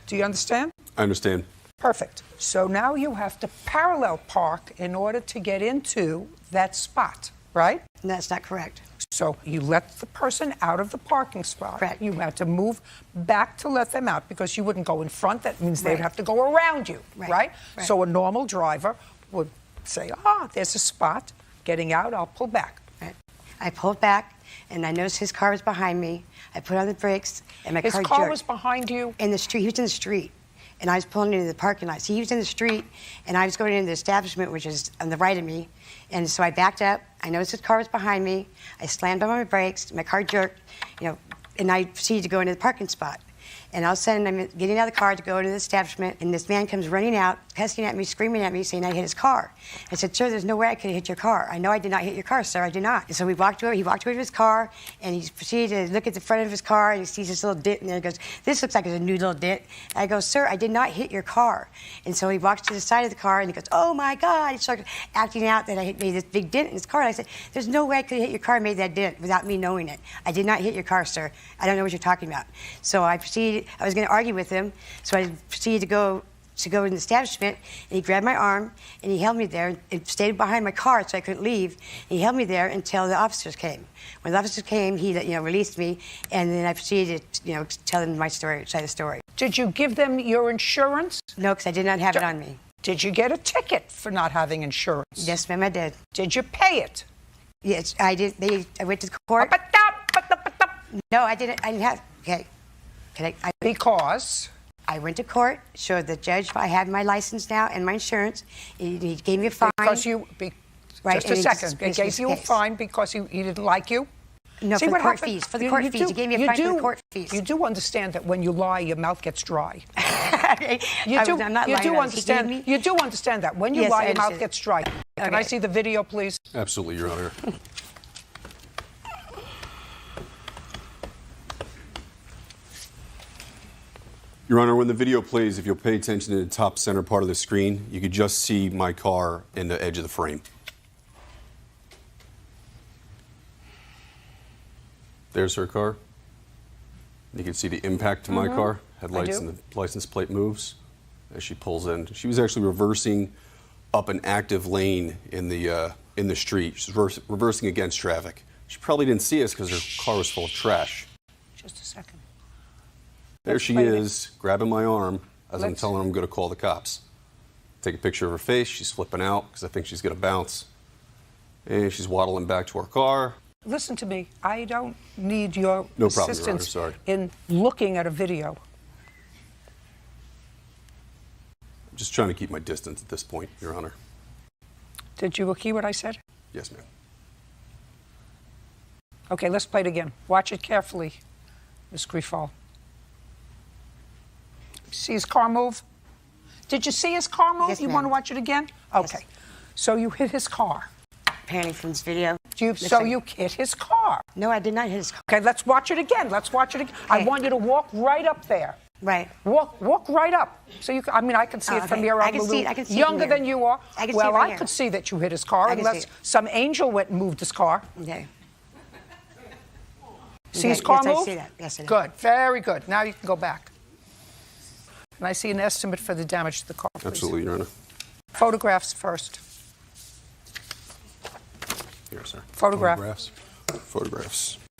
Do you understand? I understand. Perfect. So now you have to parallel park in order to get into that spot, right? No, that's not correct. So you let the person out of the parking spot. Correct. You had to move back to let them out because you wouldn't go in front. That means they'd have to go around you, right? So a normal driver would say, there's a spot. Getting out, I'll pull back. Right. I pulled back, and I noticed his car was behind me. I put on the brakes, and my car jerked. His car was behind you? In the street. He was in the street. And I was pulling into the parking lot. So he was in the street, and I was going into the establishment, which is on the right of me. And so I backed up. I noticed his car was behind me. I slammed on my brakes. My car jerked, and I proceeded to go into the parking spot. And all of a sudden, I'm getting out of the car to go into the establishment, and this man comes running out, cussing at me, screaming at me, saying I hit his car. I said, sir, there's no way I could have hit your car. I know I did not hit your car, sir. I did not. And so he walked away to his car, and he proceeded to look at the front of his car, and he sees this little dent in there. He goes, this looks like it's a new little dent. And I go, sir, I did not hit your car. And so he walks to the side of the car, and he goes, oh, my God. He started acting out that I had made this big dent in his car. And I said, there's no way I could have hit your car and made that dent without me knowing it. I did not hit your car, sir. I don't know what you're talking about. So I was going to argue with him, so I proceeded to go in the establishment, and he grabbed my arm, and he held me there, and stayed behind my car so I couldn't leave. And he held me there until the officers came. When the officers came, he released me, and then I proceeded to tell them my story, side of the story. Did you give them your insurance? No, because I did not have it on me. Did you get a ticket for not having insurance? Yes, ma'am, I did. Did you pay it? Yes, I did. I went to court. No, I didn't. I didn't have. Okay. Because I went to court, showed the judge I had my license now and my insurance. He gave me a fine. Because just a second. He gave you a fine because he didn't like you? No, for the court fees. For the court fees. He gave me a fine for the court fees. You do understand that when you lie, your mouth gets dry. I'm not lying. You do understand that when you lie, your mouth gets dry. Can I see the video, please? Absolutely, Your Honor. Your Honor, when the video plays, if you'll pay attention to the top center part of the screen, you could just see my car in the edge of the frame. There's her car. You can see the impact to my car. Headlights and the license plate moves as she pulls in. She was actually reversing up an active lane in the street. She's reversing against traffic. She probably didn't see us because her car was full of trash. Just a second. There she is, grabbing my arm as I'm telling her I'm going to call the cops. Take a picture of her face. She's flipping out because I think she's going to bounce. And she's waddling back to her car. Listen to me. I don't need your No problem, assistance Your Honor, sorry. in looking at a video. I'm just trying to keep my distance at this point, Your Honor. Did you hear what I said? Yes, ma'am. Okay, let's play it again. Watch it carefully, Ms. Grifal. See his car move? Did you see his car move? Yes, you ma'am. want to watch it again? Okay. Yes. So you hit his car. Apparently from this video. So you hit his car. No, I did not hit his car. Okay, let's watch it again. Let's watch it again. I want you to walk right up there. Right. Walk right up. So you, I can see it from here. I'm a little younger than you are. I can see it well, from I here. could see that you hit his car I can unless see it. some angel went and moved his car. Okay. See his car yes, move? I see that. Yes, I do. Good. Very good. Now you can go back. Can I see an estimate for the damage to the car, please? Absolutely, Your Honor. Photographs first. Here, sir. Photographs.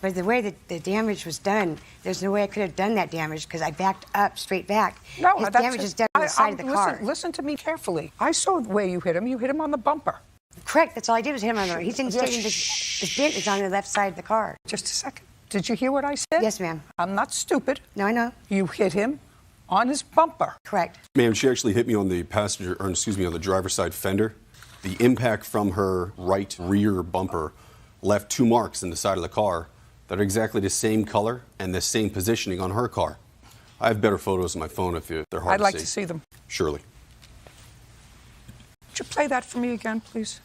But the way that the damage was done, there's no way I could have done that damage because I backed up straight back. No, His that's damage is done on the side of the car. Listen to me carefully. I saw where you hit him. You hit him on the bumper. Correct. That's all I did was hit him on the road. He's in the dent is on the left side of the car. Just a second. Did you hear what I said? Yes, ma'am. I'm not stupid. No, I know. You hit him on his bumper. Correct. Ma'am, she actually hit me on the on the driver's side fender. The impact from her right rear bumper left 2 marks in the side of the car that are exactly the same color and the same positioning on her car. I have better photos on my phone if they're hard I'd to like see. to see them. Surely. Would you play that for me again, please?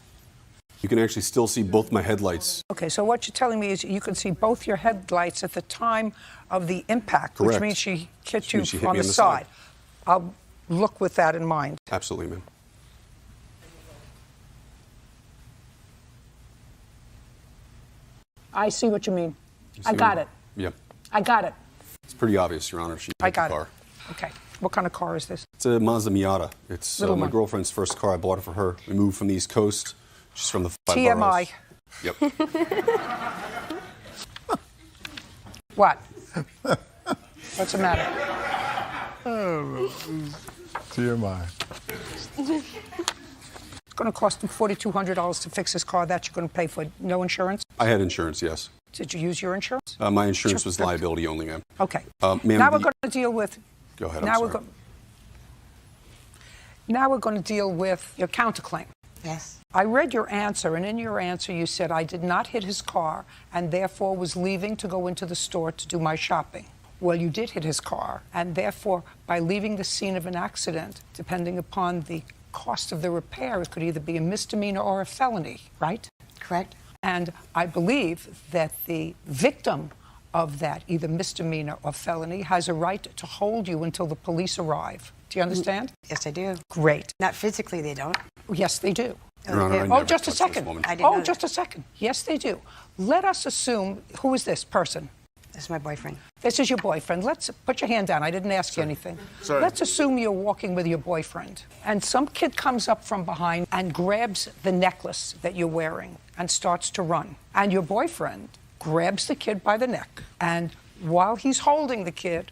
You can actually still see both my headlights. Okay, so what you're telling me is you can see both your headlights at the time of the impact, Correct. which means she hit Which you means she hit on me the on the side. side. I'll look with that in mind. Absolutely, ma'am. I see what you mean. You I see got me? it. Yeah. I got it. It's pretty obvious, Your Honor. She I hit the got car. it. Okay. What kind of car is this? It's a Mazda Miata. It's Little my one. girlfriend's first car. I bought it for her. We moved from the East Coast. She's from the Five TMI. Boroughs. Yep. What? What's the matter? TMI. It's going to cost him $4,200 to fix his car. That you're going to pay for. No insurance? I had insurance, yes. Did you use your insurance? My insurance was liability only, ma'am. Okay. Ma'am, Now we're going to deal with. Go ahead, Now I'm sorry. Now we're going to deal with your counterclaim. Yes. I read your answer, and in your answer you said, I did not hit his car and therefore was leaving to go into the store to do my shopping. Well, you did hit his car, and therefore, by leaving the scene of an accident, depending upon the cost of the repair, it could either be a misdemeanor or a felony, right? Correct. And I believe that the victim of that, either misdemeanor or felony, has a right to hold you until the police arrive. Do you understand? Yes, I do. Great. Not physically, they don't. Yes, they do. Your Honor, I Oh, never just a touched this second. woman. I didn't know Just a second. Yes, they do. Let us assume, who is this person? This is my boyfriend. This is your boyfriend. Let's put your hand down. I didn't ask you anything. Sorry. Let's assume you're walking with your boyfriend, and some kid comes up from behind and grabs the necklace that you're wearing and starts to run. And your boyfriend grabs the kid by the neck, and while he's holding the kid,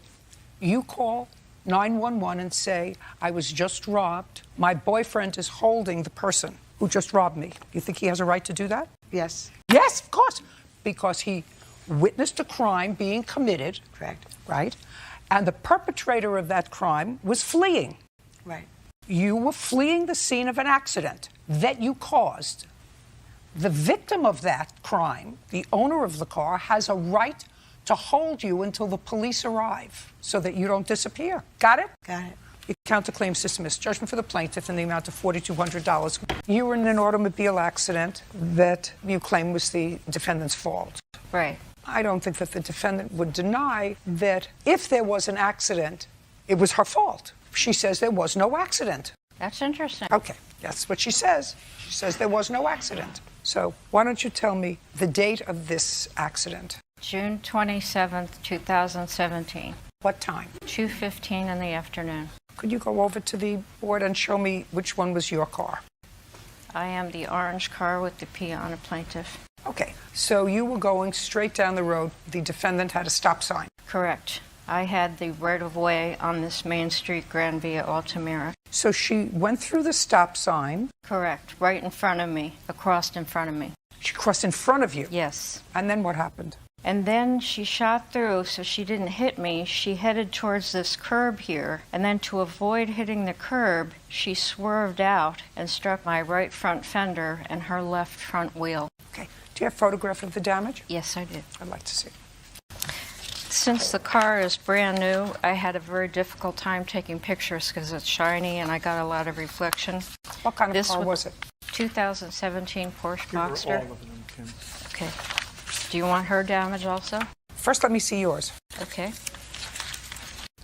you call 911 and say, I was just robbed. My boyfriend is holding the person who just robbed me. You think he has a right to do that? Yes. Yes, of course. Because he witnessed a crime being committed. Correct. Right? And the perpetrator of that crime was fleeing. Right. You were fleeing the scene of an accident that you caused. The victim of that crime, the owner of the car, has a right to hold you until the police arrive so that you don't disappear. Got it? Got it. Your counterclaim's dismissed. Judgment for the plaintiff in the amount of $4,200. You were in an automobile accident that you claim was the defendant's fault. Right. I don't think that the defendant would deny that if there was an accident, it was her fault. She says there was no accident. That's interesting. Okay, that's what she says. She says there was no accident. So why don't you tell me the date of this accident? June 27th, 2017. What time? 2:15 in the afternoon. Could you go over to the board and show me which one was your car? I am the orange car with the P on a plaintiff. Okay, so you were going straight down the road. The defendant had a stop sign. Correct. I had the right-of-way on this main street, Grand Via Altamira. So she went through the stop sign. Correct. Right in front of me, across in front of me. She crossed in front of you. Yes. And then what happened? And then she shot through, so she didn't hit me. She headed towards this curb here, and then to avoid hitting the curb, she swerved out and struck my right front fender and her left front wheel. Okay. Do you have a photograph of the damage? Yes, I did. I'd like to see. Since the car is brand new, I had a very difficult time taking pictures because it's shiny and I got a lot of reflection. What kind of car was it? 2017 Porsche Boxster. Okay. Do you want her damage also? First, let me see yours. Okay.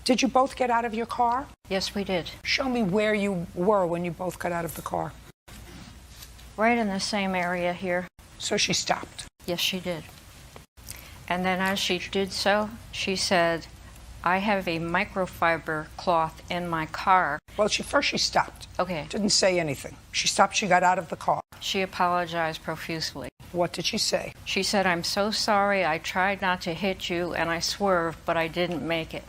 Did you both get out of your car? Yes, we did. Show me where you were when you both got out of the car. Right in the same area here. So she stopped? Yes, she did. And then as she did so, she said, I have a microfiber cloth in my car. Well, first she stopped. Okay. Didn't say anything. She stopped, she got out of the car. She apologized profusely. What did she say? She said, I'm so sorry, I tried not to hit you and I swerved, but I didn't make it.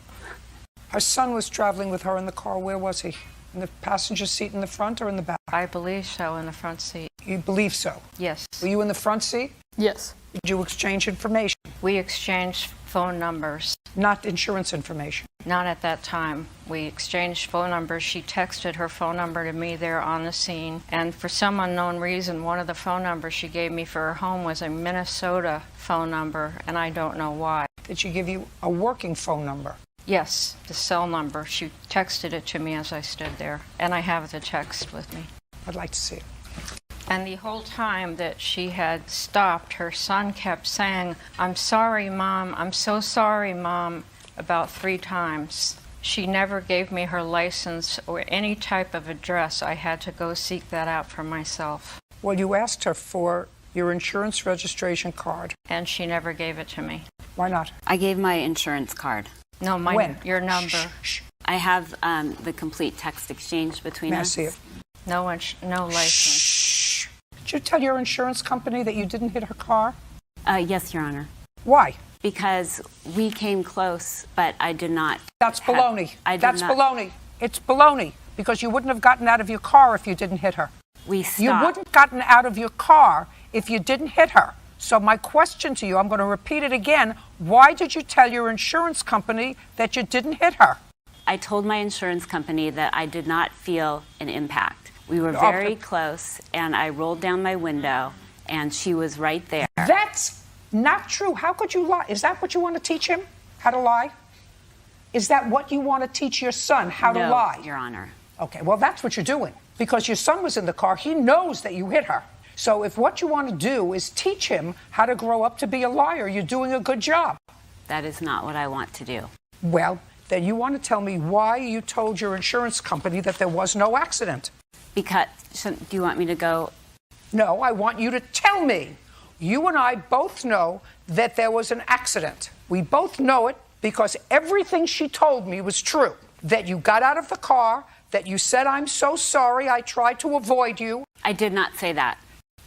Her son was traveling with her in the car. Where was he? In the passenger seat in the front or in the back? I believe so, in the front seat. You believe so? Yes. Were you in the front seat? Yes. Did you exchange information? We exchanged phone numbers. Not insurance information? Not at that time. We exchanged phone numbers. She texted her phone number to me there on the scene. And for some unknown reason, one of the phone numbers she gave me for her home was a Minnesota phone number, and I don't know why. Did she give you a working phone number? Yes, the cell number. She texted it to me as I stood there, and I have the text with me. I'd like to see it. And the whole time that she had stopped, her son kept saying, "I'm sorry, Mom. I'm so sorry, Mom," about 3 times. She never gave me her license or any type of address. I had to go seek that out for myself. Well, you asked her for your insurance registration card. And she never gave it to me. Why not? I gave my insurance card. No, your number. I have the complete text exchange between May I us. see it? No license. Did you tell your insurance company that you didn't hit her car? Yes, Your Honor. Why? Because we came close, but I did not. That's baloney. That's not. baloney. It's baloney. Because you wouldn't have gotten out of your car if you didn't hit her. We stopped. You wouldn't have gotten out of your car if you didn't hit her. So my question to you, I'm going to repeat it again. Why did you tell your insurance company that you didn't hit her? I told my insurance company that I did not feel an impact. We were very close, and I rolled down my window, and she was right there. That's not true. How could you lie? Is that what you want to teach him? How to lie? Is that what you want to teach your son? How to lie? Your Honor. Okay, well, that's what you're doing. Because your son was in the car, he knows that you hit her. So if what you want to do is teach him how to grow up to be a liar, you're doing a good job. That is not what I want to do. Well, then you want to tell me why you told your insurance company that there was no accident. Because, do you want me to go? No, I want you to tell me. You and I both know that there was an accident. We both know it because everything she told me was true. That you got out of the car, that you said, "I'm so sorry, I tried to avoid you." I did not say that.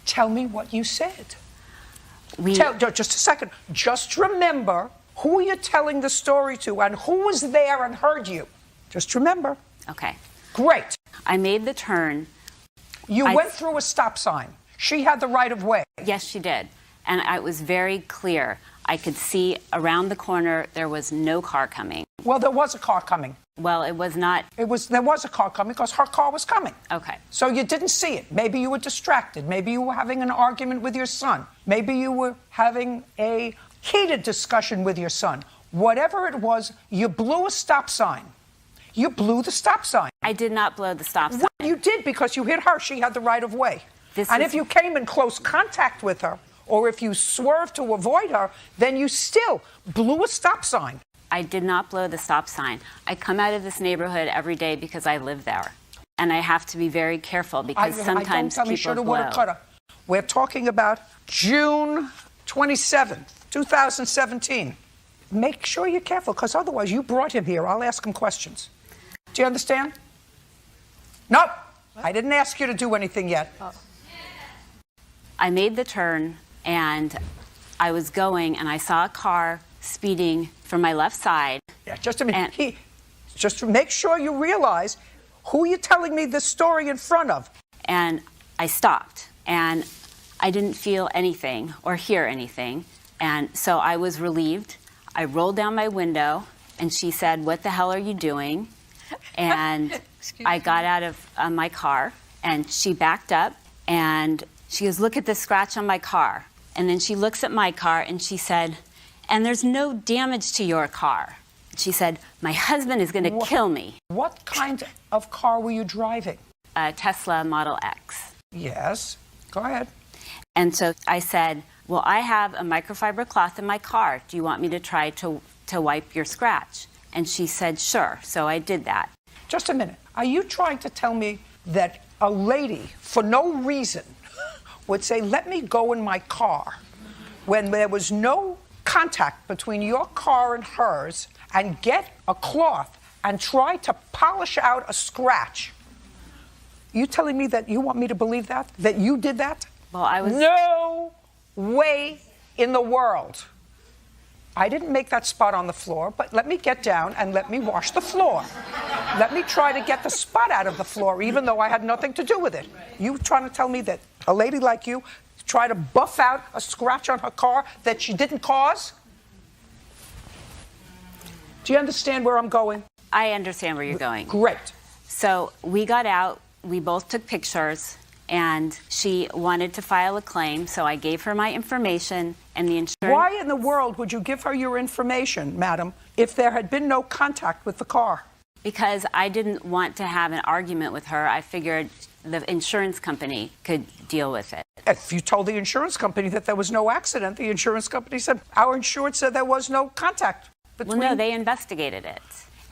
Tell me what you said. Just a second. Just remember who you're telling the story to and who was there and heard you. Just remember. Okay. Great. I made the turn. You went through a stop sign. She had the right of way. Yes, she did. And it was very clear. I could see around the corner there was no car coming. Well, there was a car coming. Well, it was not. There was a car coming because her car was coming. Okay. So you didn't see it. Maybe you were distracted. Maybe you were having an argument with your son. Maybe you were having a heated discussion with your son. Whatever it was, you blew a stop sign. You blew the stop sign. I did not blow the stop sign. Well, you did because you hit her. She had the right of way. If you came in close contact with her, or if you swerved to avoid her, then you still blew a stop sign. I did not blow the stop sign. I come out of this neighborhood every day because I live there. And I have to be very careful because sometimes people blow. We're talking about June 27th, 2017. Make sure you're careful because otherwise you brought him here. I'll ask him questions. Do you understand? Nope. I didn't ask you to do anything yet. I made the turn and I was going and I saw a car speeding from my left side. Yeah, just a minute. Just to make sure you realize who you're telling me this story in front of. And I stopped and I didn't feel anything or hear anything. And so I was relieved. I rolled down my window and she said, "What the hell are you doing?" And I got out of my car and she backed up and she goes, "Look at the scratch on my car." And then she looks at my car and she said, "And there's no damage to your car." She said, "My husband is going to kill me." What kind of car were you driving? A Tesla Model X. Yes. Go ahead. And so I said, "Well, I have a microfiber cloth in my car. Do you want me to try to wipe your scratch?" And she said, "Sure." So I did that. Just a minute. Are you trying to tell me that a lady, for no reason, would say, "Let me go in my car," when there was no contact between your car and hers, and get a cloth and try to polish out a scratch? You telling me that you want me to believe that? That you did that? Well, I was... No way in the world. I didn't make that spot on the floor, but let me get down and let me wash the floor. Let me try to get the spot out of the floor, even though I had nothing to do with it. You trying to tell me that a lady like you tried to buff out a scratch on her car that she didn't cause? Do you understand where I'm going? I understand where you're going. Great. So we got out, we both took pictures, and she wanted to file a claim, so I gave her my information and the insurance. Why in the world would you give her your information, madam, if there had been no contact with the car? Because I didn't want to have an argument with her. I figured the insurance company could deal with it. If you told the insurance company that there was no accident, the insurance company said, our insurance said there was no contact between... Well, no, they investigated it.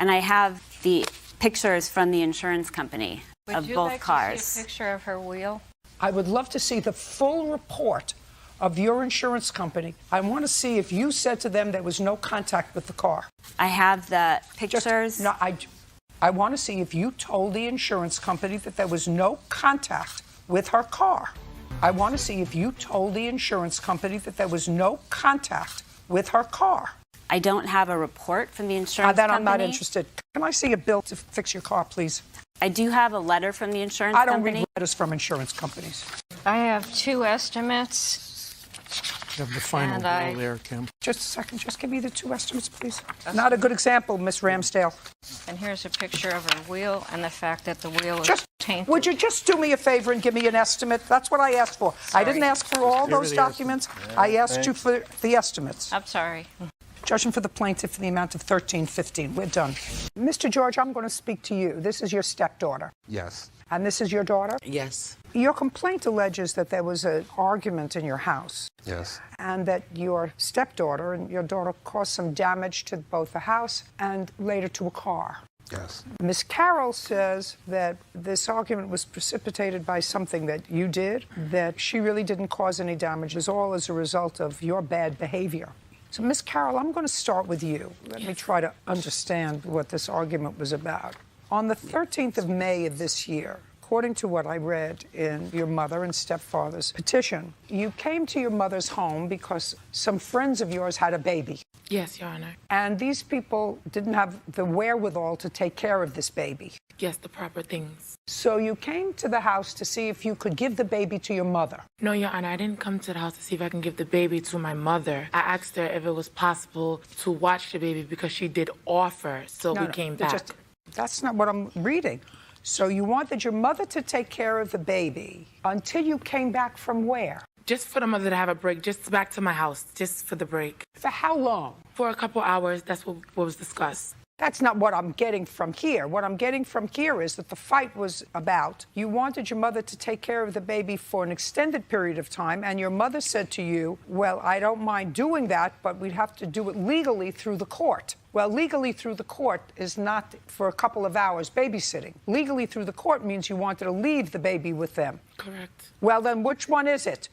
And I have the pictures from the insurance company of both cars. Would you like to see a picture of her wheel? I would love to see the full report of your insurance company. I want to see if you said to them there was no contact with the car. I have the pictures. I want to see if you told the insurance company that there was no contact with her car. I want to see if you told the insurance company that there was no contact with her car. I don't have a report from the insurance Then company. I'm not interested. Can I see a bill to fix your car, please? I do have a letter from the insurance I don't company. read letters from insurance companies. I have 2 estimates. You have the final bill there, Kim. Just a second. Just give me the 2 estimates, please. Not a good example, Miss Ramsdale. And here's a picture of her wheel and the fact that the wheel is tainted. Would you just do me a favor and give me an estimate? That's what I asked for. I didn't ask for all those documents. I asked you for the estimates. I'm sorry. Judging for the plaintiff in the amount of $13.15. We're done. Mr. George, I'm going to speak to you. This is your stepdaughter. Yes. And this is your daughter? Yes. Your complaint alleges that there was an argument in your house. Yes. And that your stepdaughter and your daughter caused some damage to both the house and later to a car. Yes. Ms. Carroll says that this argument was precipitated by something that you did, that she really didn't cause any damage, is all as a result of your bad behavior. So, Ms. Carroll, I'm going to start with you. Let me try to understand what this argument was about. On the 13th of May of this year, according to what I read in your mother and stepfather's petition, you came to your mother's home because some friends of yours had a baby. Yes, Your Honor. And these people didn't have the wherewithal to take care of this baby. Yes, the proper things. So you came to the house to see if you could give the baby to your mother. No, Your Honor, I didn't come to the house to see if I can give the baby to my mother. I asked her if it was possible to watch the baby because she did offer, so we came back. That's not what I'm reading. So you wanted your mother to take care of the baby until you came back from where? Just for the mother to have a break, just back to my house, just for the break. For how long? For a couple hours, that's what was discussed. That's not what I'm getting from here. What I'm getting from here is that the fight was about you wanted your mother to take care of the baby for an extended period of time, and your mother said to you, well, I don't mind doing that, but we'd have to do it legally through the court. Well, legally through the court is not for a couple of hours babysitting. Legally through the court means you wanted to leave the baby with them. Correct. Well, then which one is it?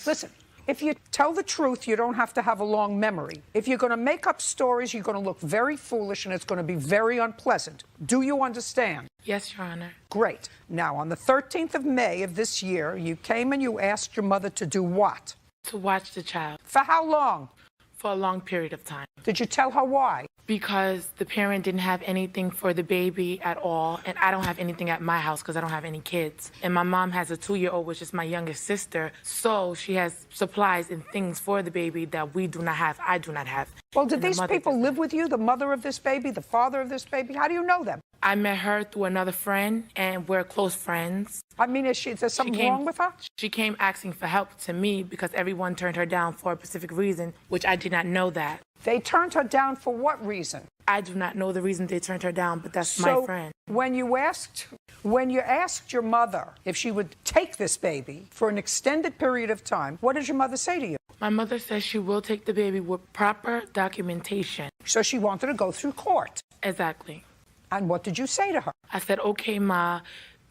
Listen. If you tell the truth, you don't have to have a long memory. If you're going to make up stories, you're going to look very foolish and it's going to be very unpleasant. Do you understand? Yes, Your Honor. Great. Now, on the 13th of May of this year, you came and you asked your mother to do what? To watch the child. For how long? For a long period of time. Did you tell her why? Because the parent didn't have anything for the baby at all, and I don't have anything at my house because I don't have any kids. And my mom has a 2-year-old, which is my youngest sister, so she has supplies and things for the baby that we do not have, I do not have. Well, did these people live with you, the mother of this baby, the father of this baby? How do you know them? I met her through another friend, and we're close friends. I mean, is there something wrong with her? She came asking for help to me because everyone turned her down for a specific reason, which I did not know that. They turned her down for what reason? I do not know the reason they turned her down, but that's my friend. When you asked your mother if she would take this baby for an extended period of time, what did your mother say to you? My mother says she will take the baby with proper documentation. So she wanted to go through court. Exactly. And what did you say to her? I said, okay, Ma,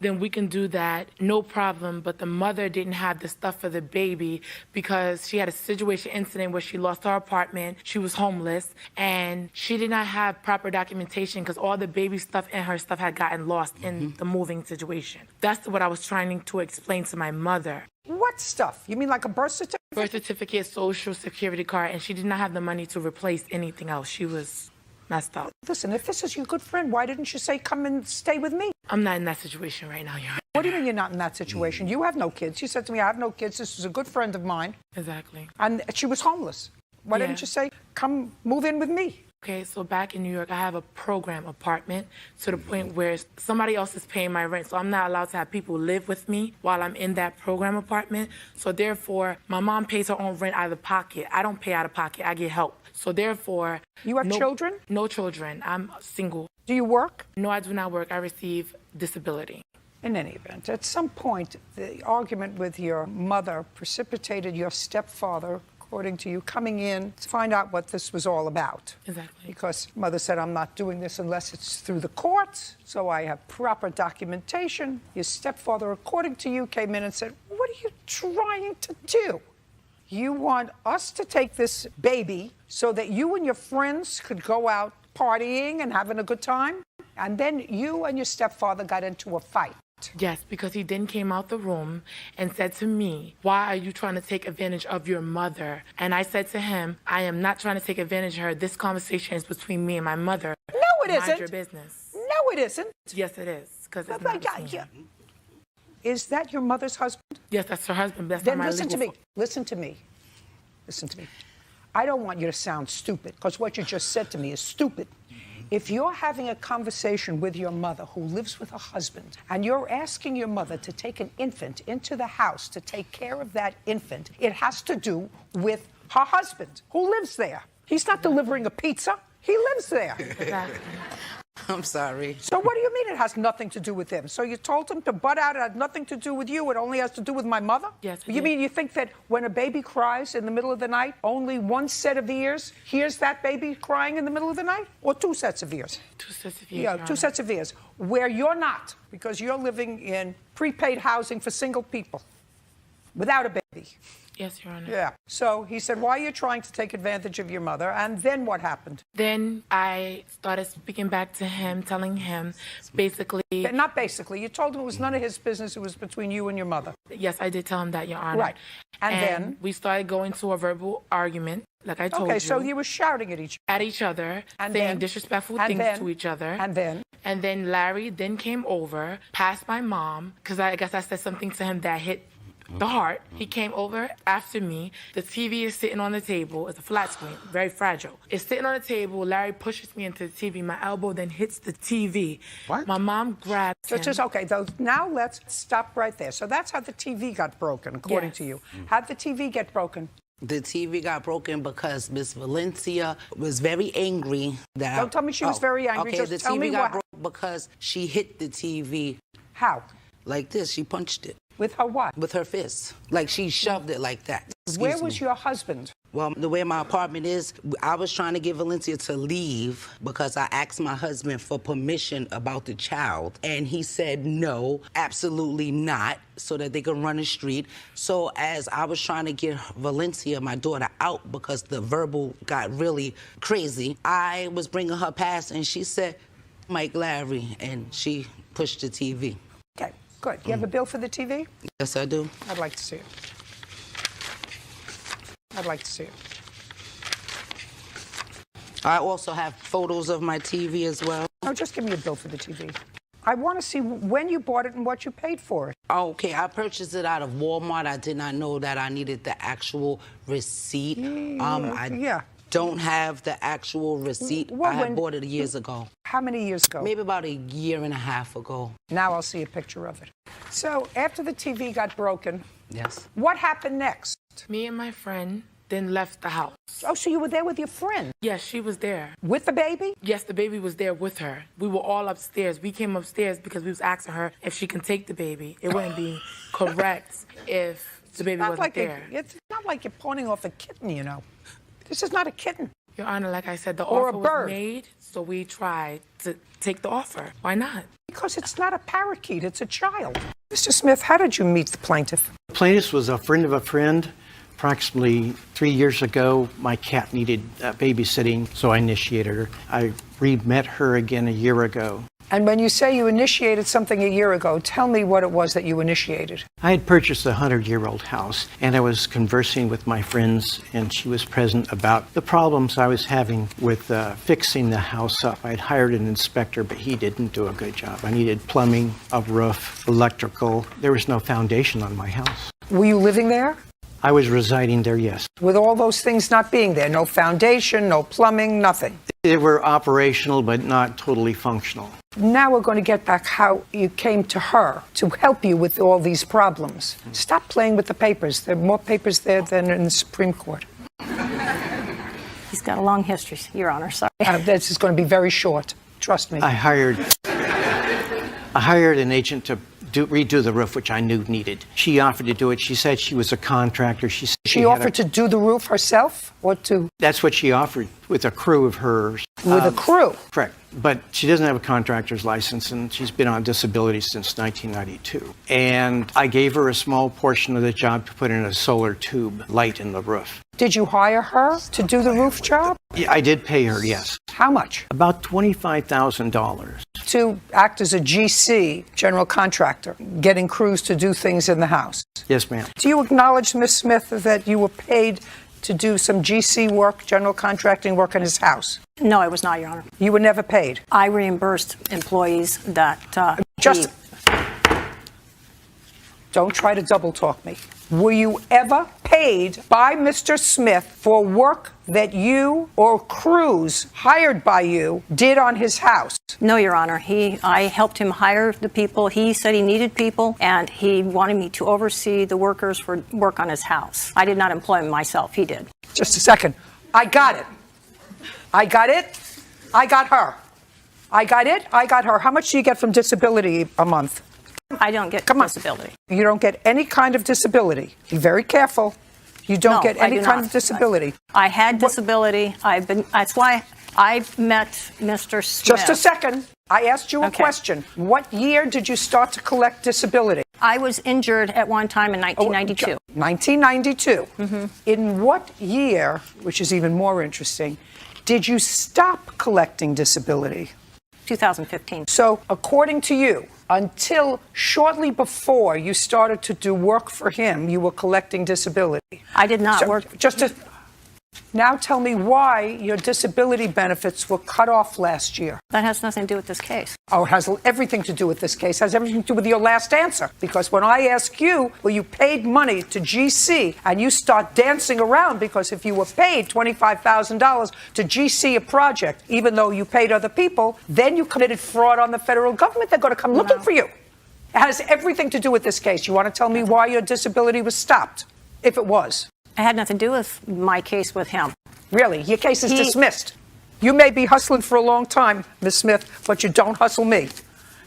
then we can do that, no problem. But the mother didn't have the stuff for the baby because she had a situation incident where she lost her apartment, she was homeless, and she did not have proper documentation because all the baby stuff and her stuff had gotten lost in the moving situation. That's what I was trying to explain to my mother. What stuff? You mean like a birth certificate? Birth certificate, social security card, and she did not have the money to replace anything else. She was messed up. Listen, if this is your good friend, why didn't you say, come and stay with me? I'm not in that situation right now, Your Honor. What do you mean you're not in that situation? You have no kids. You said to me, I have no kids. This is a good friend of mine. Exactly. And she was homeless. Why didn't you say, come move in with me? Okay, so back in New York, I have a program apartment to the point where somebody else is paying my rent. So I'm not allowed to have people live with me while I'm in that program apartment. So therefore, my mom pays her own rent out of pocket. I don't pay out of pocket. I get help. So therefore... You have children? No children. I'm single. Do you work? No, I do not work. I receive disability. In any event, at some point, the argument with your mother precipitated your stepfather, according to you, coming in to find out what this was all about. Exactly. Because mother said, I'm not doing this unless it's through the courts, so I have proper documentation. Your stepfather, according to you, came in and said, what are you trying to do? You want us to take this baby so that you and your friends could go out partying and having a good time? And then you and your stepfather got into a fight. Yes, because he then came out the room and said to me, why are you trying to take advantage of your mother? And I said to him, I am not trying to take advantage of her. This conversation is between me and my mother. No, it isn't. Mind your business. No, it isn't. Yes, it is. Because it's not between me. Is that your mother's husband? Yes, that's her husband. That's Then not my listen to legal me. Listen to me. Listen to me. I don't want you to sound stupid, because what you just said to me is stupid. If you're having a conversation with your mother who lives with her husband, and you're asking your mother to take an infant into the house to take care of that infant, it has to do with her husband who lives there. He's not delivering a pizza. He lives there. Exactly. I'm sorry. So what do you mean it has nothing to do with him? So you told him to butt out, it had nothing to do with you, it only has to do with my mother? Yes. You mean you think that when a baby cries in the middle of the night, only one set of ears hears that baby crying in the middle of the night? Or two sets of ears? Two sets of ears. Yeah, two sets of ears. Where you're not, because you're living in prepaid housing for single people without a baby. Yes, Your Honor. Yeah. So he said, why are you trying to take advantage of your mother? And then what happened? Then I started speaking back to him, telling him basically... Not basically. You told him it was none of his business. It was between you and your mother. Yes, I did tell him that, Your Honor. Right. And then? We started going to a verbal argument, like I told you. Okay, so you were shouting at each other, and saying then, disrespectful and things then, to each other. And then? And then Larry then came over, past my mom, because I guess I said something to him that hit the heart. He came over after me. The TV is sitting on the table. It's a flat screen, very fragile. It's sitting on the table. Larry pushes me into the TV. My elbow then hits the TV. What? My mom grabs him. Okay, now let's stop right there. So that's how the TV got broken, according to you. How'd the TV get broken? The TV got broken because Miss Valencia was very angry. Don't tell me she was very angry. Okay, Just the tell TV me got what. broke because she hit the TV. How? Like this. She punched it. With her what? With her fist. Like she shoved it like that. Where was your husband? Well, the way my apartment is, I was trying to get Valencia to leave because I asked my husband for permission about the child. And he said no, absolutely not, so that they could run the street. So as I was trying to get Valencia, my daughter, out because the verbal got really crazy, I was bringing her past and she said, Mike Larry, and she pushed the TV. Okay, good. You have a bill for the TV? Yes, I do. I'd like to see it. I'd like to see it. I also have photos of my TV as well. No, just give me a bill for the TV. I want to see when you bought it and what you paid for it. Okay, I purchased it out of Walmart. I did not know that I needed the actual receipt. I don't have the actual receipt. I had bought it years ago. How many years ago? Maybe about a year and a half ago. Now I'll see a picture of it. So after the TV got broken, yes, what happened next? Me and my friend then left the house. Oh, so you were there with your friend? Yes, she was there. With the baby? Yes, the baby was there with her. We were all upstairs. We came upstairs because we was asking her if she can take the baby. It wouldn't be correct if the baby wasn't there. It's not like you're pawning off a kitten, you know. This is not a kitten. Your Honor, like I said, the Or a offer bird. was made, so we tried to take the offer. Why not? Because it's not a parakeet, it's a child. Mr. Smith, how did you meet the plaintiff? The plaintiff was a friend of a friend. Approximately 3 years ago, my cat needed babysitting, so I initiated her. I re-met her again a year ago. And when you say you initiated something a year ago, tell me what it was that you initiated. I had purchased a 100-year-old house, and I was conversing with my friends, and she was present about the problems I was having with fixing the house up. I had hired an inspector, but he didn't do a good job. I needed plumbing, a roof, electrical. There was no foundation on my house. Were you living there? I was residing there, yes. With all those things not being there, no foundation, no plumbing, nothing. They were operational, but not totally functional. Now we're going to get back how you came to her to help you with all these problems. Stop playing with the papers. There are more papers there than in the Supreme Court. He's got a long history, Your Honor. Sorry. This is going to be very short. Trust me. I hired an agent to redo the roof, which I knew needed. She offered to do it. She said she was a contractor. She offered to do the roof herself? Or to? That's what she offered with a crew of hers. With a crew? Correct. But she doesn't have a contractor's license, and she's been on disability since 1992. And I gave her a small portion of the job to put in a solar tube light in the roof. Did you hire her to do the roof job? Yeah, I did pay her, yes. How much? About $25,000. To act as a GC, general contractor, getting crews to do things in the house. Yes, ma'am. Do you acknowledge, Ms. Smith, that you were paid to do some GC work, general contracting work in his house? No, I was not, Your Honor. You were never paid? I reimbursed employees that... Don't try to double talk me. Were you ever paid by Mr. Smith for work that you or crews hired by you did on his house? No, Your Honor. I helped him hire the people. He said he needed people, and he wanted me to oversee the workers for work on his house. I did not employ him myself. He did. Just a second. I got it. I got it. I got her. I got it. I got her. How much do you get from disability a month? I don't get disability. You don't get any kind of disability. Be very careful. You don't get any kind of disability. I had disability. That's why I met Mr. Smith. Just a second. I asked you a question. What year did you start to collect disability? I was injured at one time in 1992. 1992. Mm-hmm. In what year, which is even more interesting, did you stop collecting disability? 2015. So, according to you, until shortly before you started to do work for him, you were collecting disability. I did not work. Now tell me why your disability benefits were cut off last year. That has nothing to do with this case. Oh, it has everything to do with this case. It has everything to do with your last answer. Because when I ask you, well, you paid money to GC, and you start dancing around because if you were paid $25,000 to GC a project, even though you paid other people, then you committed fraud on the federal government. They're going to come looking for you. It has everything to do with this case. You want to tell me why your disability was stopped, if it was? It had nothing to do with my case with him. Really? Your case is dismissed. You may be hustling for a long time, Ms. Smith, but you don't hustle me.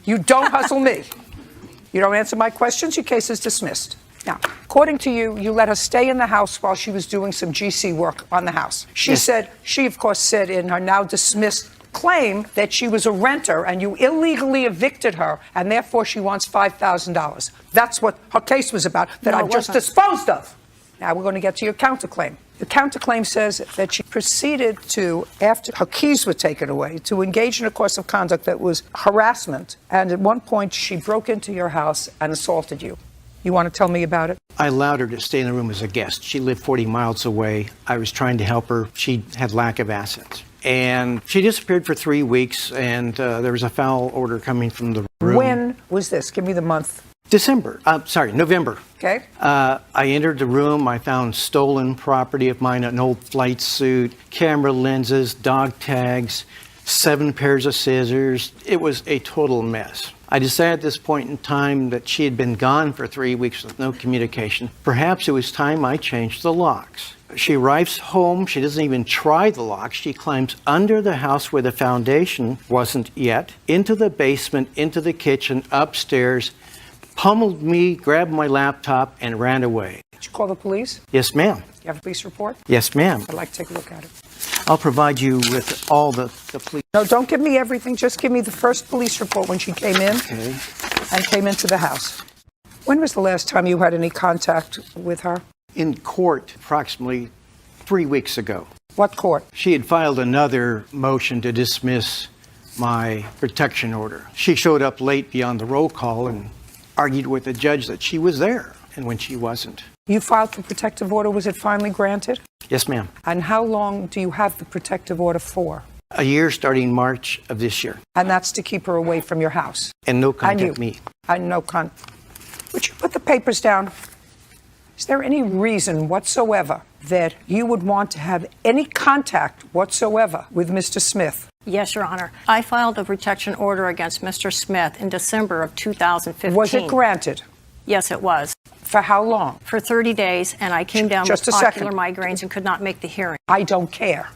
You don't hustle me. You don't answer my questions, your case is dismissed. Now, according to you, you let her stay in the house while she was doing some GC work on the house. She of course said in her now dismissed claim that she was a renter and you illegally evicted her and therefore she wants $5,000. That's what her case was about, that I've just disposed of. Now we're going to get to your counterclaim. The counterclaim says that she proceeded to, after her keys were taken away, to engage in a course of conduct that was harassment. And at one point, she broke into your house and assaulted you. You want to tell me about it? I allowed her to stay in the room as a guest. She lived 40 miles away. I was trying to help her. She had lack of assets. And she disappeared for 3 weeks, and there was a foul order coming from the room. When was this? Give me the month. November. Okay. I entered the room. I found stolen property of mine, an old flight suit, camera lenses, dog tags, 7 pairs of scissors. It was a total mess. I decided at this point in time that she had been gone for 3 weeks with no communication. Perhaps it was time I changed the locks. She arrives home. She doesn't even try the locks. She climbs under the house where the foundation wasn't yet, into the basement, into the kitchen, upstairs, pummeled me, grabbed my laptop, and ran away. Did you call the police? Yes, ma'am. You have a police report? Yes, ma'am. I'd like to take a look at it. I'll provide you with all the police. No, don't give me everything. Just give me the first police report when she came in and came into the house. When was the last time you had any contact with her? In court, approximately 3 weeks ago. What court? She had filed another motion to dismiss my protection order. She showed up late beyond the roll call and argued with the judge that she was there, and when she wasn't. You filed for protective order. Was it finally granted? Yes, ma'am. And how long do you have the protective order for? A year starting March of this year. And that's to keep her away from your house? And no contact me. And no Would you put the papers down? Is there any reason whatsoever that you would want to have any contact whatsoever with Mr. Smith? Yes, Your Honor. I filed a protection order against Mr. Smith in December of 2015. Was it granted? Yes, it was. For how long? For 30 days, and I came down Just with a ocular second. migraines and could not make the hearing. I don't care.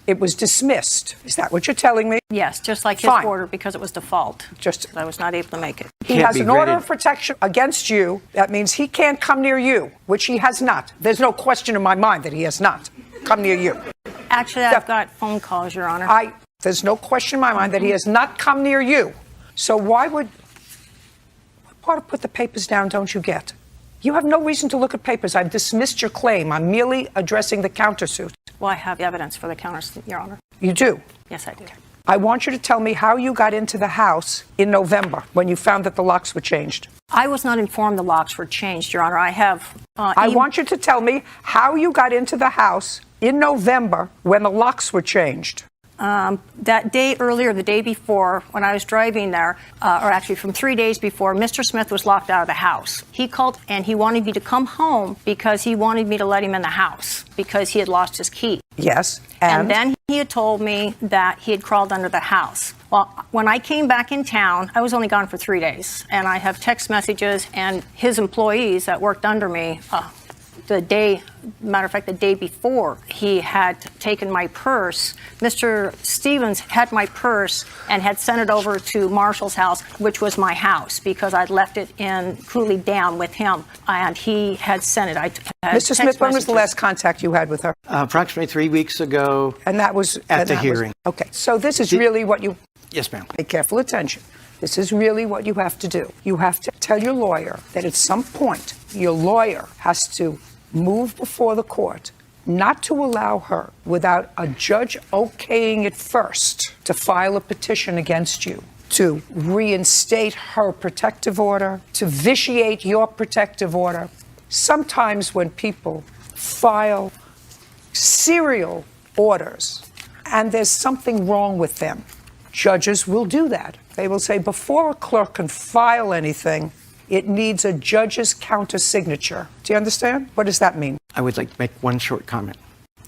It was dismissed. Is that what you're telling me? Yes, just like his Fine. order, because it was default. I was not able to make it. He has an order of protection against you. That means he can't come near you, which he has not. There's no question in my mind that he has not come near you. Actually, I've got phone calls, Your Honor. There's no question in my mind that he has not come near you. So what part of put the papers down don't you get? You have no reason to look at papers. I've dismissed your claim. I'm merely addressing the countersuit. Well, I have evidence for the countersuit, Your Honor. You do? Yes, I do. I want you to tell me how you got into the house in November when you found that the locks were changed. I was not informed the locks were changed, Your Honor. I have... I want you to tell me how you got into the house in November when the locks were changed. That day earlier, the day before, when I was driving there, or actually from 3 days before, Mr. Smith was locked out of the house. He called and he wanted me to come home because he wanted me to let him in the house because he had lost his key. Yes. And then he had told me that he had crawled under the house. Well, when I came back in town, I was only gone for 3 days. And I have text messages and his employees that worked under me, the day before, he had taken my purse. Mr. Stevens had my purse and had sent it over to Marshall's house, which was my house, because I'd left it in Cooley Down with him, and he had sent it. Mr. Smith, when was the last contact you had with her? Approximately 3 weeks ago. And that was at the hearing. Okay, so this is really what you... Yes, ma'am. Pay careful attention. This is really what you have to do. You have to tell your lawyer that at some point, your lawyer has to move before the court not to allow her, without a judge okaying it first, to file a petition against you, to reinstate her protective order, to vitiate your protective order. Sometimes when people file serial orders and there's something wrong with them, judges will do that. They will say, before a clerk can file anything, it needs a judge's counter-signature. Do you understand? What does that mean? I would like to make one short comment.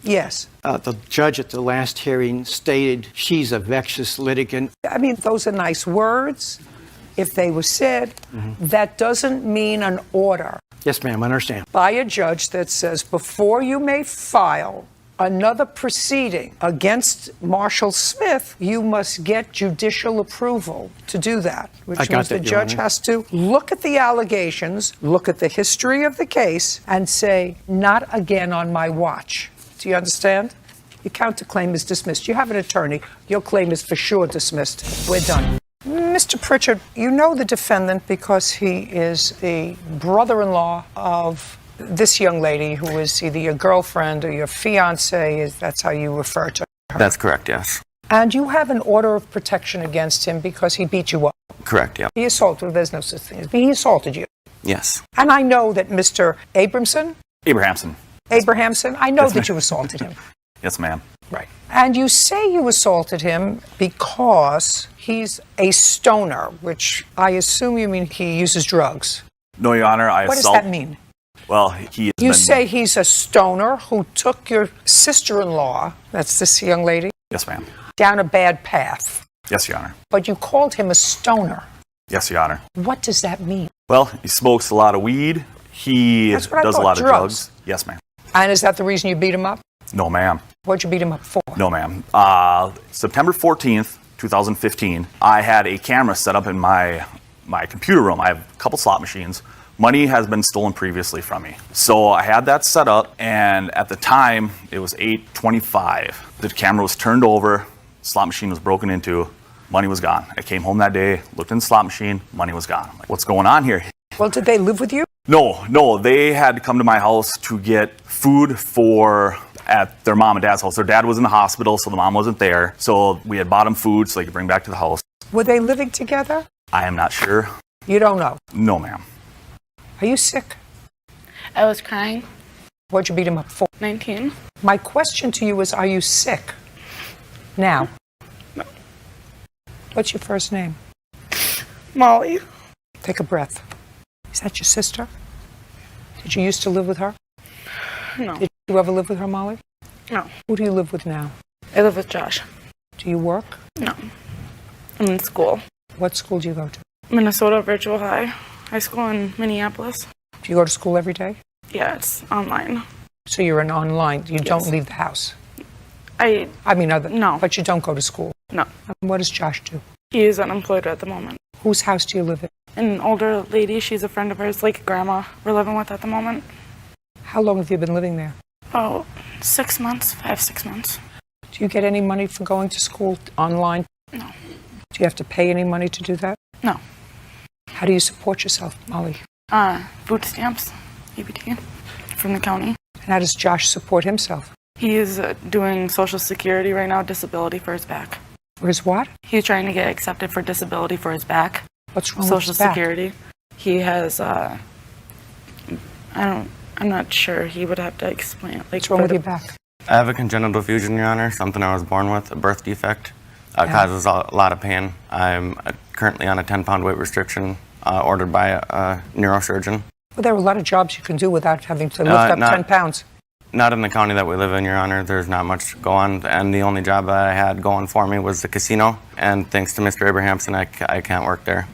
Yes. The judge at the last hearing stated she's a vexed litigant. I mean, those are nice words. If they were said, that doesn't mean an order. Yes, ma'am, I understand. By a judge that says, before you may file another proceeding against Marshall Smith, you must get judicial approval to do that, which means the judge has to look at the allegations, look at the history of the case, and say, not again on my watch. Do you understand? Your counterclaim is dismissed. You have an attorney. Your claim is for sure dismissed. We're done. Mr. Pritchard, you know the defendant because he is the brother-in-law of this young lady who is either your girlfriend or your fiance, that's how you refer to her. That's correct, yes. And you have an order of protection against him because he beat you up. Correct, yeah. He assaulted, there's no such thing as he assaulted you. Yes. And I know that Mr. Abrahamson, I know that you assaulted him. Yes, ma'am. Right. And you say you assaulted him because he's a stoner, which I assume you mean he uses drugs. No, Your Honor, What does that mean? Well, he has You say he's a stoner who took your sister-in-law, that's this young lady, Yes, ma'am. down a bad path. Yes, Your Honor. But you called him a stoner. Yes, Your Honor. What does that mean? Well, he smokes a lot of weed. He That's what I does a thought, lot of drugs. drugs. Yes, ma'am. And is that the reason you beat him up? No, ma'am. What'd you beat him up for? No, ma'am. September 14th, 2015, I had a camera set up in my computer room. I have a couple slot machines. Money has been stolen previously from me. So I had that set up, and at the time, it was 8:25. The camera was turned over, slot machine was broken into, money was gone. I came home that day, looked in the slot machine, money was gone. I'm like, what's going on here? Well, did they live with you? No, they had to come to my house to get food for, at their mom and dad's house. Their dad was in the hospital, so the mom wasn't there. So we had bought them food so they could bring back to the house. Were they living together? I am not sure. You don't know? No, ma'am. Are you sick? I was crying. What'd you beat him up for? 19. My question to you is, are you sick now? No. What's your first name? Molly. Take a breath. Is that your sister? Did you used to live with her? No. Did you ever live with her, Molly? No. Who do you live with now? I live with Josh. Do you work? No. I'm in school. What school do you go to? Minnesota Virtual High School in Minneapolis. Do you go to school every day? Yeah, it's online. So you're an online, you don't Yes. leave the house? I mean, no. But you don't go to school? No. And what does Josh do? He is unemployed at the moment. Whose house do you live in? An older lady, she's a friend of hers, like grandma, we're living with at the moment. How long have you been living there? Oh, 6 months, 5-6 months. Do you get any money for going to school online? No. Do you have to pay any money to do that? No. How do you support yourself, Molly? Food stamps, EBT, from the county. And how does Josh support himself? He is doing Social Security right now, disability for his back. For his what? He's trying to get accepted for disability for his back. What's wrong with Social his back? Security. He has, I'm not sure. He would have to explain. Like, What's wrong with your back? I have a congenital fusion, Your Honor, something I was born with, a birth defect. Causes a lot of pain. I'm currently on a 10-pound weight restriction ordered by a neurosurgeon. Well, there are a lot of jobs you can do without having to lift up 10 pounds. Not in the county that we live in, Your Honor. There's not much to go on, and the only job that I had going for me was the casino, and thanks to Mr. Abrahamson, I can't work there.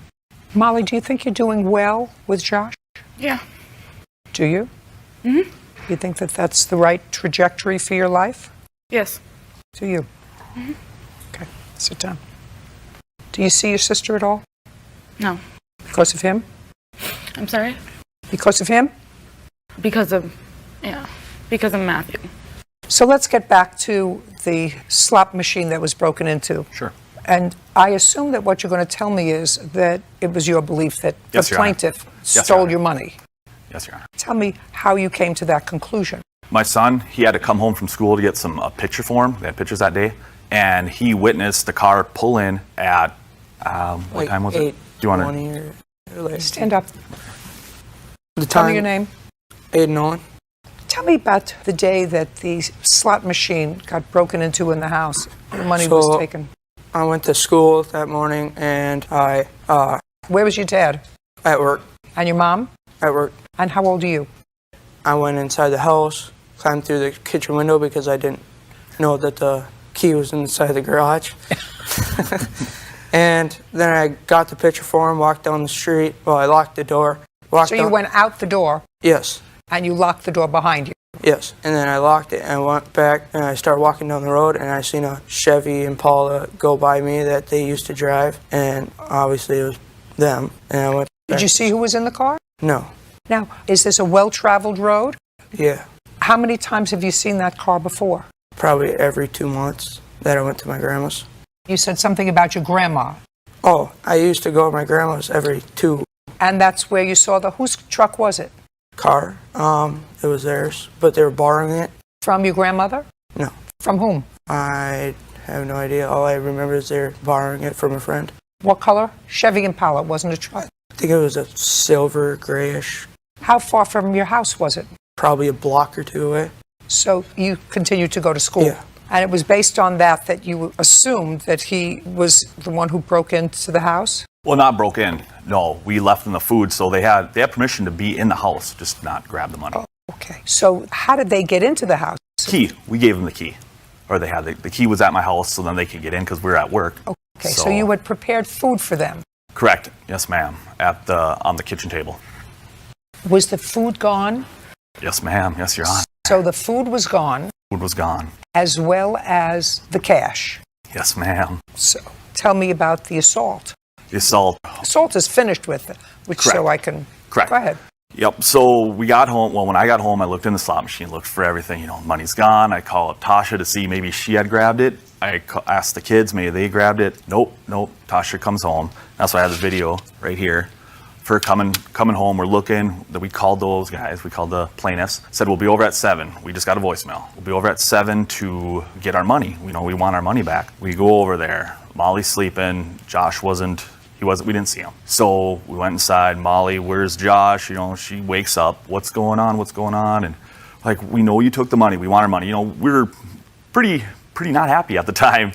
Molly, do you think you're doing well with Josh? Yeah. Do you? Mm-hmm. You think that that's the right trajectory for your life? Yes. Do you? Mm-hmm. Okay, sit down. Do you see your sister at all? No. Because of him? I'm sorry? Because of him? Because of Matthew. So let's get back to the slot machine that was broken into. Sure. And I assume that what you're going to tell me is that it was your belief that Yes, the Your Honor. plaintiff Yes, Your stole Honor. your money. Yes, Your Honor. Tell me how you came to that conclusion. My son, he had to come home from school to get a picture for him. They had pictures that day. And he witnessed the car pull in at, what time was it? Do you want to? Stand up. The Tell me time, your name. Aiden Owen. Tell me about the day that the slot machine got broken into in the house. The money was taken. I went to school that morning and Where was your dad? At work. And your mom? At work. And how old are you? I went inside the house, climbed through the kitchen window because I didn't know that the key was inside the garage. And then I got the picture for him, walked down the street. Well, I locked the door. So you went out the door? Yes. And you locked the door behind you? Yes. And then I locked it and went back and I started walking down the road and I seen a Chevy Impala go by me that they used to drive. And obviously it was them. And I went back. Did you see who was in the car? No. Now, is this a well-traveled road? Yeah. How many times have you seen that car before? Probably every 2 months that I went to my grandma's. You said something about your grandma. Oh, I used to go to my grandma's every 2. And that's where you saw whose truck was it? Car. It was theirs, but they were borrowing it. From your grandmother? No. From whom? I have no idea. All I remember is they're borrowing it from a friend. What color? Chevy Impala. It wasn't a truck. I think it was a silver, grayish. How far from your house was it? Probably a block or 2 away. So you continued to go to school? Yeah. And it was based on that you assumed that he was the one who broke into the house? Well, not broke in. No, we left them the food, so they had permission to be in the house, just not grab the money. Oh, okay. So how did they get into the house? Key. We gave them the key. Or they had the key was at my house, so then they could get in because we were at work. Okay, so you had prepared food for them? Correct. Yes, ma'am. On the kitchen table. Was the food gone? Yes, ma'am. Yes, Your Honor. So the food was gone? Food was gone. As well as the cash? Yes, ma'am. So tell me about the assault. The assault. Assault is finished with, which Correct. so I can... Correct. Go ahead. Yep. So we got home. Well, when I got home, I looked in the slot machine, looked for everything. Money's gone. I called up Tasha to see maybe she had grabbed it. I asked the kids, maybe they grabbed it. Nope. Tasha comes home. That's why I have the video right here for coming home. We're looking. We called those guys. We called the plaintiffs. Said we'll be over at 7. We just got a voicemail. We'll be over at 7 to get our money. We want our money back. We go over there. Molly's sleeping. Josh wasn't. We didn't see him. So we went inside. Molly, where's Josh? She wakes up. What's going on? What's going on? And like, we know you took the money. We want our money. We were pretty not happy at the time.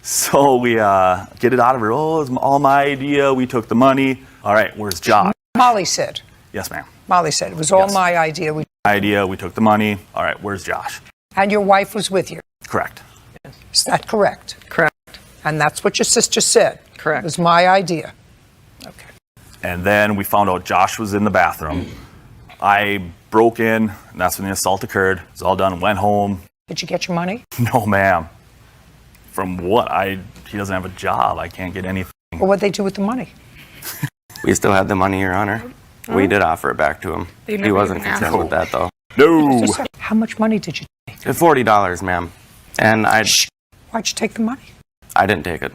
So we get it out of her. Oh, it's all my idea. We took the money. All right, where's Josh? Molly said. Yes, ma'am. Molly said, it was all my idea. We took the money. All right, where's Josh? And your wife was with you. Correct. Is that correct? Correct. And that's what your sister said. Correct. It was my idea. Okay. And then we found out Josh was in the bathroom. I broke in, and that's when the assault occurred. It was all done, went home. Did you get your money? No, ma'am. From what? He doesn't have a job. I can't get anything. Well, what'd they do with the money? We still had the money, Your Honor. We did offer it back to him. He wasn't concerned with that, though. No. How much money did you take? $40, ma'am. And Why'd you take the money? I didn't take it.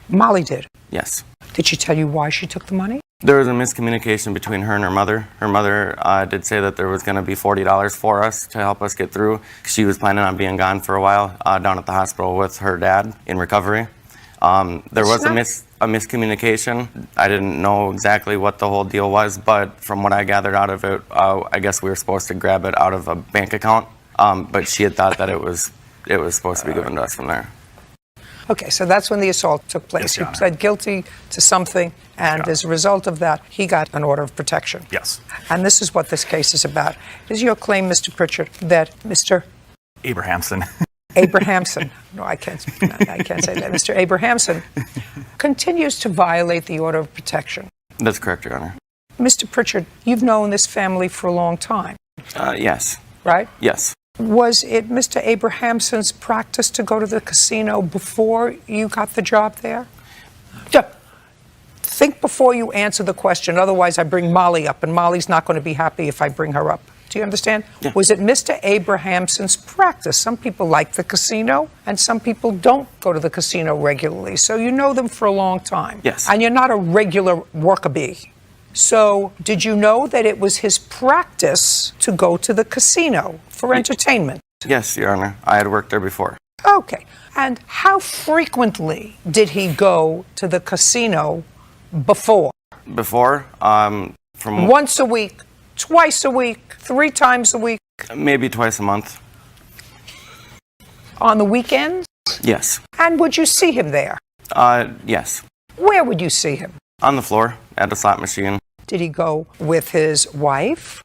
Molly did. Yes. Did she tell you why she took the money? There was a miscommunication between her and her mother. Her mother did say that there was going to be $40 for us to help us get through. She was planning on being gone for a while down at the hospital with her dad in recovery. There was a miscommunication. I didn't know exactly what the whole deal was, but from what I gathered out of it, I guess we were supposed to grab it out of a bank account, but she had thought that it was supposed to be given to us from there. Okay, so that's when the assault took place. Yes, He pled guilty to something, and as a result of that, he got an order of protection. Yes. And this is what this case is about. Is your claim, Mr. Pritchard, that Mr. Abrahamson. Abrahamson, no, I can't say that. Mr. Abrahamson continues to violate the order of protection. That's correct, Your Honor. Mr. Pritchard, you've known this family for a long time. Yes. Right? Yes. Was it Mr. Abrahamson's practice to go to the casino before you got the job there? Think before you answer the question, otherwise I bring Molly up, and Molly's not going to be happy if I bring her up. Do you understand? Yeah. Was it Mr. Abrahamson's practice? Some people like the casino, and some people don't go to the casino regularly. So you know them for a long time. Yes. And you're not a regular worker bee. So did you know that it was his practice to go to the casino for entertainment? Yes, Your Honor. I had worked there before. Okay. And how frequently did he go to the casino before? Before? From Once a week, twice a week, 3 times a week? maybe twice a month. On the weekends? Yes. And would you see him there? Yes. Where would you see him? On the floor at a slot machine. Did he go with his wife?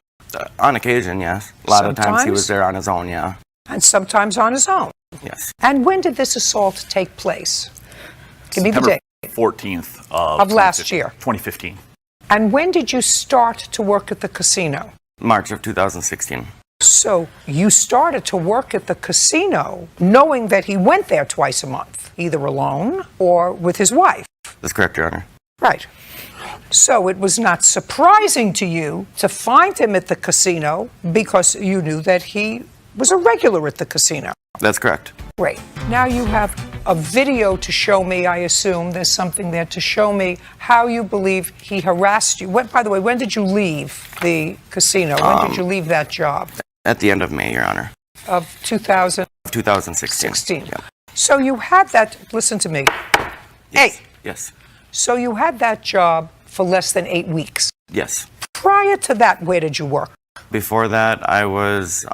On occasion, yes. A lot of times he Sometimes? was there on his own, yeah. And sometimes on his own? Yes. And when did this assault take place? Give me the September date. 14th Of last year. 2015. And when did you start to work at the casino? March of 2016. So you started to work at the casino knowing that he went there twice a month, either alone or with his wife. That's correct, Your Honor. Right. So it was not surprising to you to find him at the casino because you knew that he was a regular at the casino. That's correct. Great. Now you have a video to show me, I assume. There's something there to show me how you believe he harassed you. By the way, when did you leave the casino? When did you leave that job? At the end of May, Your Honor. Of 2016. Yeah. So you had that, listen to me. Yes. Hey. Yes. So you had that job for less than 8 weeks. Yes. Prior to that, where did you work? Before that, I was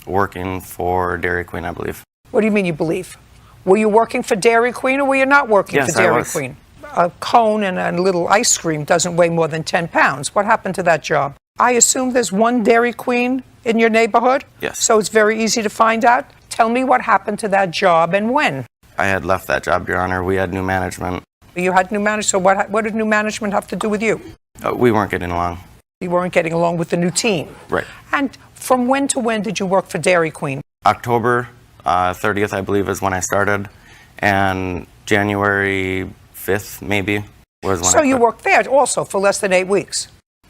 working for Dairy Queen, I believe. What do you mean you believe? Were you working for Dairy Queen or were you not working Yes, for I Dairy was. Queen? A cone and a little ice cream doesn't weigh more than 10 pounds. What happened to that job? I assume there's one Dairy Queen in your neighborhood? Yes. So it's very easy to find out? Tell me what happened to that job and when. I had left that job, Your Honor. We had new management. You had new management, so what did new management have to do with you? We weren't getting along. You weren't getting along with the new team. Right. And from when to when did you work for Dairy Queen? October 30th, I believe, is when I started. And January 5th, maybe, was when So I you quit. worked there also for less than 8 weeks.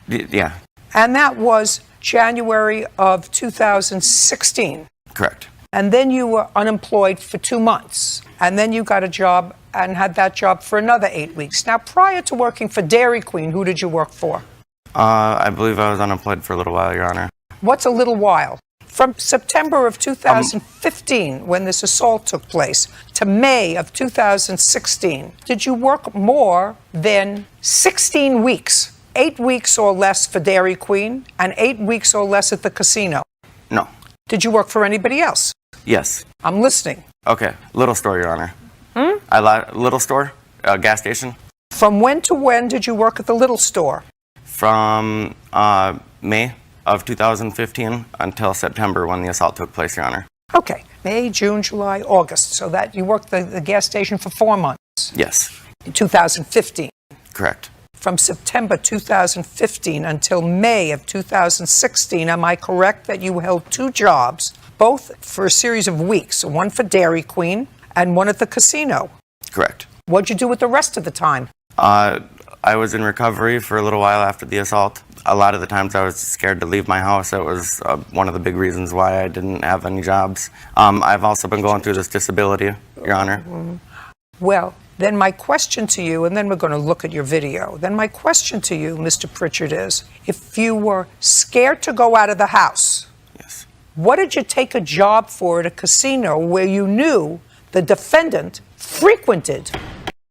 Yeah, And that was January of 2016. correct. And then you were unemployed for 2 months. And then you got a job and had that job for another 8 weeks. Now, prior to working for Dairy Queen, who did you work for? I believe I was unemployed for a little while, Your Honor. What's a little while? From September of 2015, when this assault took place, to May of 2016, did you work more than 16 weeks? 8 weeks or less for Dairy Queen and 8 weeks or less at the casino? No. Did you work for anybody else? Yes. I'm listening. Okay. Little store, Your Honor. Little store, gas station. From when to when did you work at the little store? From May of 2015 until September when the assault took place, Your Honor. Okay. May, June, July, August. So that you worked the gas station for 4 months. Yes. In 2015. Correct. From September 2015 until May of 2016, am I correct that you held 2 jobs, both for a series of weeks, one for Dairy Queen and one at the casino? Correct. What'd you do with the rest of the time? I was in recovery for a little while after the assault. A lot of the times I was scared to leave my house. That was one of the big reasons why I didn't have any jobs. I've also been going through this disability, Your Honor. Well, then my question to you, and then we're going to look at your video. Then my question to you, Mr. Pritchard, is if you were scared to go out of the house, yes, what did you take a job for at a casino where you knew the defendant frequented?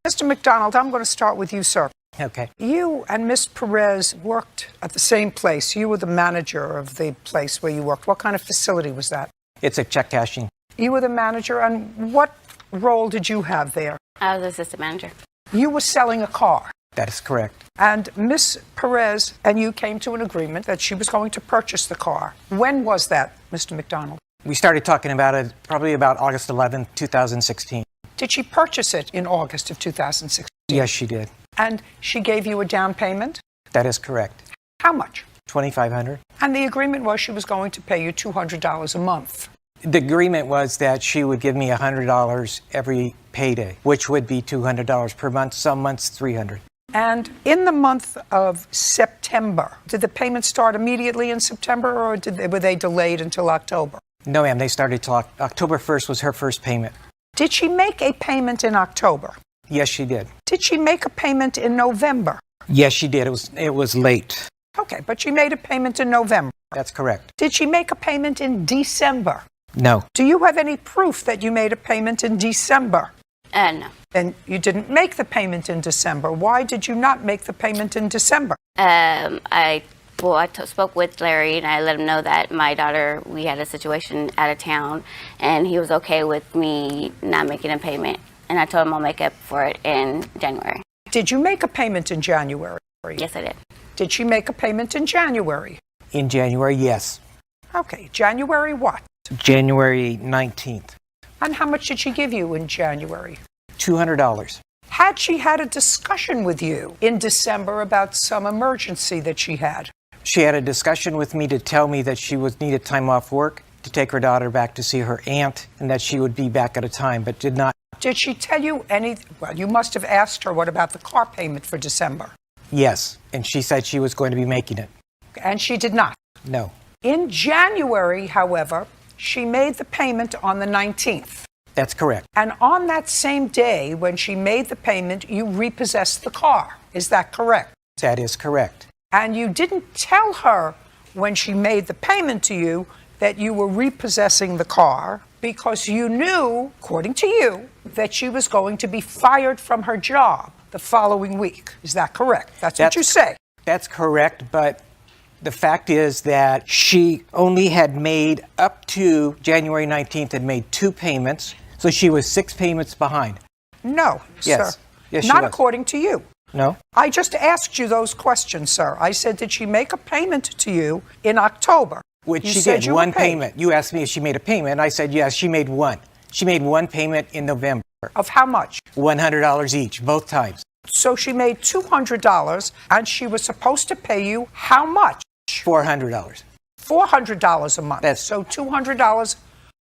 Mr. McDonald, I'm going to start with you, sir. Okay. You and Miss Perez worked at the same place. You were the manager of the place where you worked. What kind of facility was that? It's a check cashing. You were the manager, and what role did you have there? I was assistant manager. You were selling a car. That is correct. And Miss Perez and you came to an agreement that she was going to purchase the car. When was that, Mr. McDonald? We started talking about it probably about August 11th, 2016. Did she purchase it in August of 2016? Yes, she did. And she gave you a down payment? That is correct. How much? $2,500. And the agreement was she was going to pay you $200 a month. The agreement was that she would give me $100 every payday, which would be $200 per month, some months $300. And in the month of September, did the payment start immediately in September, or were they delayed until October? No, ma'am, they started till October 1st was her first payment. Did she make a payment in October? Yes, she did. Did she make a payment in November? Yes, she did. It was late. Okay, but she made a payment in November. That's correct. Did she make a payment in December? No. Do you have any proof that you made a payment in December? No. Then you didn't make the payment in December. Why did you not make the payment in December? I spoke with Larry and I let him know that my daughter, we had a situation out of town, and he was okay with me not making a payment. And I told him I'll make up for it in January. Did you make a payment in January? Yes, I did. Did she make a payment in January? In January, yes. Okay, January what? January 19th. And how much did she give you in January? $200. Had she had a discussion with you in December about some emergency that she had? She had a discussion with me to tell me that she needed time off work to take her daughter back to see her aunt and that she would be back at a time, but did not. Did she tell you well, you must have asked her what about the car payment for December? Yes, and she said she was going to be making it. And she did not? No. In January, however, she made the payment on the 19th. That's correct. And on that same day, when she made the payment, you repossessed the car. Is that correct? That is correct. And you didn't tell her when she made the payment to you that you were repossessing the car because you knew, according to you, that she was going to be fired from her job the following week. Is that correct? That's what you say. That's correct, but the fact is that she only had made up to January 19th had made 2 payments, so she was 6 payments behind. No, yes. sir. Yes, Not she was. according to you. No? I just asked you those questions, sir. I said, did she make a payment to you in October? Which You she said did, you were one paid. payment. You asked me if she made a payment, and I said yes, she made one. She made one payment in November. Of how much? $100 each, both times. So she made $200, and she was supposed to pay you how much? $400. $400 a month. So $200.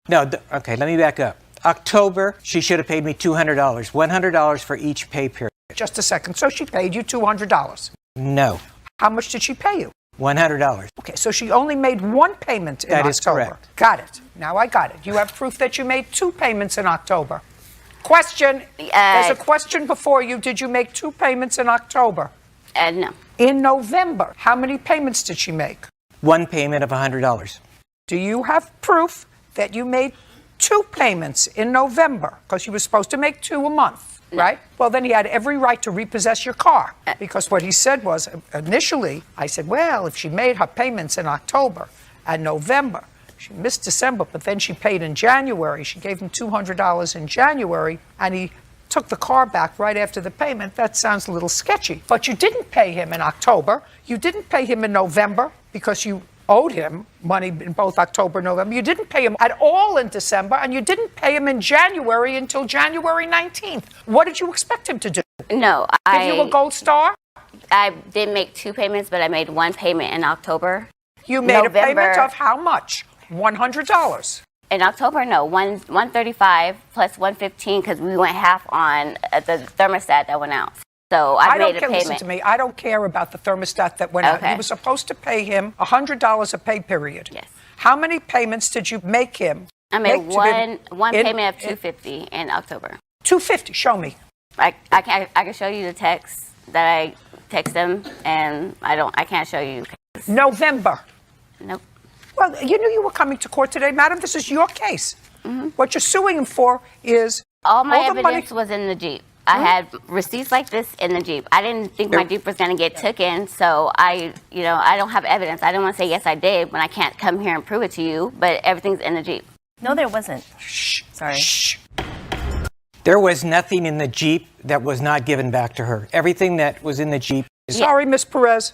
No, okay, let me back up. October, she should have paid me $200, $100 for each pay period. Just a second. So she paid you $200. No, How much did she pay you? $100. Okay, so she only made one payment in That is October. correct. Got it. Now I got it. You have proof that you made 2 payments in October. Question. There's a question before you. Did you make 2 payments in October? No. In November, how many payments did she make? 1 payment of $100. Do you have proof that you made 2 payments in November? Because you were supposed to make 2 a month, right? Well, then he had every right to repossess your car. Because what he said was, initially, I said, well, if she made her payments in October and November, she missed December, but then she paid in January. She gave him $200 in January, and he took the car back right after the payment. That sounds a little sketchy. But you didn't pay him in October. You didn't pay him in November because you owed him money in both October and November. You didn't pay him at all in December, and you didn't pay him in January until January 19th. What did you expect him to do? No, Give you a gold star? I did make 2 payments, but I made 1 payment in October. You made a payment of how much? $100. In October, no, 135 plus 115 because we went half on the thermostat that went out. So I made a payment. Listen to me. I don't care about the thermostat that went out. You were supposed to pay him $100 a pay period. Yes. How many payments did you make him? I made one payment of $250 in October. $250. Show me. I can show you the text that I text them, and I can't show you. November. Nope. Well, you knew you were coming to court today, madam. This is your case. What you're suing him for is all my the money. evidence was in the Jeep. I had receipts like this in the Jeep. I didn't think my Jeep was going to get taken, so I don't have evidence. I don't want to say yes, I did when I can't come here and prove it to you. But everything's in the Jeep. No, there wasn't. Shh. Sorry. Shh. There was nothing in the Jeep that was not given back to her. Everything that was in the Jeep. Sorry, Miss Perez.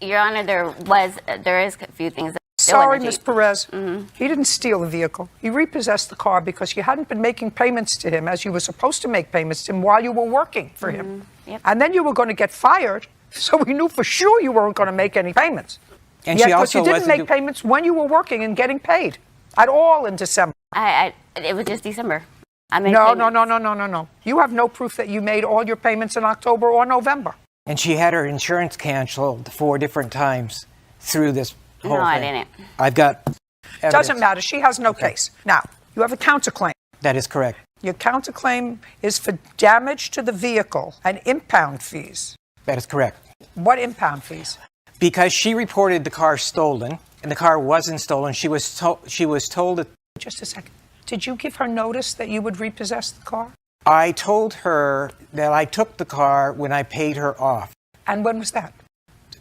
Your Honor, there is a few things. Sorry, Ms. Perez. He didn't steal the vehicle. He repossessed the car because you hadn't been making payments to him as you were supposed to make payments to him while you were working for him. Yep. And then you were going to get fired, so we knew for sure you weren't going to make any payments. And yet, she also you didn't make payments when you were working and getting paid at all in December. It was just December. I made No. You have no proof that you made all your payments in October or November. And she had her insurance canceled 4 different times through this whole thing. I didn't. I've got evidence. Doesn't matter. She has no case. Now, you have a counterclaim. That is correct. Your counterclaim is for damage to the vehicle and impound fees. That is correct. What impound fees? Because she reported the car stolen, and the car wasn't stolen, she was told that... Just a second. Did you give her notice that you would repossess the car? I told her that I took the car when I paid her off. And when was that?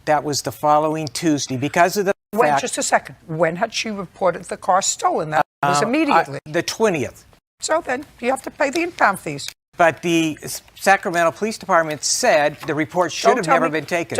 That was the following Tuesday. Because of the fact... Just a second. When had she reported the car stolen? That was immediately. The 20th. So then you have to pay the impound fees. But the Sacramento Police Department said the report should have never been taken.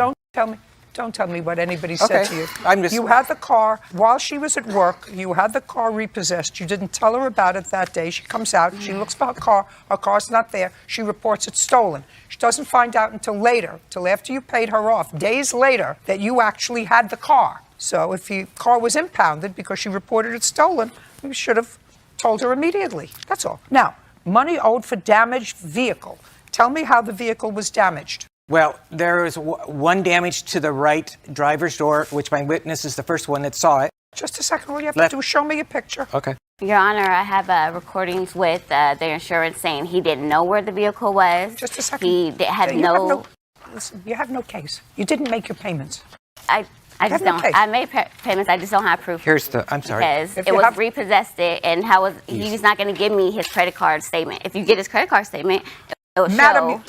Don't tell me what anybody said to you. I'm just... You had the car, while she was at work, you had the car repossessed. You didn't tell her about it that day. She comes out, she looks for her car's not there. She reports it stolen. She doesn't find out until later, till after you paid her off, days later, that you actually had the car. So if the car was impounded because she reported it stolen, you should have told her immediately. That's all. Now, money owed for damaged vehicle. Tell me how the vehicle was damaged. Well, there was one damage to the right driver's door, which my witness is the first one that saw it. Just a second. All you have to do is show me a picture. Okay. Your Honor, I have recordings with the insurance saying he didn't know where the vehicle was. Just a second. He had no... Listen, you have no case. You didn't make your payments. I just don't. I made payments. I just don't have proof. I'm sorry. Because it was repossessed and he's not going to give me his credit card statement. If you get his credit card statement, it will show. Madam,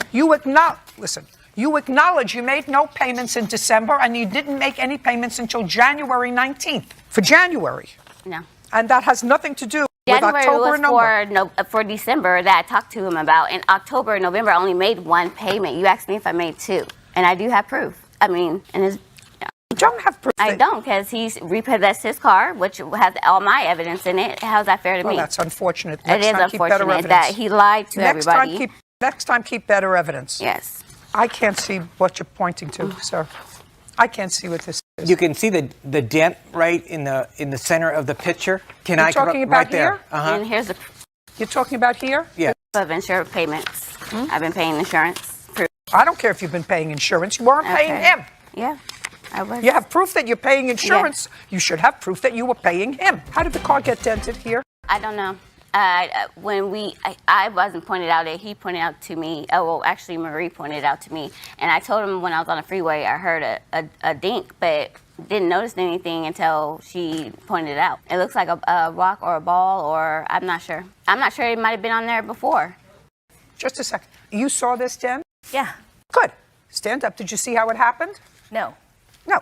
you acknowledge you made no payments in December and you didn't make any payments until January 19th. For January. No. And that has nothing to do with October and November. For December that I talked to him about. In October and November, I only made 1 payment. You asked me if I made 2. And I do have proof. I mean, you don't have proof. I don't, because he's repossessed his car, which has all my evidence in it. How's that fair to me? Well, that's unfortunate. It is unfortunate that he lied to everybody. Next time, keep better evidence. Yes. I can't see what you're pointing to, sir. I can't see what this is. You can see the dent right in the center of the picture. You're talking about right here? there? And here's the... You're talking about here? Yeah. Of insurance payments. I've been paying insurance. I don't care if you've been paying insurance. You weren't paying him. Yeah, I was. You have proof that you're paying insurance. Yeah. You should have proof that you were paying him. How did the car get dented here? I don't know. I wasn't pointed out it. He pointed out to me. Oh, well, actually, Marie pointed out to me, and I told him when I was on the freeway, I heard a dink, but didn't notice anything until she pointed it out. It looks like a rock or a ball, or I'm not sure. I'm not sure it might have been on there before. Just a second. You saw this, Jen? Yeah. Good. Stand up. Did you see how it happened? No. No.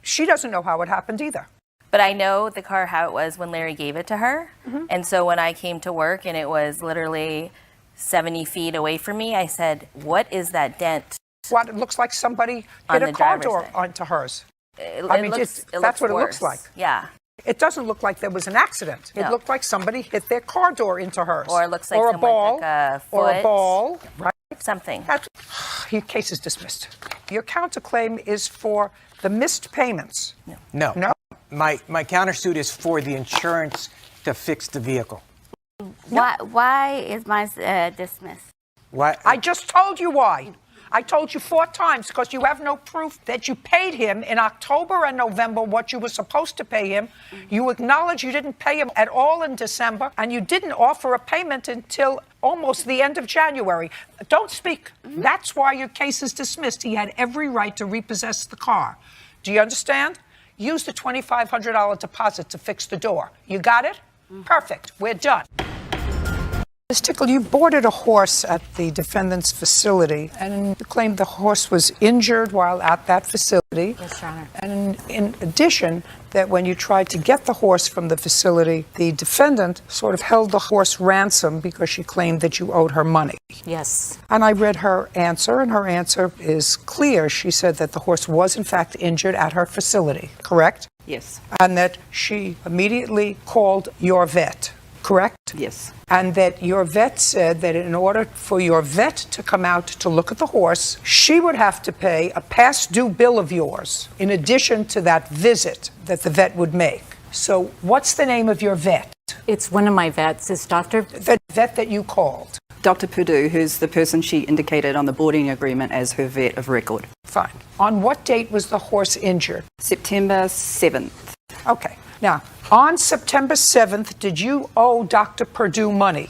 She doesn't know how it happened either. But I know the car how it was when Larry gave it to her. And so when I came to work and it was literally 70 feet away from me, I said, what is that dent? What? It looks like somebody hit a car door onto hers. That's what it looks like. Yeah. It doesn't look like there was an accident. It No. looked like somebody hit their car door into hers. Or it looks like or a someone ball, took a or a foot. ball, right? Something. Your case is dismissed. Your counterclaim is for the missed payments. No. No? My countersuit is for the insurance to fix the vehicle. Why is mine dismissed? Why? I just told you why. I told you 4 times because you have no proof that you paid him in October and November what you were supposed to pay him. You acknowledge you didn't pay him at all in December, and you didn't offer a payment until almost the end of January. Don't speak. That's why your case is dismissed. He had every right to repossess the car. Do you understand? Use the $2,500 deposit to fix the door. You got it? Perfect. We're done. Ms. Tickle, you boarded a horse at the defendant's facility, and you claimed the horse was injured while at that facility. Yes, Your Honor. And in addition, that when you tried to get the horse from the facility, the defendant sort of held the horse ransom because she claimed that you owed her money. Yes. And I read her answer, and her answer is clear. She said that the horse was, in fact, injured at her facility, correct? Yes. And that she immediately called your vet, correct? Yes. And that your vet said that in order for your vet to come out to look at the horse, she would have to pay a past due bill of yours in addition to that visit that the vet would make. So what's the name of your vet? It's one of my vets. It's Dr. The vet that you called. Dr. Purdue, who's the person she indicated on the boarding agreement as her vet of record. Fine. On what date was the horse injured? September 7th. Okay. Now, on September 7th, did you owe Dr. Purdue money?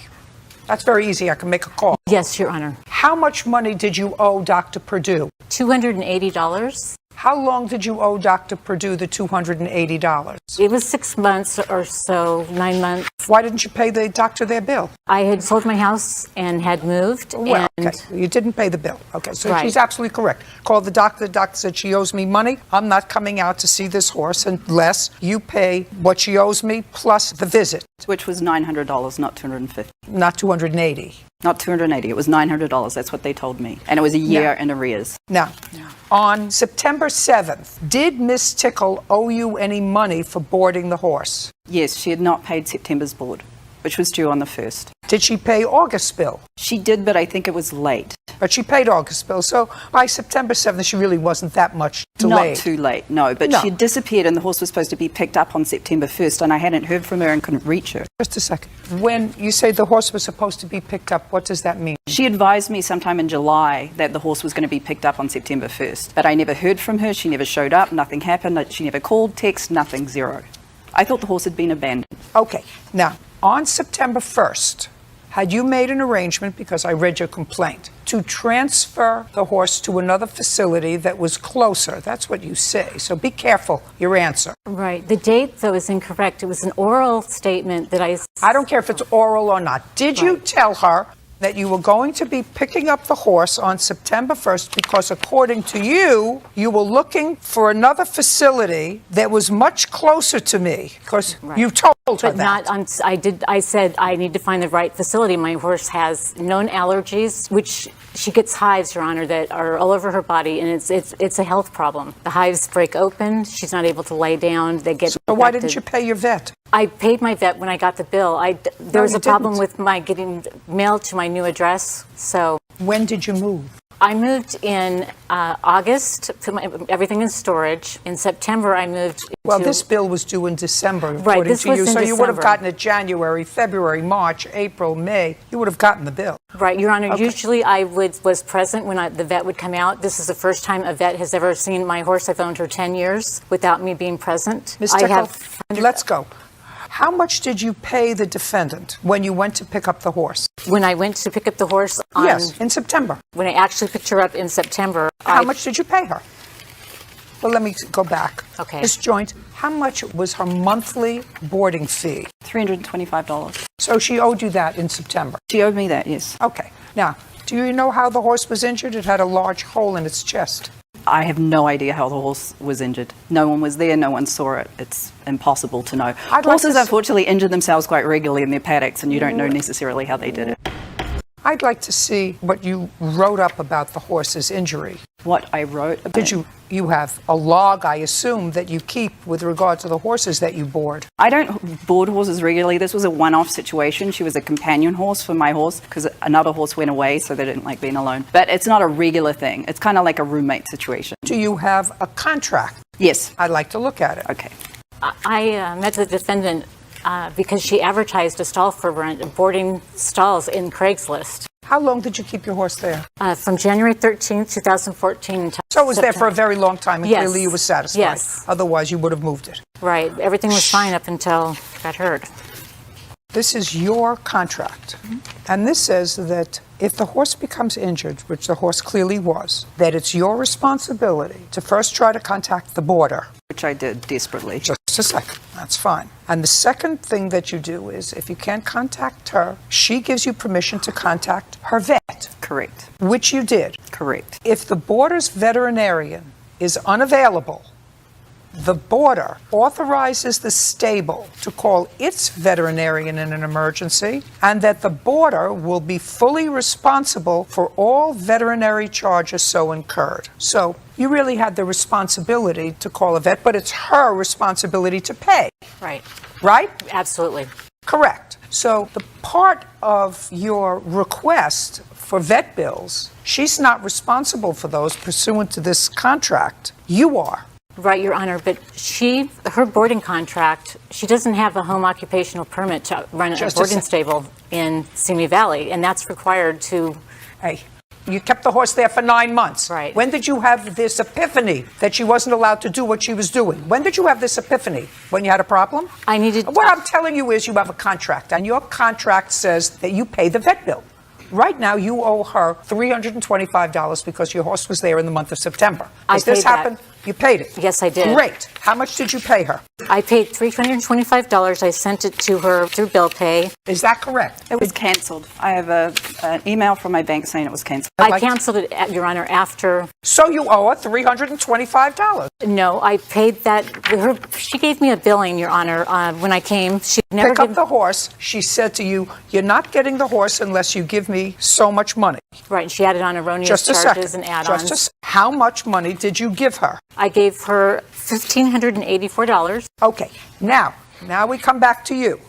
That's very easy. I can make a call. Yes, Your Honor. How much money did you owe Dr. Purdue? $280. How long did you owe Dr. Purdue the $280? It was 6 months or so, 9 months. Why didn't you pay the doctor their bill? I had sold my house and had moved. Well, and okay. You didn't pay the bill. Okay, so Right. she's absolutely correct. Called the doctor. The doctor said she owes me money. I'm not coming out to see this horse unless you pay what she owes me plus the visit. Which was $900, not $250. Not $280. Not $280. It was $900. That's what they told me. And it was a year in arrears. Now, on September 7th, did Miss Tickle owe you any money for boarding the horse? Yes, she had not paid September's board, which was due on the 1st. Did she pay August's bill? She did, but I think it was late. But she paid August's bill, so by September 7th, she really wasn't that much delayed. Not too late, no. But she had disappeared and the horse was supposed to be picked up on September 1st, and I hadn't heard from her and couldn't reach her. Just a second. When you say the horse was supposed to be picked up, what does that mean? She advised me sometime in July that the horse was going to be picked up on September 1st. But I never heard from her. She never showed up. Nothing happened. She never called, text, nothing, zero. I thought the horse had been abandoned. Okay. Now, on September 1st, had you made an arrangement, because I read your complaint, to transfer the horse to another facility that was closer? That's what you say. So be careful your answer. Right. The date, though, is incorrect. It was an oral statement that I don't care if it's oral or not. Did you tell her that you were going to be picking up the horse on September 1st because, according to you, you were looking for another facility that was much closer to me? Because you told her But that. not on, I said I need to find the right facility. My horse has known allergies, which she gets hives, Your Honor, that are all over her body, and it's a health problem. The hives break open. She's not able to lay down. They get So why infected. didn't you pay your vet? I paid my vet when I got the bill. There was you a problem didn't. with my getting mail to my new address. So when did you move? I moved in August, put everything in storage. In September, I moved. Well, to, this bill was due in December, Right, according this to was you. in So you would have December. gotten it January, February, March, April, May. You would have gotten the bill. Right, Your Honor. Okay. Usually, I was present when the vet would come out. This is the first time a vet has ever seen my horse. I've owned her 10 years without me being present. Ms. Tickle, let's go. How much did you pay the defendant when you went to pick up the horse? When I went to pick up the horse on... Yes, in September. When I actually picked her up in September... How much did you pay her? Well, let me go back. Okay. Ms. Joint, how much was her monthly boarding fee? $325. So she owed you that in September? She owed me that, yes. Okay. Now, do you know how the horse was injured? It had a large hole in its chest. I have no idea how the horse was injured. No one was there, no one saw it. It's impossible to know. Horses unfortunately injure themselves quite regularly in their paddocks, and you don't know necessarily how they did it. I'd like to see what you wrote up about the horse's injury. What I wrote about Did you have a log, I assume, that you keep with regard to the horses that you board? I don't board horses regularly. This was a one-off situation. She was a companion horse for my horse because another horse went away, so they didn't like being alone. But it's not a regular thing. It's kind of like a roommate situation. Do you have a contract? Yes. I'd like to look at it. Okay. I met the defendant because she advertised a stall for rent, boarding stalls in Craigslist. How long did you keep your horse there? From January 13th, 2014 until So it was there for a very long time, and Yes. clearly you were satisfied. Yes. Otherwise, you would have moved it. Right. Everything was fine up until I got hurt. This is your contract. And this says that if the horse becomes injured, which the horse clearly was, that it's your responsibility to first try to contact the boarder. Which I did desperately. Just a second. That's fine. And the second thing that you do is if you can't contact her, she gives you permission to contact her vet. Correct. Which you did. Correct. If the boarder's veterinarian is unavailable, the boarder authorizes the stable to call its veterinarian in an emergency, and that the boarder will be fully responsible for all veterinary charges so incurred. So you really had the responsibility to call a vet, but it's her responsibility to pay. Right. Right? Absolutely. Correct. So the part of your request for vet bills, she's not responsible for those pursuant to this contract. You are. Right, Your Honor, but her boarding contract, she doesn't have a home occupational permit to run a boarding stable in Simi Valley, and that's required to... Hey, you kept the horse there for 9 months. Right. When did you have this epiphany that she wasn't allowed to do what she was doing? When did you have this epiphany? When you had a problem? What I'm telling you is you have a contract, and your contract says that you pay the vet bill. Right now, you owe her $325 because your horse was there in the month of September. Has this happened? You paid it? Yes, I did. Great. How much did you pay her? I paid $325. I sent it to her through bill pay. Is that correct? It was cancelled. I have an email from my bank saying it was cancelled. I canceled it, Your Honor, after... So you owe her $325? No, I paid that... She gave me a billing, Your Honor, when I came. She never Pick up the horse. She said to you, you're not getting the horse unless you give me so much money. Right, and she added on erroneous charges and add-ons. How much money did you give her? I gave her $1,584. Okay, now we come back to you.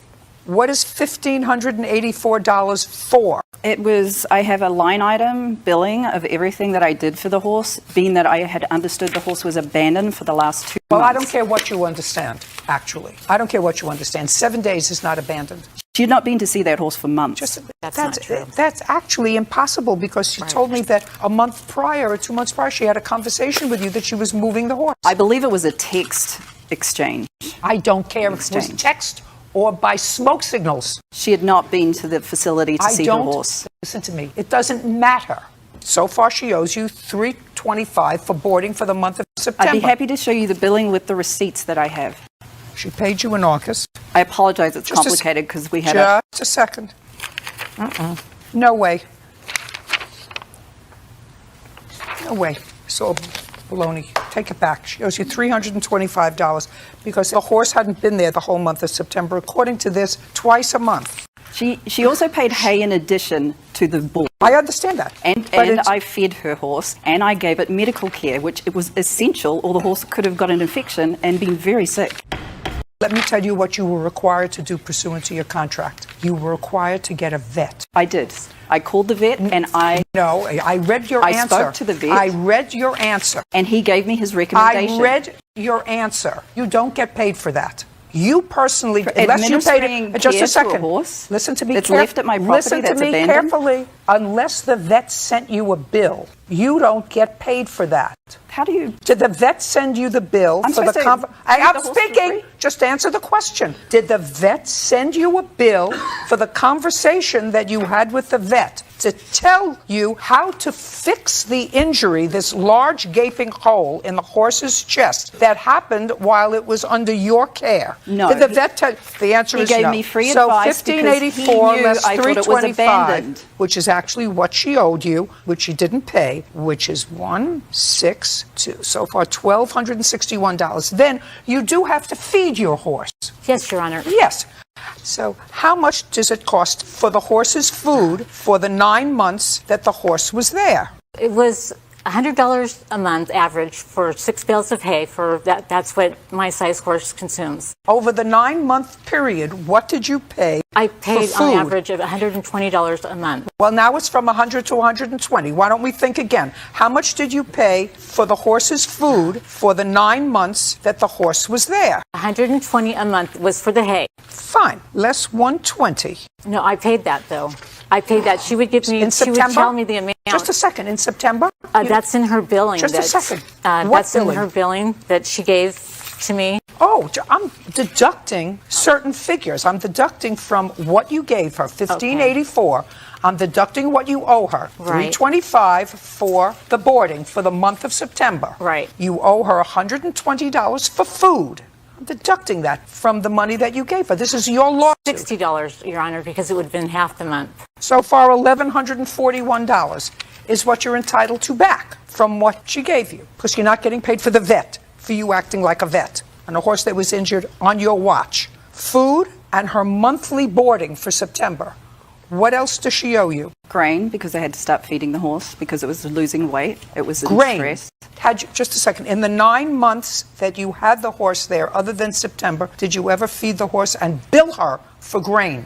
What is $1,584 for? It was, I have a line item billing of everything that I did for the horse, being that I had understood the horse was abandoned for the last 2 months. Well, I don't care what you understand, actually. I don't care what you understand. 7 days is not abandoned. She had not been to see that horse for months. That's not true. That's actually impossible because she told me that a month prior or 2 months prior, she had a conversation with you that she was moving the horse. I believe it was a text exchange. I don't care if it was text or by smoke signals. She had not been to the facility to see her horse. Listen to me. It doesn't matter. So far, she owes you $325 for boarding for the month of September. I'd be happy to show you the billing with the receipts that I have. She paid you in August. I apologize. It's complicated because we had Just a second. No way. No way. So baloney. Take it back. She owes you $325 because the horse hadn't been there the whole month of September. According to this, twice a month. She also paid hay in addition to the bull. I understand that. And I fed her horse and I gave it medical care, which it was essential, or the horse could have got an infection and been very sick. Let me tell you what you were required to do pursuant to your contract. You were required to get a vet. I did. I called the vet and I read your answer. I spoke to the vet. I read your answer. And he gave me his recommendation. I read your answer. You don't get paid for that. You personally, unless you paid administering it, just care a to second. a horse Listen to me. that's left at my property Listen that's to me abandoned? carefully. Unless the vet sent you a bill, you don't get paid for that. How do you? Did the vet send you the bill I'm for the supposed to feed I'm the horse for speaking. free? Just answer the question. Did the vet send you a bill for the conversation that you had with the vet to tell you how to fix the injury, this large gaping hole in the horse's chest that happened while it was under your care? No. Did the vet tell? The answer He is gave no. me free so advice because he 1584 knew less I thought it was 325, abandoned. which is actually what she owed you, which she didn't pay, which is 162. So far, $1,261. Then you do have to feed your horse. Yes, Your Honor. Yes. So how much does it cost for the horse's food for the 9 months that the horse was there? It was $100 a month average for 6 bales of hay. That's what my size horse consumes. Over the 9-month period, what did you pay? I paid for on food? average of $120 a month. Well, now it's from 100 to 120. Why don't we think again? How much did you pay for the horse's food for the 9 months that the horse was there? $120 a month was for the hay. Fine, less 120. No, I paid that though. I paid that. She would give me. In She would September? tell me the amount. Just a second. In September? That's in her billing. Just a second. What That's billing? in her billing that she gave to me. Oh, I'm deducting certain figures. I'm deducting from what you gave her, $1,584. I'm deducting what you owe her, Right. $325 for the boarding for the month of September. Right. You owe her $120 for food. I'm deducting that from the money that you gave her. This is your lawsuit. $60, Your Honor, because it would have been half the month. So far, $1,141 is what you're entitled to back from what she gave you, because you're not getting paid for the vet, for you acting like a vet on a horse that was injured on your watch. Food and her monthly boarding for September. What else does she owe you? Grain, because I had to start feeding the horse because it was losing weight. It was in Grain. stress. Had you, just a second. In the 9 months that you had the horse there, other than September, did you ever feed the horse and bill her for grain?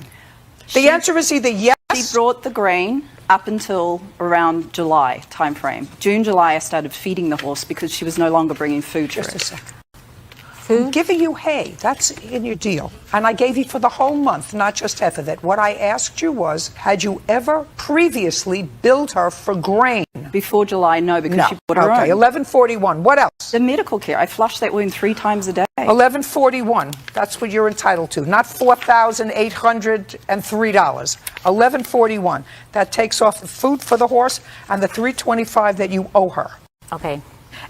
The answer is either yes. She brought the grain up until around July timeframe. June, July, I started feeding the horse because she was no longer bringing food to Just it. a second. I'm giving you hay. That's in your deal. And I gave you for the whole month, not just half of it. What I asked you was, had you ever previously billed her for grain? Before July, no, because No. she bought her Okay, own. 1141. What else? The medical care. I flushed that wound 3 times a day. 1141. That's what you're entitled to, not $4,803. 1141. That takes off the food for the horse and the $325 that you owe her. Okay.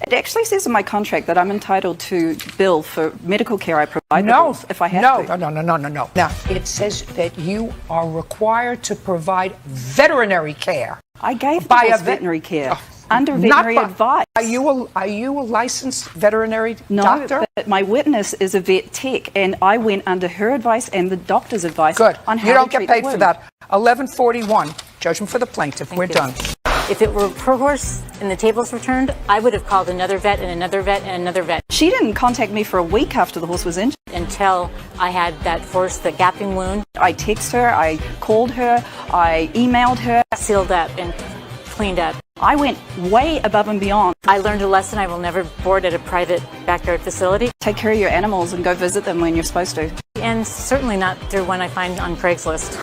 It actually says in my contract that I'm entitled to bill for medical care I provide the No, horse if I have no, to. no. Now, it says that you are required to provide veterinary care. I gave the By a horse vet- veterinary care under Not veterinary by- advice. Are you a licensed veterinary No, doctor? but my witness is a vet tech, and I went under her advice and the doctor's advice Good. on how You don't to get treat the paid for wound. that. 1141. Judgment for the plaintiff. We're done. If it were her horse and the tables were turned, I would have called another vet and another vet and another vet. She didn't contact me for a week after the horse was injured. Until I had that horse, the gapping wound. I texted her, I called her, I emailed her. Sealed up and cleaned up. I went way above and beyond. I learned a lesson. I will never board at a private backyard facility. Take care of your animals and go visit them when you're supposed to. And certainly not through one I find on Craigslist.